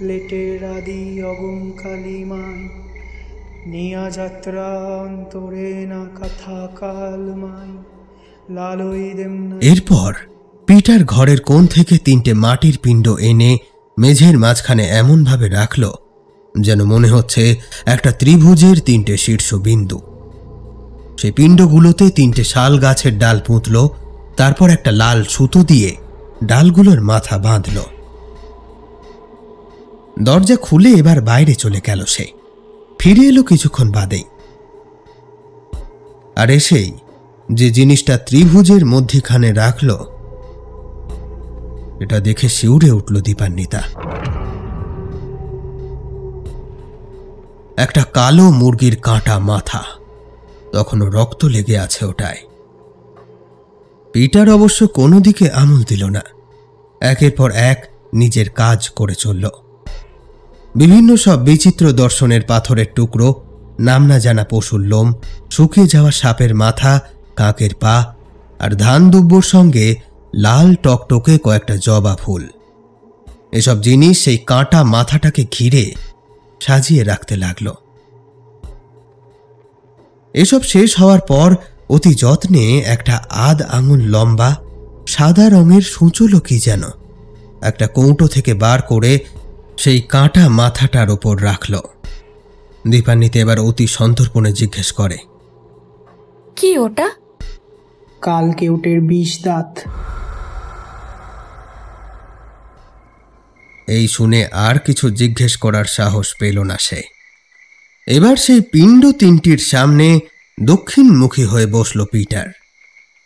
লেটের আদি অগম কালী মাই নিয়া যাত্রা অন্তরে না কথা কাল মাই লালই দেম। এরপর পিটার ঘরের কোণ থেকে 3টে মাটির পিণ্ড এনে মেঝের মাঝখানে এমনভাবে রাখল যেন মনে হচ্ছে একটা ত্রিভুজের 3টে শীর্ষবিন্দু। সেই পিণ্ডগুলোতে 3টে শাল গাছের ডাল পুঁতল তারপর একটা লাল সুতো দিয়ে ডালগুলোর মাথা বাঁধল। দরজা খুলে এবার বাইরে চলে গেল সে। ফিরে এলো কিছুক্ষণ বাদেই, আর এসেই যে জিনিসটা ত্রিভুজের মধ্যিখানে রাখল এটা দেখে শিউরে উঠল দীপান্বিতা। একটা কালো মুরগির কাঁটা মাথা, তখনও রক্ত লেগে আছে ওটায়। পিটার অবশ্য কোনো দিকে আমল দিল না, একের পর এক নিজের কাজ করে চলল। বিভিন্ন সব বিচিত্র দর্শনের পাথরের টুকরো, নাম না জানা পশুর লোম, শুকিয়ে যাওয়া সাপের মাথা, কাকের পা আর ধান দুব্বর সঙ্গে লাল টকটকে কয়েকটা জবা ফুল, এসব জিনিস সেই কাঁটা মাথাটাকে ঘিরে সাজিয়ে রাখতে লাগল। এসব শেষ হওয়ার পর অতি যত্নে একটা আধ আঙুল লম্বা সাদা রঙের সূচলো কি যেন একটা কৌটো থেকে বার করে সেই কাঁটা মাথাটার ওপর রাখল। দীপান্বিতা এবার অতি সন্তর্পণে জিজ্ঞেস করে, কি ওটা? কালকেউটের ২০ দাঁত। এই শুনে আর কিছু জিজ্ঞেস করার সাহস পেল না সে। এবার সেই পিণ্ড তিনটির সামনে দক্ষিণমুখী হয়ে বসল পিটার।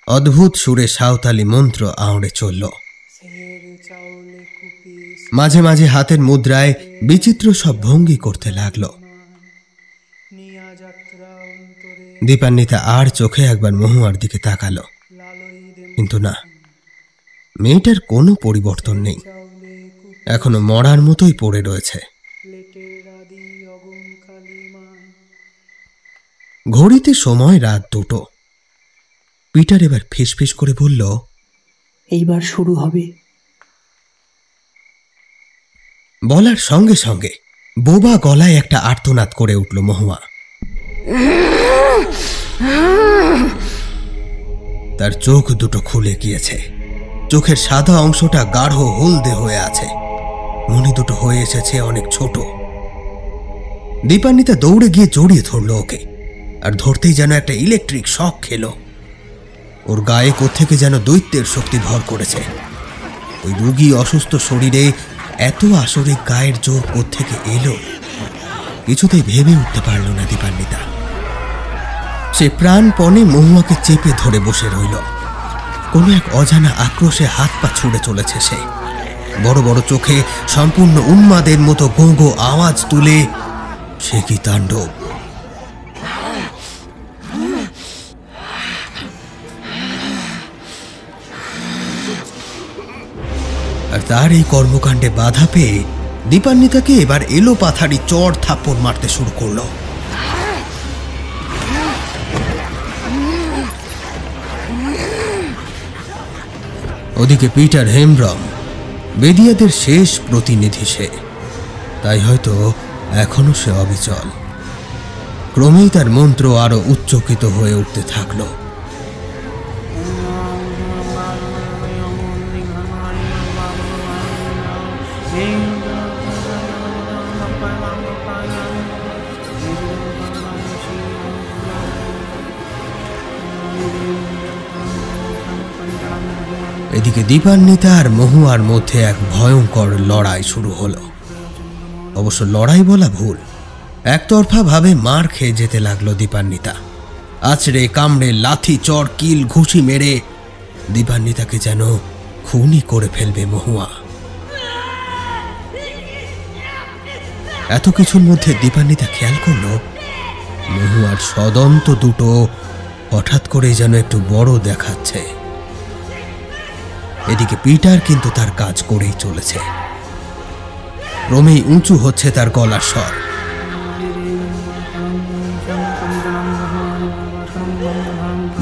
অদ্ভুত সুরে সাঁওতালি মন্ত্র আওড়ে চলল। মাঝে মাঝে হাতের মুদ্রায় বিচিত্র সব ভঙ্গি করতে লাগল। দীপান্বিতা আর চোখে একবার মহুয়ার দিকে তাকালো, কিন্তু না, মেয়েটার কোনো পরিবর্তন নেই, এখনো মরার মতোই পড়ে রয়েছে। ঘড়িতে সময় রাত 2টো। পিটার এবার ফিসফিস করে বলল, এইবার শুরু হবে। বলার সঙ্গে সঙ্গে বোবা গলায় একটা আর্তনাদ করে উঠল মহুয়া। তার চোখ দুটো খুলে গিয়েছে, চোখের সাদা অংশটা গাঢ় হলদে হয়ে আছে, মনি দুটো হয়ে এসেছে অনেক ছোট। দীপান্বিতা দৌড়ে গিয়ে জড়িয়ে ধরল ওকে, আর ধরতেই যেন একটা ইলেকট্রিক শক খেল। ওর গায়ে কোত্থেকে যেন দৈত্যের শক্তি ভর করেছে। ওই রোগী অসুস্থ শরীরে এত আসরিক গায়ের জোর কোত্থেকে এলো কিছুতেই ভেবে উঠতে পারল না দীপান্বিতা। সে প্রাণপণে মহুয়াকে চেপে ধরে বসে রইল। কোনো এক অজানা আক্রোশে হাত পা ছুড়ে চলেছে সে। বড় বড় চোখে সম্পূর্ণ উন্মাদের মতো গোঁ গোঁ আওয়াজ তুলে সে কি তাণ্ডব! আর তার এই কর্মকাণ্ডে বাধা পেয়ে দীপান্বিতাকে এবার এলো পাথারি চড় থাপ্পড় মারতে শুরু করল। ওদিকে পিটার হেমব্রম বেদিয়াদের শেষ প্রতিনিধি সে, তাই হয়তো এখনো সে অবিচল। ক্রমেই তার মন্ত্র আরো উচ্চকিত হয়ে উঠতে থাকল। এদিকে দীপান্বিতা আর মহুয়ার মধ্যে এক ভয়ঙ্কর লড়াই শুরু হলো। অবশ্য লড়াই বলা ভুল, একতরফা ভাবে মার খেয়ে যেতে লাগলো দীপান্বিতা। আছড়ে কামড়ে লাথি চড় কিল ঘুষি মেরে দীপান্বিতাকে যেন খুনই করে ফেলবে মহুয়া। এত কিছুর মধ্যে দীপান্বিতা খেয়াল করল মহুয়ার সদন্ত দুটো হঠাৎ করে যেন একটু বড় দেখাচ্ছে। এদিকে পিটার কিন্তু তার কাজ করেই চলেছে। ক্রমেই উঁচু হচ্ছে তার গলার স্বর।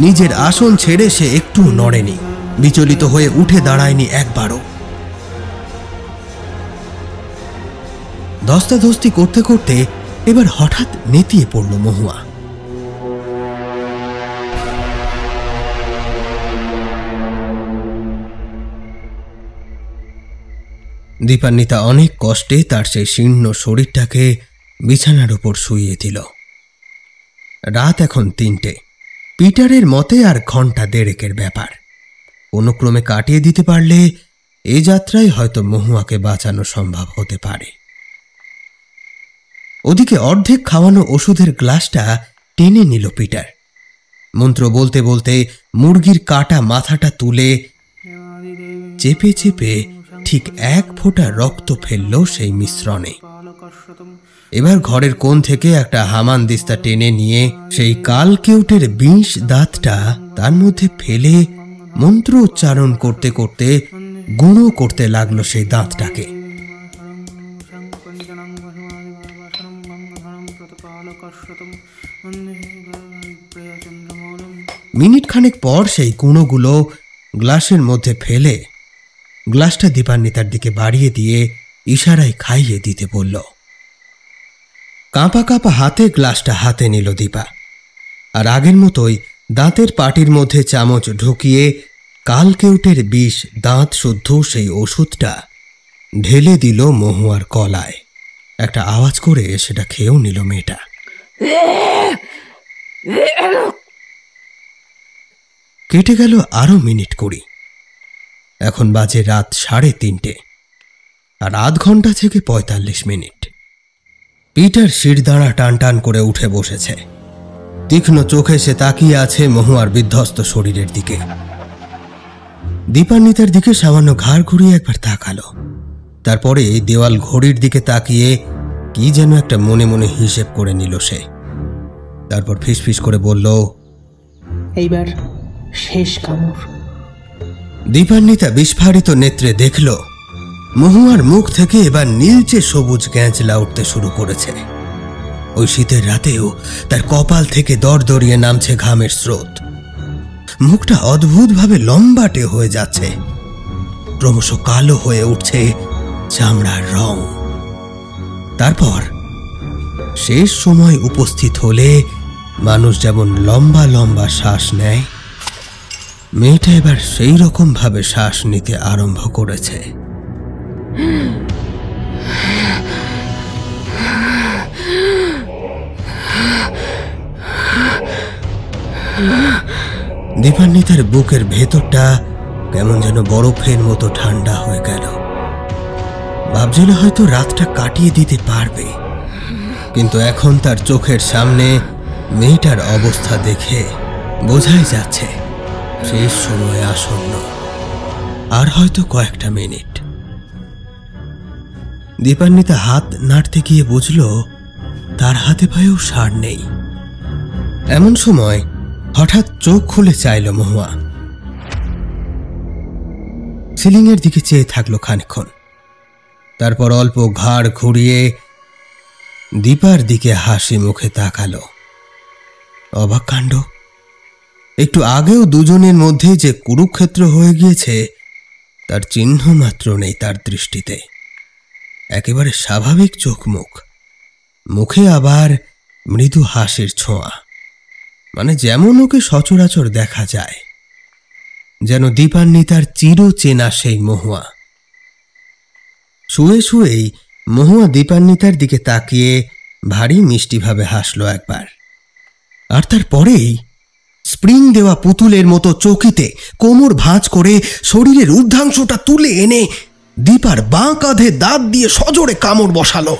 নিজের আসন ছেড়ে সে একটু নড়েনি, বিচলিত হয়ে উঠে দাঁড়ায়নি একবারও। ধস্তাধস্তি করতে করতে এবার হঠাৎ নেতিয়ে পড়ল মহুয়া। দীপান্বিতা অনেক কষ্টে তার সেই শীর্ণ শরীরটাকে বিছানার উপর শুইয়ে দিল। রাত এখন 3টে। পিটারের মতে আর ঘন্টা দেড়েকের ব্যাপার। কোনো ক্রমে কাটিয়ে দিতে পারলে এই যাত্রায় হয়তো মহুয়াকে বাঁচানো সম্ভব হতে পারে। ওদিকে অর্ধেক খাওয়ানো ওষুধের গ্লাসটা টেনে নিল পিটার। মন্ত্র বলতে বলতে মুরগির কাটা মাথাটা তুলে চেপে চেপে ঠিক 1 ফোঁটা রক্ত ফেলল সেই মিশ্রণে। এবার ঘরের কোণ থেকে একটা হামানদিস্তা টেনে নিয়ে সেই কালকেউটের বিষ দাঁতটা তার মধ্যে ফেলে মন্ত্র উচ্চারণ করতে করতে গুঁড়ো করতে লাগলো সেই দাঁতটাকে। মিনিট খানেক পর সেই গুঁড়োগুলো গ্লাসের মধ্যে ফেলে গ্লাসটা দীপান্বিতার দিকে বাড়িয়ে দিয়ে ইশারায় খাইয়ে দিতে বলল। কাঁপা কাঁপা হাতে গ্লাসটা হাতে নিল দীপা, আর আগের মতোই দাঁতের পাটির মধ্যে চামচ ঢুকিয়ে কালকেউটের বিষ দাঁত শুদ্ধ সেই ওষুধটা ঢেলে দিল মহুয়ার কলায়। একটা আওয়াজ করে সেটা খেয়েও নিল মেয়েটা। কেটে গেল আরো মিনিট 20। এখন বাজে রাত 3:30, আর আধ ঘন্টা থেকে 45 মিনিট। পিটার শিরদাঁড়া টান টান করে উঠে বসেছে। তীক্ষ্ণ চোখে সে তাকিয়ে আছে মহুয়ার বিধ্বস্ত শরীরের দিকে। দীপান্বিতার দিকে সামান্য ঘাড় ঘুরিয়ে একবার তাকালো, তারপরে দেওয়াল ঘড়ির দিকে তাকিয়ে কি যেন একটা মনে মনে হিসেব করে নিল সে। তারপর ফিসফিস করে বলল, এইবার শেষ কামড়। দীপান্বিতা বিস্ফারিত নেত্রে দেখল মহুয়ার মুখ থেকে এবার নীলচে সবুজ গ্যাঁজলা উঠতে শুরু করেছে। ওই শীতের রাতেও তার কপাল থেকে দরদরিয়ে নামছে ঘামের স্রোত। মুখটা অদ্ভুতভাবে লম্বাটে হয়ে যাচ্ছে, ক্রমশ কালো হয়ে উঠছে চামড়ার রং। তারপর শেষ সময় উপস্থিত হলে মানুষ যেমন লম্বা লম্বা শ্বাস নেয়, মেয়েটা এবার সেই রকম ভাবে শ্বাস নিতে আরম্ভ করেছে। দীপান্বিতার বুকের ভেতরটা কেমন যেন বরফের মতো ঠান্ডা হয়ে গেল। ভাবছিল হয়তো রাতটা কাটিয়ে দিতে পারবে, কিন্তু এখন তার চোখের সামনে মেয়েটার অবস্থা দেখে বোঝাই যাচ্ছে শেষ সময় আসন্ন, আর হয়তো কয়েকটা মিনিট। দীপান্বিতা হাত নাড়তে গিয়ে বুঝল তার হাতে পায়েও সার নেই। এমন সময় হঠাৎ চোখ খুলে চাইল মহুয়া। সিলিংয়ের দিকে চেয়ে থাকলো খানিকক্ষণ, তারপর অল্প ঘাড় ঘুরিয়ে দীপার দিকে হাসি মুখে তাকালো। অবাক কাণ্ড, একটু আগেও দুজনের মধ্যে যে কুরুক্ষেত্র হয়ে গিয়েছে তার চিহ্ন মাত্র নেই তার দৃষ্টিতে। একেবারে স্বাভাবিক চোখ মুখ, মুখে আবার মৃদু হাসির ছোঁয়া, মানে যেমন ওকে সচরাচর দেখা যায়, যেন দীপান্বিতার চিরচেনা সেই মহুয়া। শুয়ে শুয়েই মহুয়া দীপান্বিতার দিকে তাকিয়ে ভারী মিষ্টিভাবে হাসল একবার, আর তারপরেই স্প্রিং দেওয়া পুতুলের মতো চৌকিতে কোমর ভাঁজ করে শরীরের ঊর্ধ্বাংশটা তুলে এনে দীপার বাঁ কাঁধে দাঁত দিয়ে সজোরে কামড় বসালো।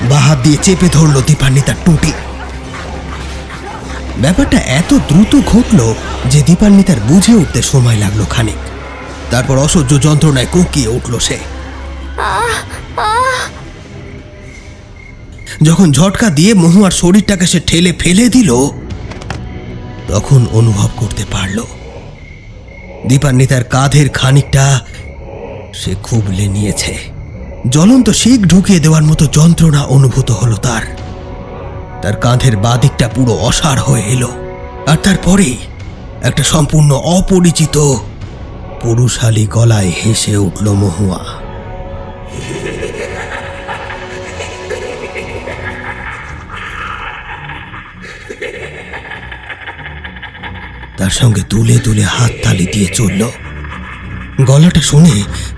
বাঁ হাত দিয়ে চেপে ধরল দীপান্বিতার টুটি। ব্যাপারটা এত দ্রুত ঘটল যে দীপান্বিতার বুঝে উঠতে সময় লাগলো খানিক। তারপর অসহ্য যন্ত্রণায় কোঁকিয়ে উঠল সে। যখন ঝটকা দিয়ে মহুয়ার শরীরটাকে সে ঠেলে ফেলে দিল, তখন অনুভব করতে পারল দীপান্বিতার কাঁধের খানিকটা সে খুবলে নিয়েছে। জ্বলন্ত শিক ঢুকিয়ে দেওয়ার মতো যন্ত্রণা অনুভূত হলো তার। তার কাঁধের বাদিকটা পুরো অসাড় হয়ে এলো, আর তারপরেই একটা সম্পূর্ণ অপরিচিত পুরুষালী গলায় হেসে উঠল মহুয়া। তার সঙ্গে তুলে তুলে হাত তালি দিয়ে চলল। গলাটা শুনে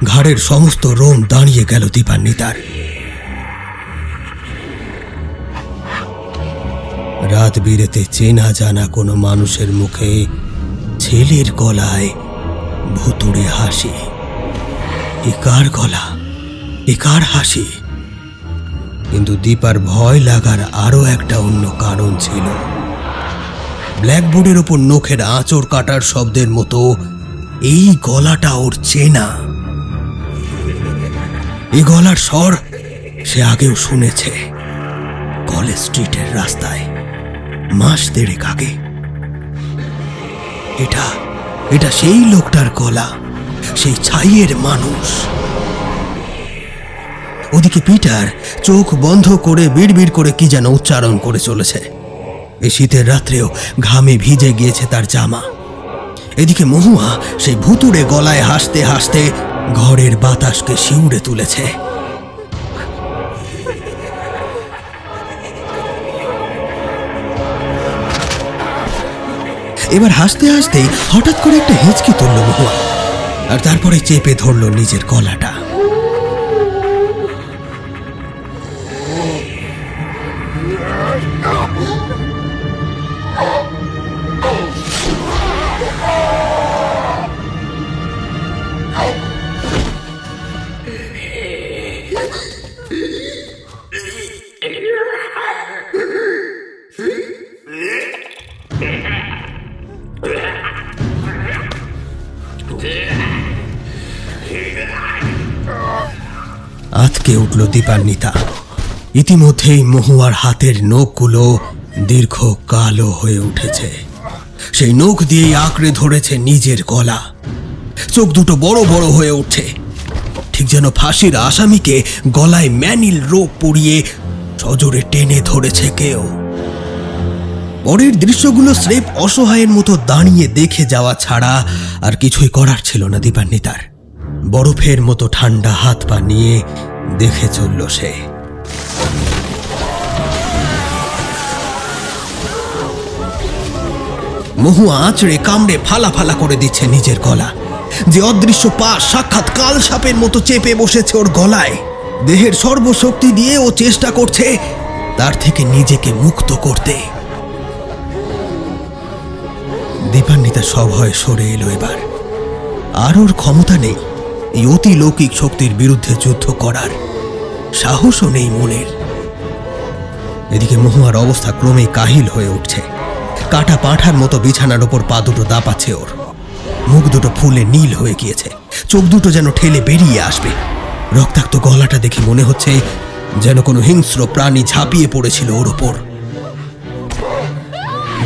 ঘাড়ের সমস্ত রোম দাঁড়িয়ে গেল দীপান্বিতার। রাত বিরেতে চেনা জানা কোনো মানুষের মুখে ছেলের গলায় ভুতুড়ে হাসি। একার গলা, একার হাসি। কিন্তু দীপার ভয় লাগার আরো একটা অন্য কারণ ছিল। ব্ল্যাকবোর্ডের ওপর নখের আঁচড় কাটার শব্দের মতো এই গলাটা ওর চেনা। এই গলার স্বর সে আগেও শুনেছে কলেজ স্ট্রিটের রাস্তায় মাস দেড়েক আগে। এটা সেই লোকটার গলা, সেই ছাইয়ের মানুষ। ওদিকে পিটার চোখ বন্ধ করে বিড়বিড় করে কি যেন উচ্চারণ করে চলেছে। এই শীতের রাত্রেও ঘামে ভিজে গিয়েছে তার জামা। এদিকে মহুয়া সেই ভুতুড়ে গলায় হাসতে হাসতে ঘরের বাতাসকে শিউরে তুলেছে। এবার হাসতে হাসতেই হঠাৎ করে একটা হেঁচকি তুলল মহুয়া, আর তারপরে চেপে ধরল নিজের গলাটা। আতকে উঠল দীপান্বিতা। ইতিমধ্যেই মহুয়ার হাতের নখগুলো দীর্ঘ কালো হয়ে উঠেছে। সেই নখ দিয়েই আঁকড়ে ধরেছে নিজের গলা। চোখ দুটো বড় বড় হয়ে উঠছে, ঠিক যেন ফাঁসির আসামিকে গলায় ম্যানিল রোপ পরিয়ে সজোরে টেনে ধরেছে কেউ। পরের দৃশ্যগুলো স্রেফ অসহায়ের মতো দাঁড়িয়ে দেখে যাওয়া ছাড়া আর কিছুই করার ছিল না দীপান্বিতার। বরফের মতো ঠান্ডা হাত পা নিয়ে দেখে চলল সে। মহুয়া আঁচড়ে কামড়ে ফালা ফালা করে দিচ্ছে নিজের গলা। যে অদৃশ্য পা সাক্ষাৎ কাল সাপের মতো চেপে বসেছে ওর গলায়। দেহের সর্বশক্তি দিয়ে ও চেষ্টা করছে তার থেকে নিজেকে মুক্ত করতে। দীপান্বিতা সভয়ে সরে এলো এবার। আর ওর ক্ষমতা নেই এই অতিলৌকিক শক্তির বিরুদ্ধে যুদ্ধ করার, সাহসও নেই মনের। এদিকে মহুয়ার অবস্থা ক্রমেই কাহিল হয়ে উঠছে। কাটা পাঁঠার মতো বিছানার ওপর পা দুটো দাপাচ্ছে ওর। মুখ দুটো ফুলে নীল হয়ে গিয়েছে, চোখ দুটো যেন ঠেলে বেরিয়ে আসবে। রক্তাক্ত গলাটা দেখে মনে হচ্ছে যেন কোনো হিংস্র প্রাণী ঝাঁপিয়ে পড়েছিল ওর ওপর।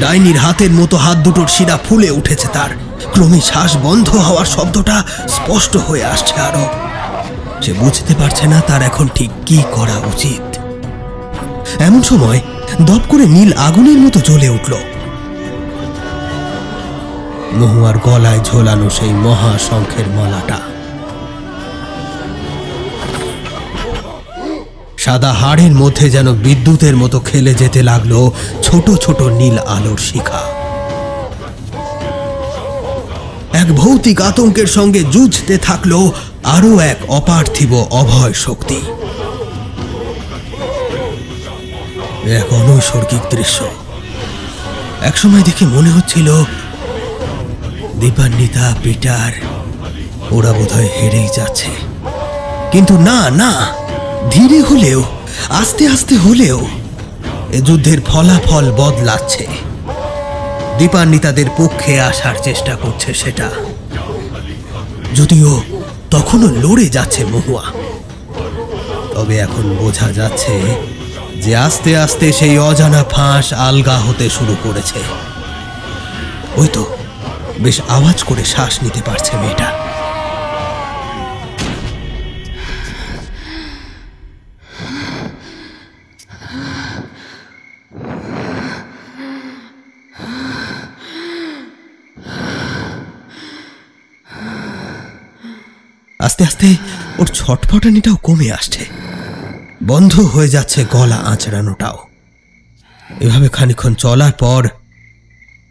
ডাইনির হাতের মতো হাত দুটোর শিরা ফুলে উঠেছে তার। ক্রমে শ্বাস বন্ধ হওয়ার শব্দটা স্পষ্ট হয়ে আসছে আরো। সে বুঝতে পারছে না তার এখন ঠিক কি করা উচিত। এমন সময় দপ করে নীল আগুনের মতো জ্বলে উঠল মহুয়ার গলায় ঝোলানো সেই মহাশঙ্খের মালাটা। সাদা হাড়ের মধ্যে যেন বিদ্যুতের মতো খেলে যেতে লাগলো ছোট ছোট নীল আলোর শিখা। এক ভৌতিক আতঙ্কের সঙ্গে যুঝতে থাকলো আরো এক অপার্থিব অভয় শক্তি। এক অনৈসর্গিক দৃশ্য। একসময় দেখে মনে হচ্ছিল দীপান্বিতা, পিটার ওরা বোধহয় হেরেই যাচ্ছে। কিন্তু না না, ধীরে হলেও আস্তে আস্তে হলেও এ যুদ্ধের ফলাফল বদলাচ্ছে। দীপান্বিতাদের পক্ষে আসার চেষ্টা করছে সেটা, যদিও তখনও লড়ে যাচ্ছে মহুয়া। তবে এখন বোঝা যাচ্ছে যে আস্তে আস্তে সেই অজানা ফাঁস আলগা হতে শুরু করেছে। ওই তো বেশ আওয়াজ করে শ্বাস নিতে পারছে মেয়েটা। আস্তে আস্তে ওর ছটফটানিটাও কমে আসছে, বন্ধ হয়ে যাচ্ছে গলা আঁচড়ানোটাও। এভাবে খানিকক্ষণ চলার পর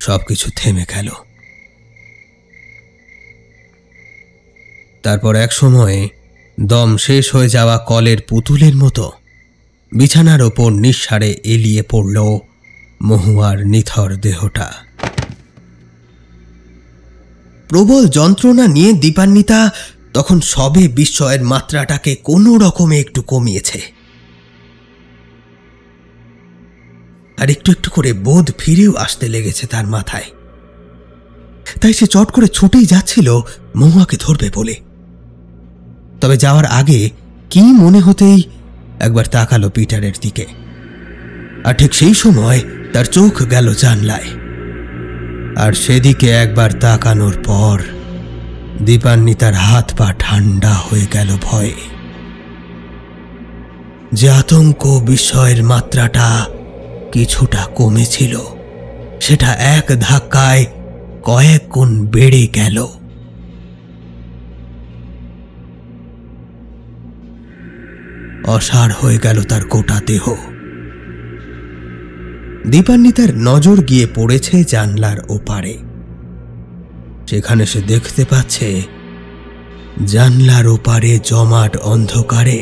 সবকিছু থেমে গেল। তারপর এক সময়ে দম শেষ হয়ে যাওয়া কলের পুতুলের মতো বিছানার ওপর নিঃসাড়ে এলিয়ে পড়ল মহুয়ার নিথর দেহটা। প্রবল যন্ত্রণা নিয়ে দীপান্বিতা তখন সবে বিস্ময়ের মাত্রাটাকে কোনো রকমে একটু কমিয়েছে, আর একটু একটু করে বোধ ফিরেও আসতে লেগেছে তার মাথায়। তাই সে চট করে ছুটেই যাচ্ছিল মহুয়াকে ধরবে বলে। তবে যাওয়ার আগে কি মনে হতেই একবার তাকালো পিটারের দিকে, আর ঠিক সেই সময় তার চোখ গেল জানলায়। আর সেদিকে একবার তাকানোর পর দীপান্বিতার হাত পা ঠান্ডা হয়ে গেল ভয়ে। যে আতঙ্ক বিস্ময়ের মাত্রাটা কিছুটা কমেছিল, সেটা এক ধাক্কায় কয়েক গুণ বেড়ে গেল। অসাড় হয়ে গেল তার গোটা দেহ। দীপান্বিতার নজর গিয়ে পড়েছে জানলার ওপারে। সেখানে সে দেখতে পাচ্ছে জানলার ওপারে জমাট অন্ধকারে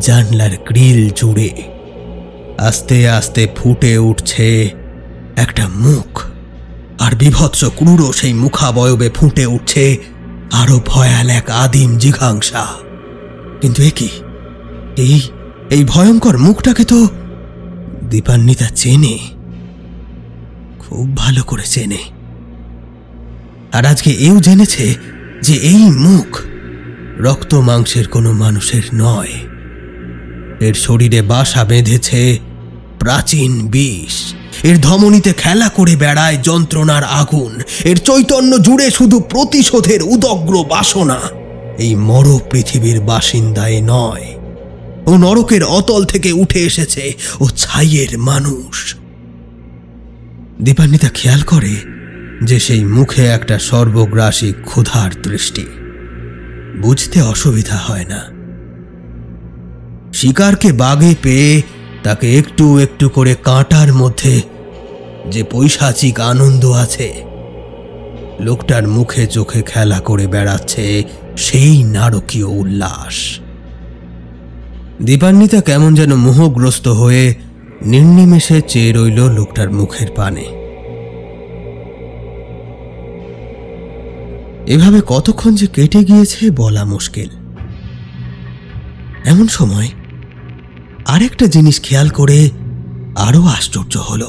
জানলার গ্রিল জুড়ে আস্তে আস্তে ফুটে উঠছে একটা মুখ, আর বিভৎস ক্রূর সেই মুখাবয়বে ফুটে উঠছে আরো ভয়াল এক আদিম জিঘাংসা। কিন্তু এই ভয়ঙ্কর মুখটাকে তো দীপান্বিতা চেনে, খুব ভালো করে চেনে। আর আজকে এও জেনেছে যে এই মুখ রক্ত মাংসের কোনো মানুষের নয়। এর শরীরে বাসা বেঁধেছে প্রাচীন বিষ, এর ধমনীতে খেলা করে বেড়ায় যন্ত্রণার আগুন, এর চৈতন্য জুড়ে শুধু প্রতিশোধের উদগ্র বাসনা। এই মর পৃথিবীর বাসিন্দায় নয়, ও নরকের অতল থেকে উঠে এসেছে, ও ছাইয়ের মানুষ। দীপান্বিতা খেয়াল করে যে সেই মুখে একটা সর্বগ্রাসী ক্ষুধার দৃষ্টি। বুঝতে অসুবিধা হয় না, শিকারকে বাগে পেয়ে তাকে একটু একটু করে কাঁটার মধ্যে যে পৈশাচিক আনন্দ আছে, লোকটার মুখে চোখে খেলা করে বেড়াচ্ছে সেই নারকীয় উল্লাস। দীপান্বিতা কেমন যেন মোহগ্রস্ত হয়ে নির্নিমেষে চেয়ে রইল লোকটার মুখের পানে। এভাবে কতক্ষণ যে কেটে গিয়েছে বলা মুশকিল। এমন সময় আরেকটা জিনিস খেয়াল করে আরো আশ্চর্য হল।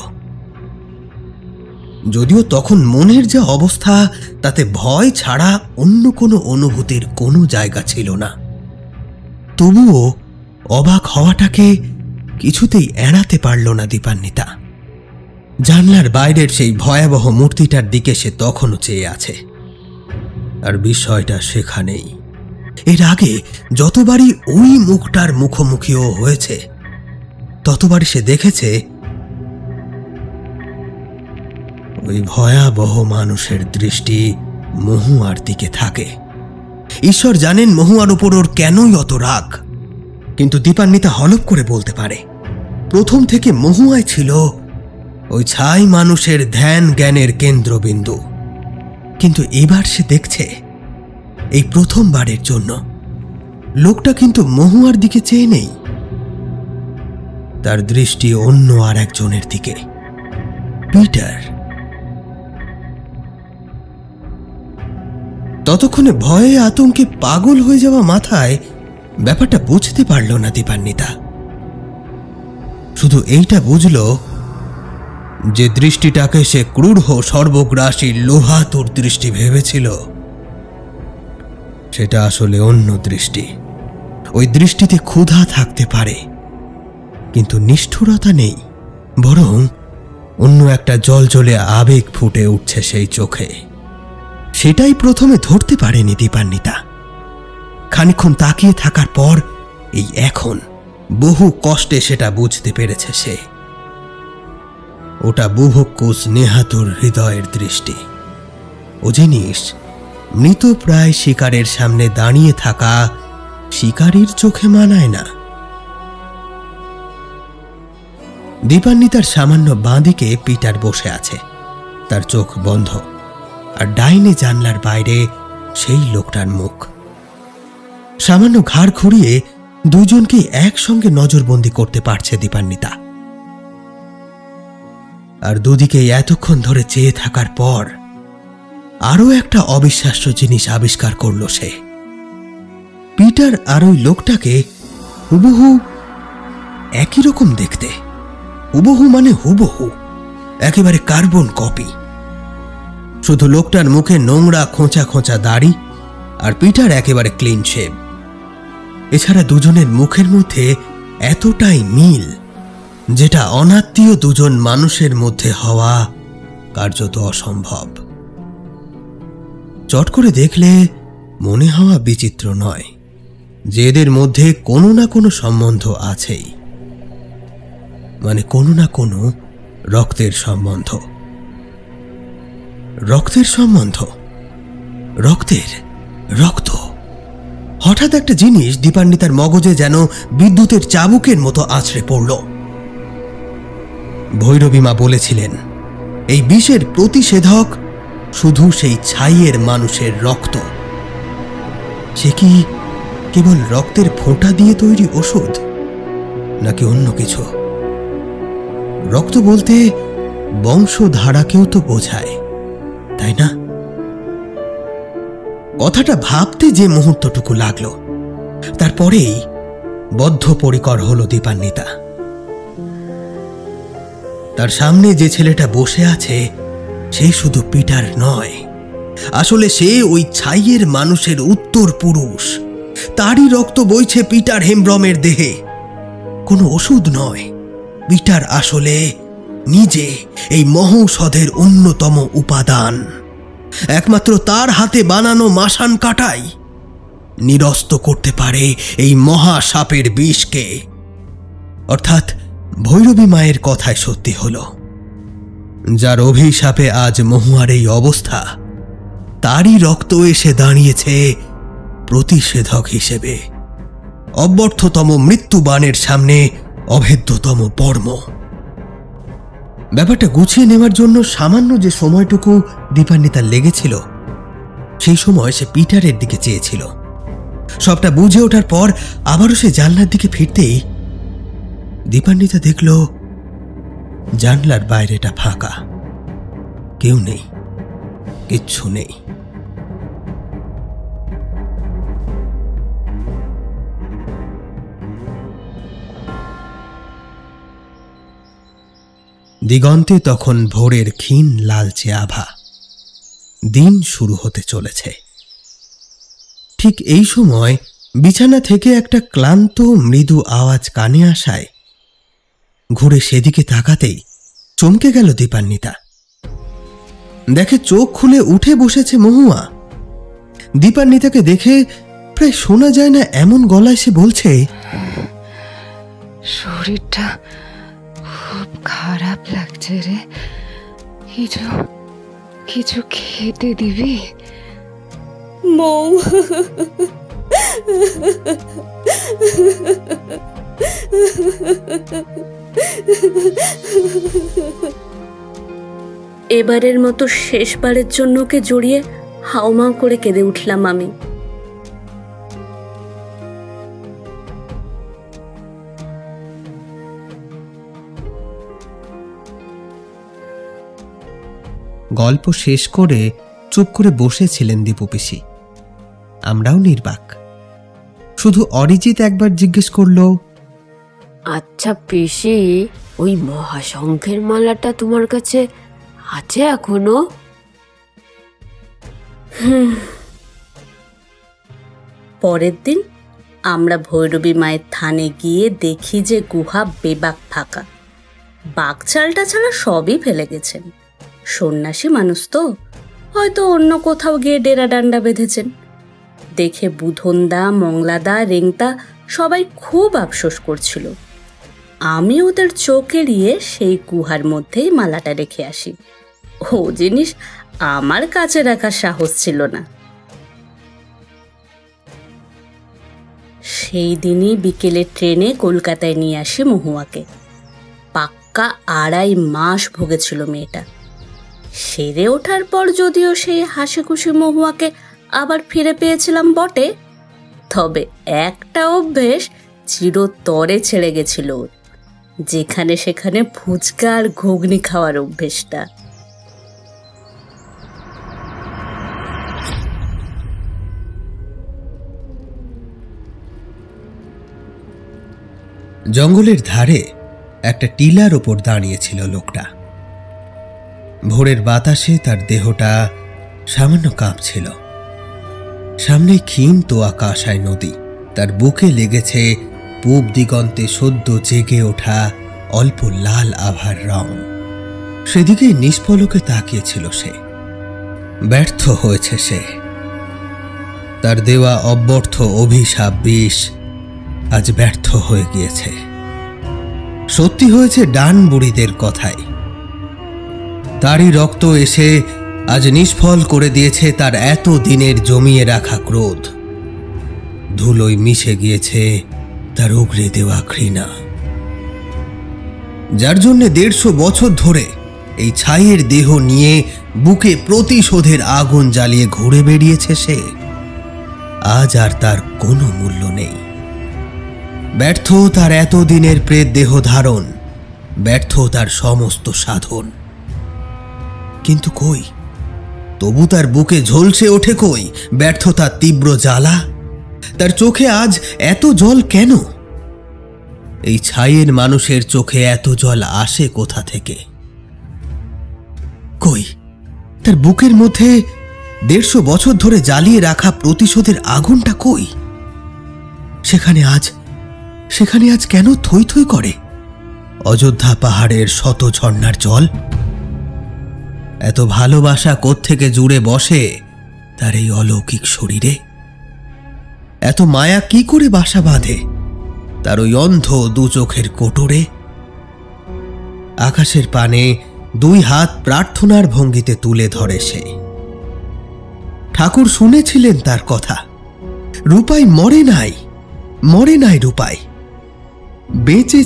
যদিও তখন মনের যে অবস্থা, তাতে ভয় ছাড়া অন্য কোনো অনুভূতির কোনো জায়গা ছিল না, তবুও অবাক হওয়াটাকে কিছুতেই এড়াতে পারল না দীপান্বিতা। জানলার বাইরের সেই ভয়াবহ মূর্তিটার দিকে সে তখনও চেয়ে আছে, আর বিষয়টা সেখানেই। এর আগে যতবারই ওই মুখটার মুখোমুখিও হয়েছে, ততবারই সে দেখেছে ওই ভয়াবহ মানুষের দৃষ্টি মহুয়ার দিকে থাকে। ঈশ্বর জানেন মহুয়ার উপর ওর কেনই অত রাগ, কিন্তু দীপান্বিতা হলপ করে বলতে পারে প্রথম থেকে মহুয়ায় ছিল ওই ছাই মানুষের ধ্যান জ্ঞানের কেন্দ্রবিন্দু। কিন্তু এবার সে দেখছে এই প্রথমবারের জন্য লোকটা কিন্তু মহুয়ার দিকে চেয়ে নেই, তার দৃষ্টি অন্য আর একজনের দিকে, পিটার। ততক্ষণে ভয়ে আতঙ্কে পাগল হয়ে যাওয়া মাথায় ব্যাপারটা বুঝতে পারল না দীপান্বিতা। শুধু এইটা বুঝল যে দৃষ্টিটাকে সে ক্রূর সর্বগ্রাসী লোহাতুর দৃষ্টি ভেবেছিল, সেটা আসলে অন্য দৃষ্টি। ওই দৃষ্টিতে ক্ষুধা থাকতে পারে, কিন্তু নিষ্ঠুরতা নেই, বরং অন্য একটা জলজলে আবেগ ফুটে উঠছে সেই চোখে। সেটাই প্রথমে ধরতে পারেনি দীপান্বিতা। খানিকক্ষণ তাকিয়ে থাকার পর এই এখন বহু কষ্টে সেটা বুঝতে পেরেছে সে। ওটা বুভুক্ষু নেহাতুর হৃদয়ের দৃষ্টি। ও জিনিস মৃতপ্রায় শিকারের সামনে দাঁড়িয়ে থাকা শিকারীর চোখে মানায় না। দীপান্বিতার সামান্য বাঁদিকে পিটার বসে আছে, তার চোখ বন্ধ, আর ডাইনে জানলার বাইরে সেই লোকটার মুখ। সামান্য ঘাড় ঘুরিয়ে দুজনকেই একসঙ্গে নজরবন্দি করতে পারছে দীপান্বিতা। আর দুদিকে এতক্ষণ ধরে চেয়ে থাকার পর আরো একটা অবিশ্বাস্য জিনিস আবিষ্কার করল সে। পিটার আর ওই লোকটাকে হুবহু একই রকম দেখতে। হুবহু মানে হুবহু, একেবারে কার্বন কপি। শুধু লোকটার মুখে নোংরা খোঁচা খোঁচা দাড়ি, আর পিটার একেবারে ক্লিন শেভ। এছাড়া দুজনের মুখের মধ্যে এতটাই মিল, যেটা অনাত্মীয় দুজন মানুষের মধ্যে হওয়া কার্যত অসম্ভব। চট করে দেখলে মনে হওয়া বিচিত্র নয় যে এদের মধ্যে কোনো না কোনো সম্বন্ধ আছেই, মানে কোনো না কোনো রক্তের সম্বন্ধ। রক্তের সম্বন্ধ, রক্তের রক্ত। হঠাৎ একটা জিনিস দীপান্বিতার মগজে যেন বিদ্যুতের চাবুকের মতো আছড়ে পড়ল। ভৈরবী মা বলেছিলেন এই বিষের প্রতিষেধক শুধু সেই ছাইয়ের মানুষের রক্ত। সে কি কেবল রক্তের ফোঁটা দিয়ে তৈরি ওষুধ, নাকি অন্য কিছু? রক্ত বলতে বংশধারাকেও তো বোঝায়, তাই না? কথাটা ভাবতে যে মুহূর্তটুকু লাগলো, তারপরেই বদ্ধপরিকর হলো দীপান্বিতা। তার সামনে যে ছেলেটা বসে আছে সে শুধু পিটার নয়, আসলে সে ওই ছাইয়ের মানুষের উত্তর পুরুষ। তারই রক্ত বইছে পিটার হেমব্রমের দেহে। কোনো ওষুধ নয়, পিটার আসলে নিজে এই মহৌষধের অন্যতম উপাদান। একমাত্র তার হাতে বানানো মাসান কাটাই নিরস্ত করতে পারে এই মহাসাপের বিষকে। অর্থাৎ ভৈরবী মায়ের কথায় সত্যি হলো, যার অভিশাপে আজ মহুয়ার এই অবস্থা, তারই রক্ত এসে দাঁড়িয়েছে প্রতিষেধক হিসেবে। অব্যর্থতম মৃত্যুবাণের সামনে অভেদ্যতম বর্ম। ব্যাপারটা গুছিয়ে নেওয়ার জন্য সামান্য যে সময়টুকু দীপান্বিতার লেগেছিল, সেই সময় সে পিটারের দিকে চেয়েছিল। সবটা বুঝে ওঠার পর আবারও সে জানলার দিকে ফিরতেই দীপান্বিতা দেখল জানলার বাইরেটা ফাঁকা, কেউ নেই, কিচ্ছু নেই। দিগন্তে তখন ভোরের ক্ষীণ লালচে আভা। দিন শুরু হতে চলেছে। ঠিক এই সময় বিছানা থেকে একটা ক্লান্ত মৃদু আওয়াজ কানে আসায় ঘুরে সেদিকে তাকাতেই চমকে গেল দীপান্বিতা। দেখে চোখ খুলে উঠে বসেছে মহুয়া। দীপান্বিতাকে দেখে প্রায় শোনা যায় না এমন গলায় সে বলছে, শরীরটা খুব খারাপ লাগছে রে, কিছু খেতে দিবি? মৌ, এবারের মতো শেষবারের জন্য ওকে জড়িয়ে হাউমাউ করে কেঁদে উঠলাম আমি। গল্প শেষ করে চুপ করে বসেছিলেন দীপু পিসি। আমরাও নির্বাক। শুধু অরিজিৎ একবার জিজ্ঞেস করল, আচ্ছা পিসি, ওই মহাশঙ্খের মালাটা তোমার কাছে আছে এখনো? পরের দিন আমরা ভৈরবী মায়ের থানে গিয়ে দেখি যে গুহা বেবাক ফাঁকা। বাঘচালটা ছাড়া সবই ফেলে গেছেন। সন্ন্যাসী মানুষ তো, হয়তো অন্য কোথাও গিয়ে ডেরা ডান্ডা বেঁধেছেন। দেখে বুধনদা, মংলাদা, রেংতা সবাই খুব আফসোস করছিল। আমি ওদের চোখ এড়িয়ে সেই গুহার মধ্যেই মালাটা রেখে আসি। ও জিনিস আমার কাছে রাখার সাহস ছিল না। সেই দিনই বিকেলে ট্রেনে কলকাতায় নিয়ে আসি মহুয়াকে। পাক্কা 2.5 মাস ভুগেছিল মেয়েটা। সেরে ওঠার পর যদিও সেই হাসি খুশি মহুয়াকে আবার ফিরে পেয়েছিলাম বটে, তবে একটা অভ্যেস চিরতরে ছেড়ে গেছিল, যেখানে সেখানে ফুচকা আর ঘুগনি খাওয়ার অভ্যেসটা। জঙ্গলের ধারে একটা টিলার ওপর দাঁড়িয়েছিল লোকটা। ভোরের বাতাসে তার দেহটা সামান্য কাঁপছিল। সামনে ক্ষীণ তোয়া কাঁসাই নদী, তার বুকে লেগেছে পূব দিগন্তে সদ্য জেগে ওঠা অল্প লাল আভার রং। সেদিকে নিষ্পলকে তাকিয়েছিল সে। ব্যর্থ হয়েছে সে। তার দেওয়া অব্যর্থ অভিশাপ বিষ আজ ব্যর্থ হয়ে গিয়েছে। সত্যি হয়েছে ডান বুড়িদের কথাই। তারই রক্ত এসে আজ নিষ্ফল করে দিয়েছে তার এত দিনের জমিয়ে রাখা ক্রোধ। ধুলোয় মিশে গিয়েছে তার উগরে দেওয়া ঘৃণা, যার জন্য 150 বছর ধরে এই ছাইয়ের দেহ নিয়ে বুকে প্রতিশোধের আগুন জ্বালিয়ে ঘুরে বেরিয়েছে সে। আজ আর তার কোনো মূল্য নেই। ব্যর্থ তার এতদিনের প্রেত দেহ ধারণ, ব্যর্থ তার সমস্ত সাধন। কিন্তু কই, তবু তার বুকে ঝলসে ওঠে কই ব্যর্থতার তীব্র জ্বালা? তার চোখে আজ এত জল কেন? এই ছাইয়ের মানুষের চোখে এত জল আসে কোথা থেকে? কই, তার বুকের মধ্যে 150 বছর ধরে জ্বালিয়ে রাখা প্রতিশোধের আগুনটা কই? সেখানে আজ কেন থই থই করে অযোধ্যা পাহাড়ের শত ঝর্ণার জল? এত ভালোবাসা কোত্থেকে জুড়ে বসে তার এই অলৌকিক শরীরে? এত মায়া কি করে বাসা বাঁধে তার ওই অন্ধ দু চোখের কোটরে? আকাশের পানে 2 হাত প্রার্থনার ভঙ্গিতে তুলে ধরে সে। ঠাকুর শুনেছিলেন তার কথা। রূপাই মরে নাই রূপাই। বেঁচে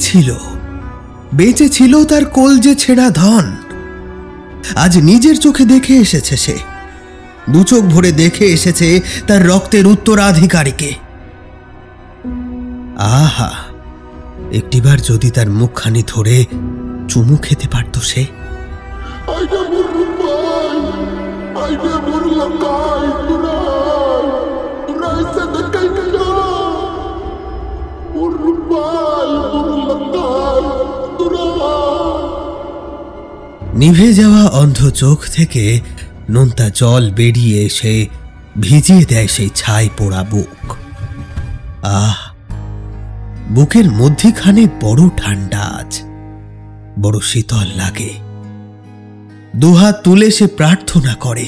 ছিল তার কলজে ছেঁড়া ধন। আজ নিজের চোখে দেখে এসেছে সে, 2 চোখ ভরে দেখে এসেছে তার রক্তের উত্তরাধিকারীকে। আহা, একটিবার যদি তার মুখখানি ধরে চুমু খেতে পারত সে। নিভে যাওয়া অন্ধ চোখ থেকে নোনতা জল বেরিয়ে এসে ভিজিয়ে দেয় সেই ছাই পোড়া বুক। আহ, বুকের মধ্যিখানে বড় ঠান্ডা, আজ বড় শীতল লাগে। 2 হাত তুলে সে প্রার্থনা করে,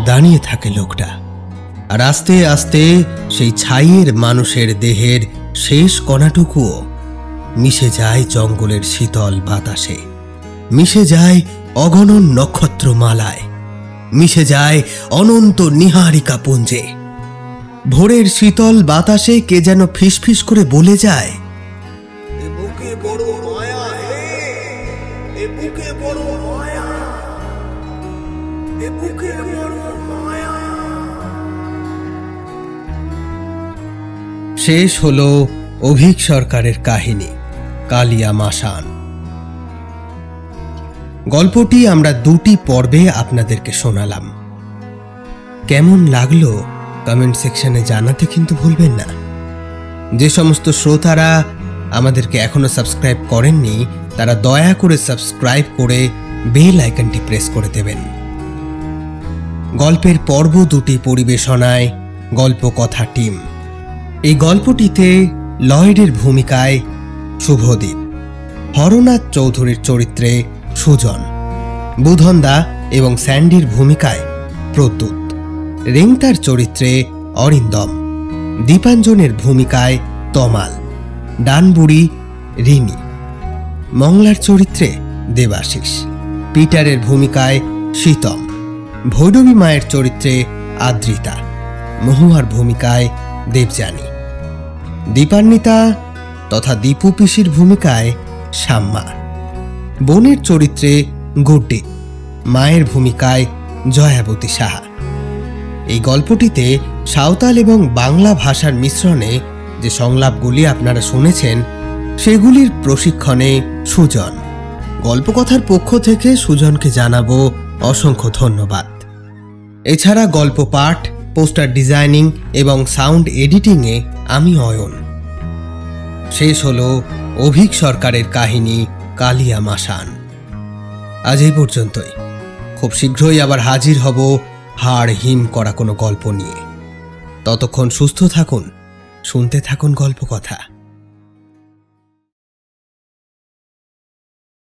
দাঁড়িয়ে থাকে লোকটা। আর আস্তে আস্তে সেই ছাইয়ের মানুষের দেহের শেষ কণাটুকুও মিশে যায় জঙ্গলের শীতল বাতাসে, মিশে যায় অগণন নক্ষত্রমালায়, মিশে যায় অনন্ত নীহারিকা পুঞ্জে। ভোরের শীতল বাতাসে কে যেন ফিসফিস করে বলে যায়, শেষ হলো অভিক সরকারের কাহিনী কালিয়া মাসান। গল্পটি আমরা 2টি পর্বে আপনাদেরকে শোনালাম। কেমন লাগলো কমেন্ট সেকশনে জানাতে কিন্তু ভুলবেন না। যে সমস্ত শ্রোতারা আমাদেরকে এখনো সাবস্ক্রাইব করেননি তারা দয়া করে সাবস্ক্রাইব করে বেল আইকনটি প্রেস করে দেবেন। গল্পের পর্ব 2টি পরিবেশনায় গল্প কথা টিম। এই গল্পটিতে লয়েডের ভূমিকায় শুভদীপ, হরনাথ চৌধুরীর চরিত্রে সুজন, বুধনদা এবং স্যান্ডির ভূমিকায় প্রদ্যুৎ, রেংতার চরিত্রে অরিন্দম, দীপাঞ্জনের ভূমিকায় তমাল, ডানবুড়ি রিমি, মংলার চরিত্রে দেবাশিস, পিটারের ভূমিকায় শীতম, ভৈরবী মায়ের চরিত্রে আদ্রিতা, মহুয়ার ভূমিকায় দেবযানী, দীপান্বিতা তথা দীপু পিসির ভূমিকায় শ্যাম্মা, বোনের চরিত্রে গুড্ডি, মায়ের ভূমিকায় জয়াবতী সাহা। এই গল্পটিতে সাঁওতাল এবং বাংলা ভাষার মিশ্রণে যে সংলাপগুলি আপনারা শুনেছেন সেগুলির প্রশিক্ষণে সুজন। গল্পকথার পক্ষ থেকে সুজনকে জানাবো অসংখ্য ধন্যবাদ। এছাড়া গল্প পাঠ, পোস্টার ডিজাইনিং এবং সাউন্ড এডিটিংয়ে আমি অয়ন। শেষ হলো অভিক সরকারের কাহিনী কালিয়া মাসান। আজ এই পর্যন্তই। খুব শীঘ্রই আবার হাজির হব হাড় হিম করা কোনো গল্প নিয়ে। ততক্ষণ সুস্থ থাকুন, শুনতে থাকুন গল্পকথা।